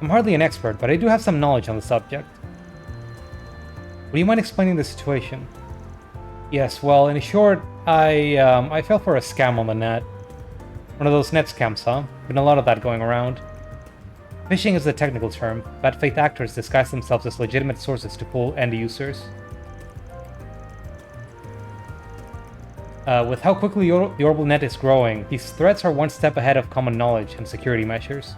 I'm hardly an expert, but I do have some knowledge on the subject. Would you mind explaining the situation? Yes, well, in short, I fell for a scam on the net. One of those net scams, huh? Been a lot of that going around. Phishing is the technical term. Bad faith actors disguise themselves as legitimate sources to fool end users. With how quickly the orbital net is growing, these threats are one step ahead of common knowledge and security measures.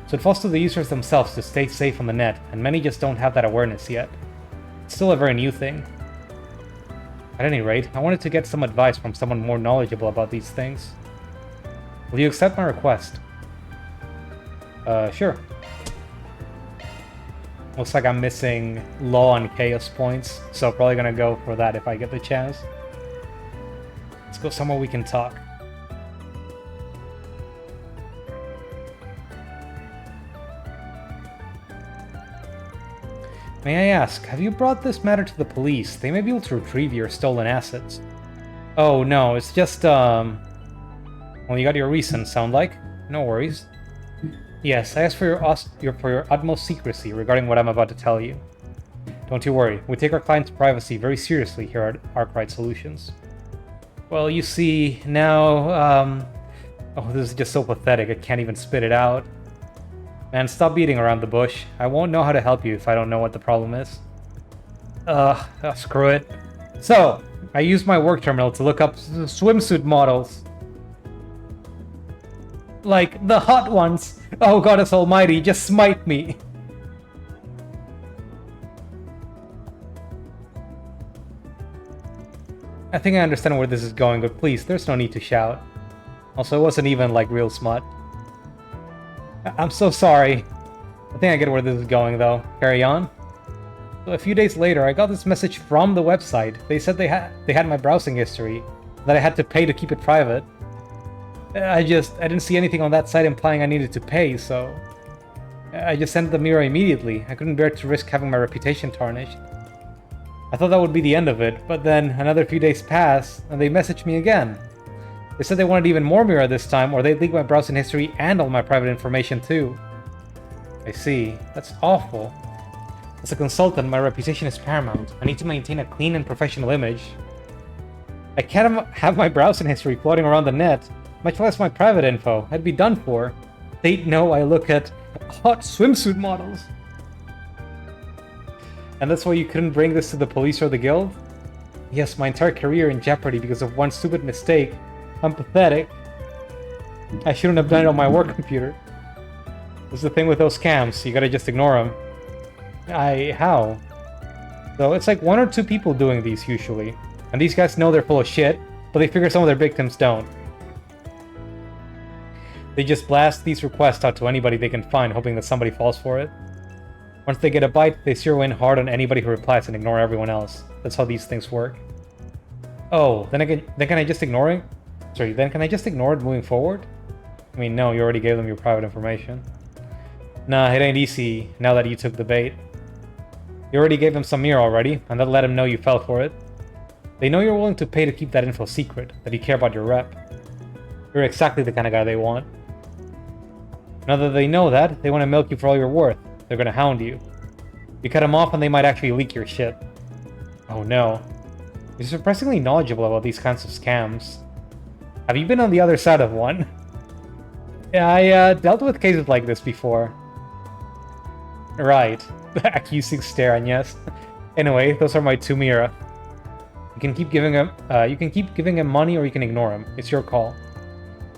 So it falls to the users themselves to stay safe on the net, and many just don't have that awareness yet. It's still a very new thing. At any rate, I wanted to get some advice from someone more knowledgeable about these things. Will you accept my request? Sure. Looks like I'm missing law and chaos points, so probably gonna go for that if I get the chance. Let's go somewhere we can talk. May I ask, have you brought this matter to the police? They may be able to retrieve your stolen assets. Oh no, it's just, well, you got your reason, sound like? No worries. Yes, I asked for your utmost secrecy regarding what I'm about to tell you. Don't you worry, we take our clients' privacy very seriously here at Arkwright Solutions. Well, you see, now, oh, this is just so pathetic, I can't even spit it out. Man, stop beating around the bush. I won't know how to help you if I don't know what the problem is. Screw it. So, I used my work terminal to look up swimsuit models. Like, the hot ones. Oh, goddess almighty, just smite me. I think I understand where this is going, but please, there's no need to shout. Also, it wasn't even, like, real smut. I'm so sorry. I think I get where this is going, though. Carry on. So a few days later, I got this message from the website. They said they had my browsing history, that I had to pay to keep it private. I didn't see anything on that site implying I needed to pay, so... I just sent the mirror immediately. I couldn't bear to risk having my reputation tarnished. I thought that would be the end of it, but then another few days passed, and they messaged me again. They said they wanted even more mirror this time, or they'd leak my browsing history and all my private information too. I see. That's awful. As a consultant, my reputation is paramount. I need to maintain a clean and professional image. I can't have my browsing history floating around the net, much less my private info. I'd be done for. They'd know I look at hot swimsuit models. And that's why you couldn't bring this to the police or the guild? Yes, my entire career in jeopardy because of one stupid mistake. I'm pathetic. I shouldn't have done it on my work computer. That's the thing with those scams, you gotta just ignore them. How? So it's like 1 or 2 people doing these usually. And these guys know they're full of shit, but they figure some of their victims don't. They just blast these requests out to anybody they can find, hoping that somebody falls for it. Once they get a bite, they zero in hard on anybody who replies and ignore everyone else. That's how these things work. Oh, then can I just ignore it? Sorry, then can I just ignore it moving forward? I mean, no, you already gave them your private information. Nah, it ain't easy now that you took the bait. You already gave them some mirror already, and that let them know you fell for it. They know you're willing to pay to keep that info secret, that you care about your rep. You're exactly the kind of guy they want. Now that they know that, they want to milk you for all you're worth. They're gonna hound you. You cut them off and they might actually leak your shit. Oh no. You're surprisingly knowledgeable about these kinds of scams. Have you been on the other side of one? Yeah, I dealt with cases like this before. Right. The accusing stare, and yes. Anyway, those are my 2 Mira. You can keep giving him money or you can ignore him. It's your call.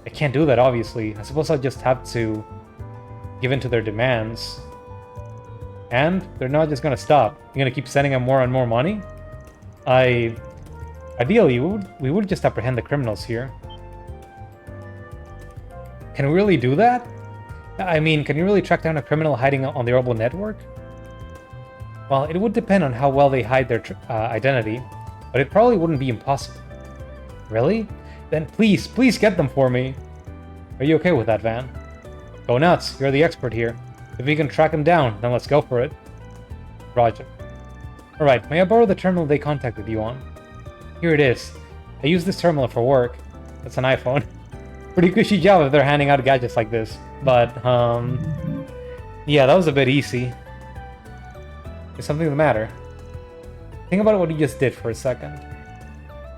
I can't do that, obviously. I suppose I'll just have to give in to their demands. And they're not just gonna stop. You're gonna keep sending them more and more money? Ideally, we would just apprehend the criminals here. Can we really do that? I mean, can you really track down a criminal hiding on the orbital network? Well, it would depend on how well they hide their identity, but it probably wouldn't be impossible. Really? Then please get them for me. Are you okay with that, Van? Go nuts, you're the expert here. If we can track them down, then let's go for it. Roger. Alright, may I borrow the terminal they contacted you on? Here it is. I use this terminal for work. That's an iPhone. Pretty cushy job if they're handing out gadgets like this. But, yeah, that was a bit easy. Is something the matter? Think about what you just did for a second.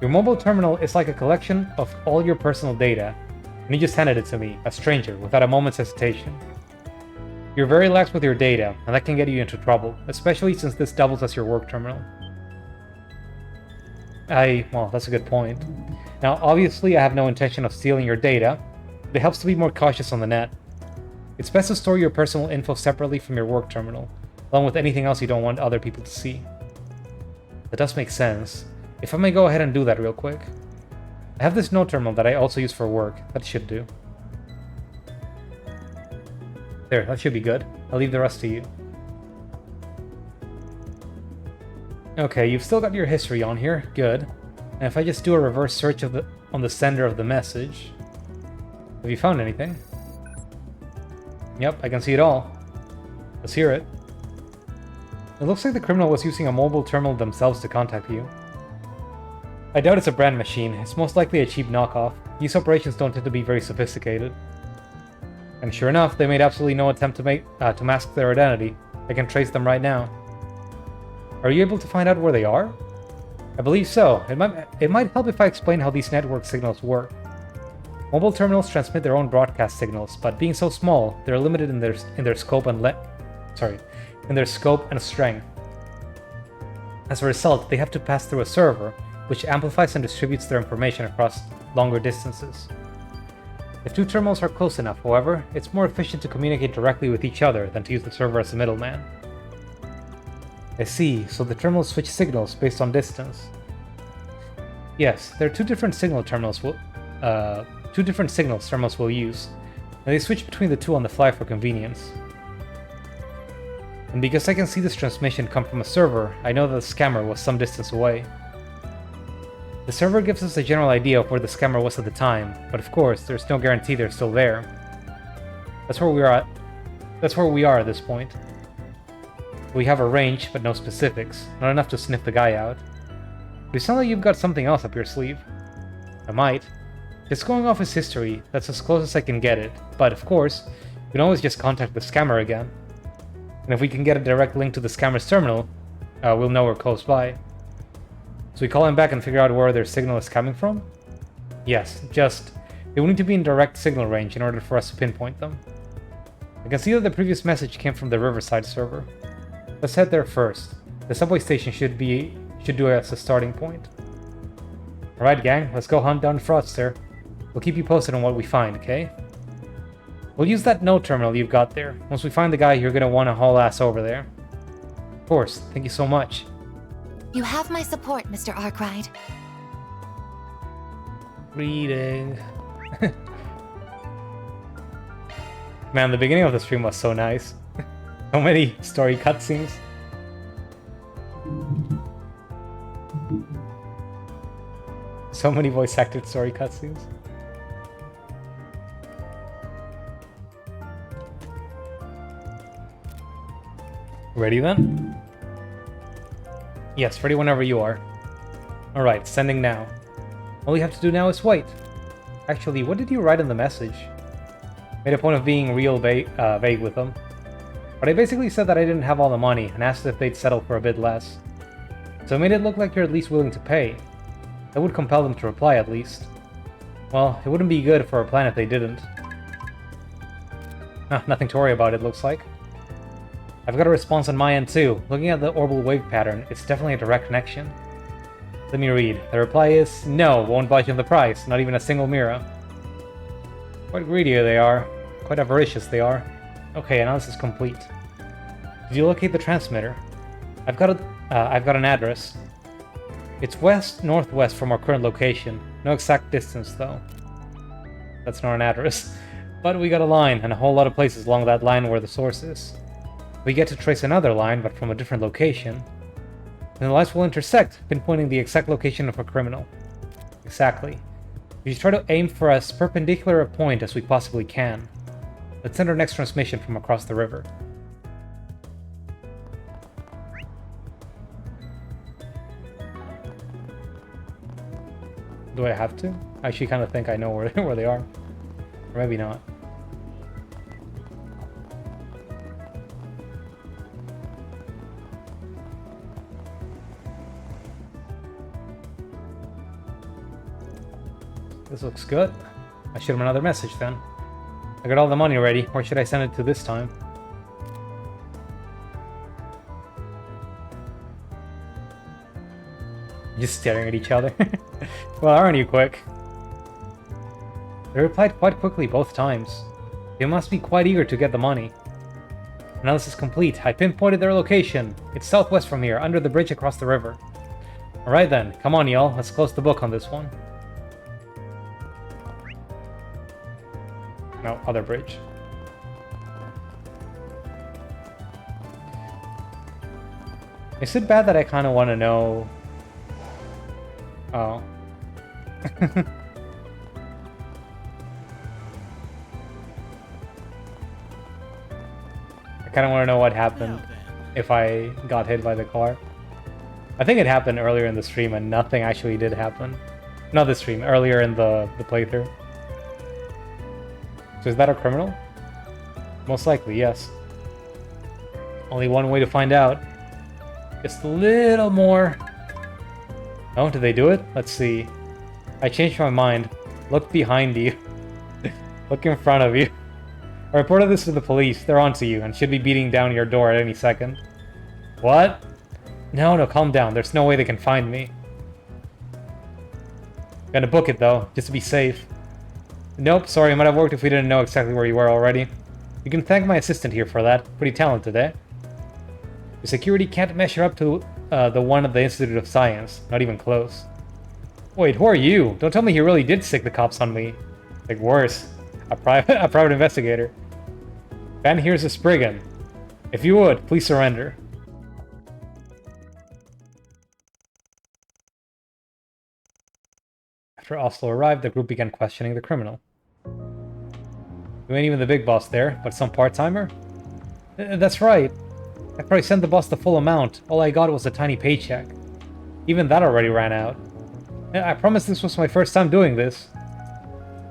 Your mobile terminal is like a collection of all your personal data, and you just handed it to me, a stranger, without a moment's hesitation. You're very lax with your data, and that can get you into trouble, especially since this doubles as your work terminal. Well, that's a good point. Now, obviously I have no intention of stealing your data, but it helps to be more cautious on the net. It's best to store your personal info separately from your work terminal, along with anything else you don't want other people to see. That does make sense. If I may go ahead and do that real quick. I have this note terminal that I also use for work. That should do. There, that should be good. I'll leave the rest to you. Okay, you've still got your history on here. Good. And if I just do a reverse search on the sender of the message... Have you found anything? Yep, I can see it all. Let's hear it. It looks like the criminal was using a mobile terminal themselves to contact you. I doubt it's a brand machine. It's most likely a cheap knockoff. These operations don't tend to be very sophisticated. And sure enough, they made absolutely no attempt to mask their identity. I can trace them right now. Are you able to find out where they are? I believe so. It might help if I explain how these network signals work. Mobile terminals transmit their own broadcast signals, but being so small, they're limited in their scope and strength. As a result, they have to pass through a server, which amplifies and distributes their information across longer distances. If two terminals are close enough, however, it's more efficient to communicate directly with each other than to use the server as a middleman. I see, so the terminals switch signals based on distance. Yes, there are two different signals terminals will use, and they switch between the two on the fly for convenience. And because I can see this transmission come from a server, I know that the scammer was some distance away. The server gives us a general idea of where the scammer was at the time, but of course, there's no guarantee they're still there. That's where we are at this point. We have a range, but no specifics, not enough to sniff the guy out. You sound like you've got something else up your sleeve. I might. Just going off his history, that's as close as I can get it, but of course, you can always just contact the scammer again. And if we can get a direct link to the scammer's terminal, we'll know we're close by. So we call him back and figure out where their signal is coming from? Yes, they will need to be in direct signal range in order for us to pinpoint them. I can see that the previous message came from the Riverside server. Let's head there first. The subway station should do as a starting point. Alright gang, let's go hunt down Fraudster. We'll keep you posted on what we find, okay? We'll use that node terminal you've got there. Once we find the guy, you're gonna want to haul ass over there. Of course, thank you so much. You have my support, Mr. Arkwright. Reading. Man, the beginning of the stream was so nice. So many story cutscenes. So many voice acted story cutscenes. Ready then? Yes, ready whenever you are. Alright, sending now. All you have to do now is wait. Actually, what did you write in the message? Made a point of being real vague with them. But I basically said that I didn't have all the money and asked if they'd settle for a bit less. So it made it look like you're at least willing to pay. That would compel them to reply at least. Well, it wouldn't be good for our plan if they didn't. Nothing to worry about, it looks like. I've got a response on my end too. Looking at the orbital wave pattern, it's definitely a direct connection. Let me read. The reply is, no, won't budge on the price, not even a single mira. Quite greedy they are. Quite avaricious they are. Okay, analysis complete. Did you locate the transmitter? I've got an address. It's west-northwest from our current location. No exact distance though. That's not an address. But we got a line, and a whole lot of places along that line where the source is. We get to trace another line, but from a different location. And the lines will intersect, pinpointing the exact location of a criminal. Exactly. We should try to aim for as perpendicular a point as we possibly can. Let's send our next transmission from across the river. Do I have to? I actually kind of think I know where, where they are. Or maybe not. This looks good. I shoot him another message then. I got all the money ready. Where should I send it to this time? Just staring at each other. Well, aren't you quick? They replied quite quickly both times. They must be quite eager to get the money. Analysis complete. I pinpointed their location. It's southwest from here, under the bridge across the river. Alright then, come on y'all, let's close the book on this one. No, other bridge. Is it bad that I kind of want to know... Oh. I kind of want to know what happened if I got hit by the car. I think it happened earlier in the stream and nothing actually did happen. Not the stream, earlier in the playthrough. So is that a criminal? Most likely, yes. Only one way to find out. Just a little more. Oh, did they do it? Let's see. I changed my mind. Look behind you. Look in front of you. I reported this to the police. They're onto you and should be beating down your door at any second. What? No, calm down. There's no way they can find me. Gonna book it though, just to be safe. Nope, sorry, it might have worked if we didn't know exactly where you were already. You can thank my assistant here for that. Pretty talented, eh? The security can't measure up to the one at the Institute of Science. Not even close. Wait, who are you? Don't tell me he really did stick the cops on me. Like worse, a private investigator. Ben, here's a Spriggan. If you would, please surrender. After Oslo arrived, the group began questioning the criminal. You ain't even the big boss there, but some part-timer? That's right. After I sent the boss the full amount, all I got was a tiny paycheck. Even that already ran out. I promise this was my first time doing this.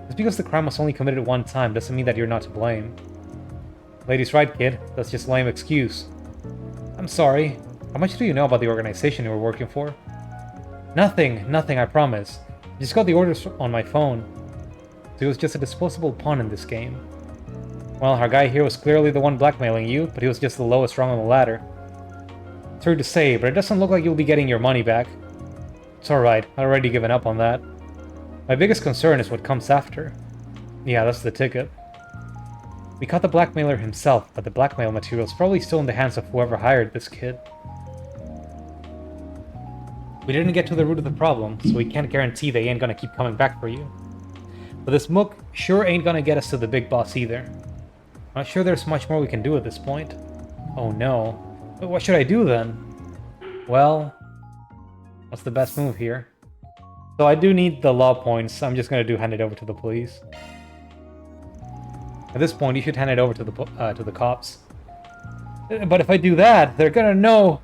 Just because the crime was only committed one time doesn't mean that you're not to blame. Lady's right, kid. That's just a lame excuse. I'm sorry. How much do you know about the organization you were working for? Nothing, I promise. I just got the orders on my phone. So he was just a disposable pawn in this game. Well, our guy here was clearly the one blackmailing you, but he was just the lowest rung on the ladder. Sorry to say, but it doesn't look like you'll be getting your money back. It's alright, I've already given up on that. My biggest concern is what comes after. Yeah, that's the ticket. We caught the blackmailer himself, but the blackmail material is probably still in the hands of whoever hired this kid. We didn't get to the root of the problem, so we can't guarantee they ain't gonna keep coming back for you. But this mook sure ain't gonna get us to the big boss either. I'm not sure there's much more we can do at this point. Oh no. But what should I do then? Well, what's the best move here? So I do need the law points. I'm just gonna hand it over to the police. At this point, you should hand it over to the cops. But if I do that, they're gonna know.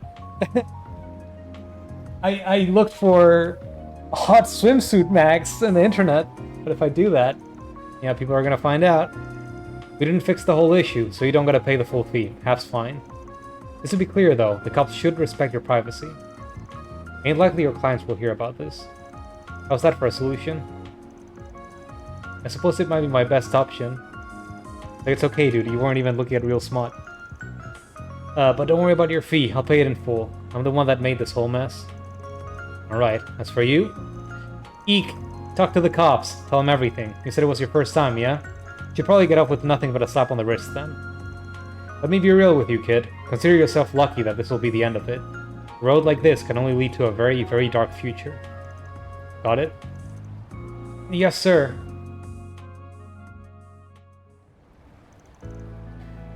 I looked for hot swimsuit mags on the internet, but if I do that, yeah, people are gonna find out. We didn't fix the whole issue, so you don't gotta pay the full fee. Half's fine. Just to be clear though, the cops should respect your privacy. Ain't likely your clients will hear about this. How's that for a solution? I suppose it might be my best option. Like, it's okay, dude, you weren't even looking at real smut. But don't worry about your fee, I'll pay it in full. I'm the one that made this whole mess. Alright, as for you? Eek! Talk to the cops, tell them everything. You said it was your first time, yeah? Should probably get off with nothing but a slap on the wrist then. Let me be real with you, kid. Consider yourself lucky that this will be the end of it. A road like this can only lead to a very, very dark future. Got it? Yes, sir.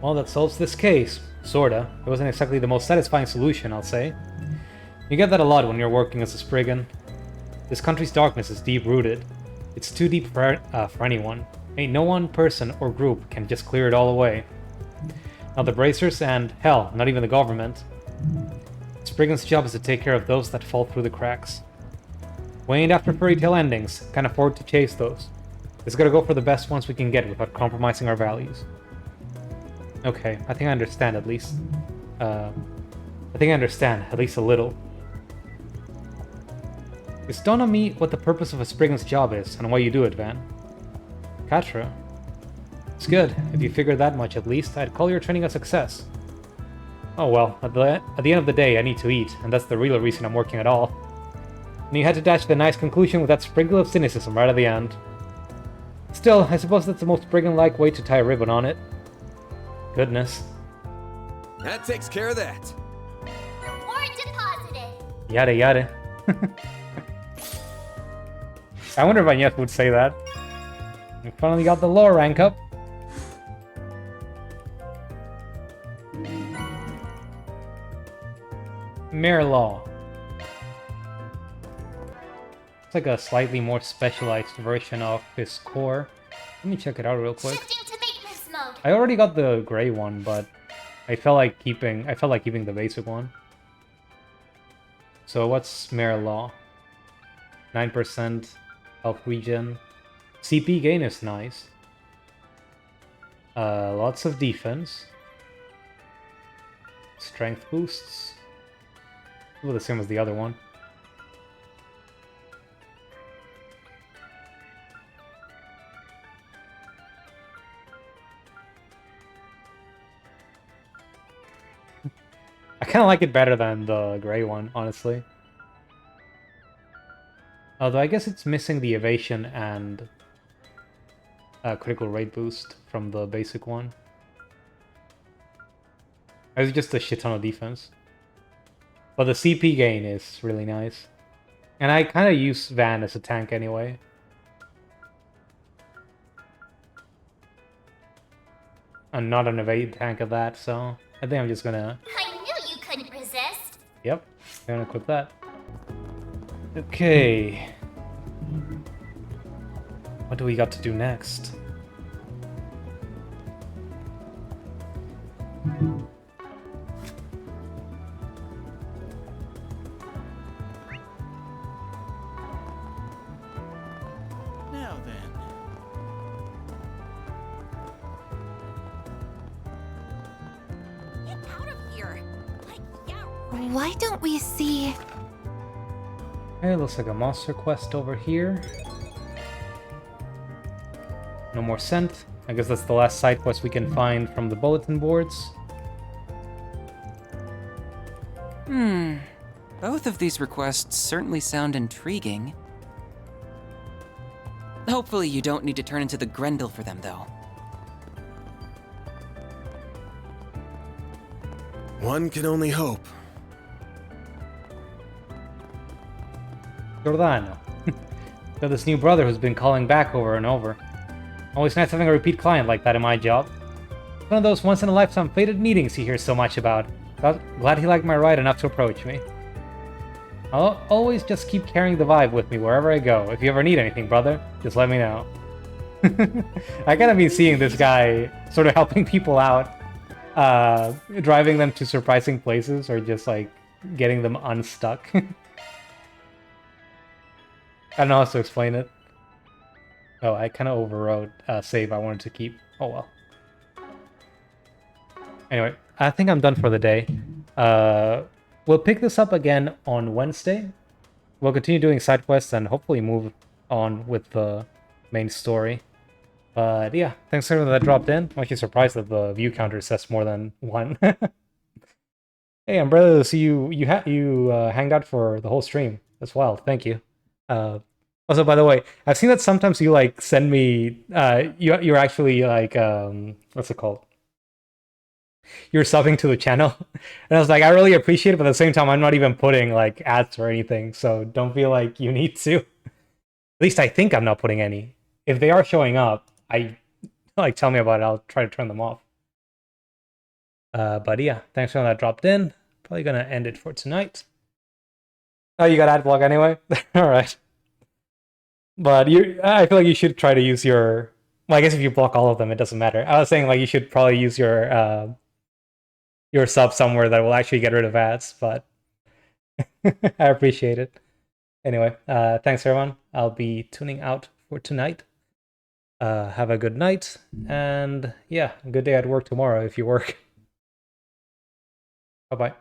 Well, that solves this case. Sorta. It wasn't exactly the most satisfying solution, I'll say. You get that a lot when you're working as a Spriggan. This country's darkness is deep-rooted. It's too deep for anyone. Ain't no one person or group can just clear it all away. Not the bracers and, hell, not even the government. Spriggan's job is to take care of those that fall through the cracks. We ain't after fairy tale endings. Can't afford to chase those. Just gotta go for the best ones we can get without compromising our values. Okay, I think I understand at least. I think I understand, at least a little. It's dawned on me what the purpose of a Spriggan's job is, and why you do it, Van. Katra. It's good. If you figured that much at least, I'd call your training a success. Oh well, at the end of the day, I need to eat, and that's the real reason I'm working at all. And you had to dash to the nice conclusion with that sprinkle of cynicism right at the end. Still, I suppose that's the most Spriggan-like way to tie a ribbon on it. Goodness. That takes care of that. Reward deposited. Yada yada. I wonder if Agnes would say that. We finally got the lore rank up. Mare Law. It's like a slightly more specialized version of his core. Let me check it out real quick. Shifting to maintenance mode. I already got the gray one, but I felt like keeping the basic one. So what's Mare Law? 9% health regen. CP gain is nice. Lots of defense. Strength boosts. Well, the same as the other one. I kind of like it better than the gray one, honestly. Although I guess it's missing the evasion and critical rate boost from the basic one. It's just a shit ton of defense. But the CP gain is really nice. And I kind of use Van as a tank anyway. I'm not an evade tank of that, so I think I'm just gonna... I knew you couldn't resist. Yep, I'm gonna equip that. Okay. What do we got to do next? Now then. Get out of here. Like, yeah, right. Why don't we see... Okay, looks like a monster quest over here. No more scent. I guess that's the last side quest we can find from the bulletin boards. Both of these requests certainly sound intriguing. Hopefully you don't need to turn into the Grendel for them, though. One can only hope. Giordano. Got this new brother who's been calling back over and over. Always nice having a repeat client like that in my job. One of those once-in-a-lifetime fated meetings you hear so much about. Glad he liked my ride enough to approach me. I'll always just keep carrying the vibe with me wherever I go. If you ever need anything, brother, just let me know. I gotta be seeing this guy sort of helping people out. Driving them to surprising places or just like getting them unstuck. I don't know how to explain it. Oh, I kind of overrode a save I wanted to keep. Oh well. Anyway, I think I'm done for the day. We'll pick this up again on Wednesday. We'll continue doing side quests and hopefully move on with the main story. But yeah, thanks for everyone that dropped in. I'm actually surprised that the view counter says more than one. Hey, I'm glad to see you. You hanged out for the whole stream as well. Thank you. Also, by the way, I've seen that sometimes you like send me. You're actually like what's it called? You're subbing to the channel, and I was like, I really appreciate it, but at the same time, I'm not even putting like ads or anything, so don't feel like you need to. At least I think I'm not putting any. If they are showing up, tell me about it. I'll try to turn them off. But yeah, thanks for everyone that dropped in. Probably gonna end it for tonight. Oh, you got ad block anyway? All right. But I feel like you should try to use your. Well, I guess if you block all of them, it doesn't matter. I was saying like you should probably use your sub somewhere that will actually get rid of ads. But I appreciate it. Anyway, thanks everyone. I'll be tuning out for tonight. Have a good night, and yeah, good day at work tomorrow if you work. Bye-bye.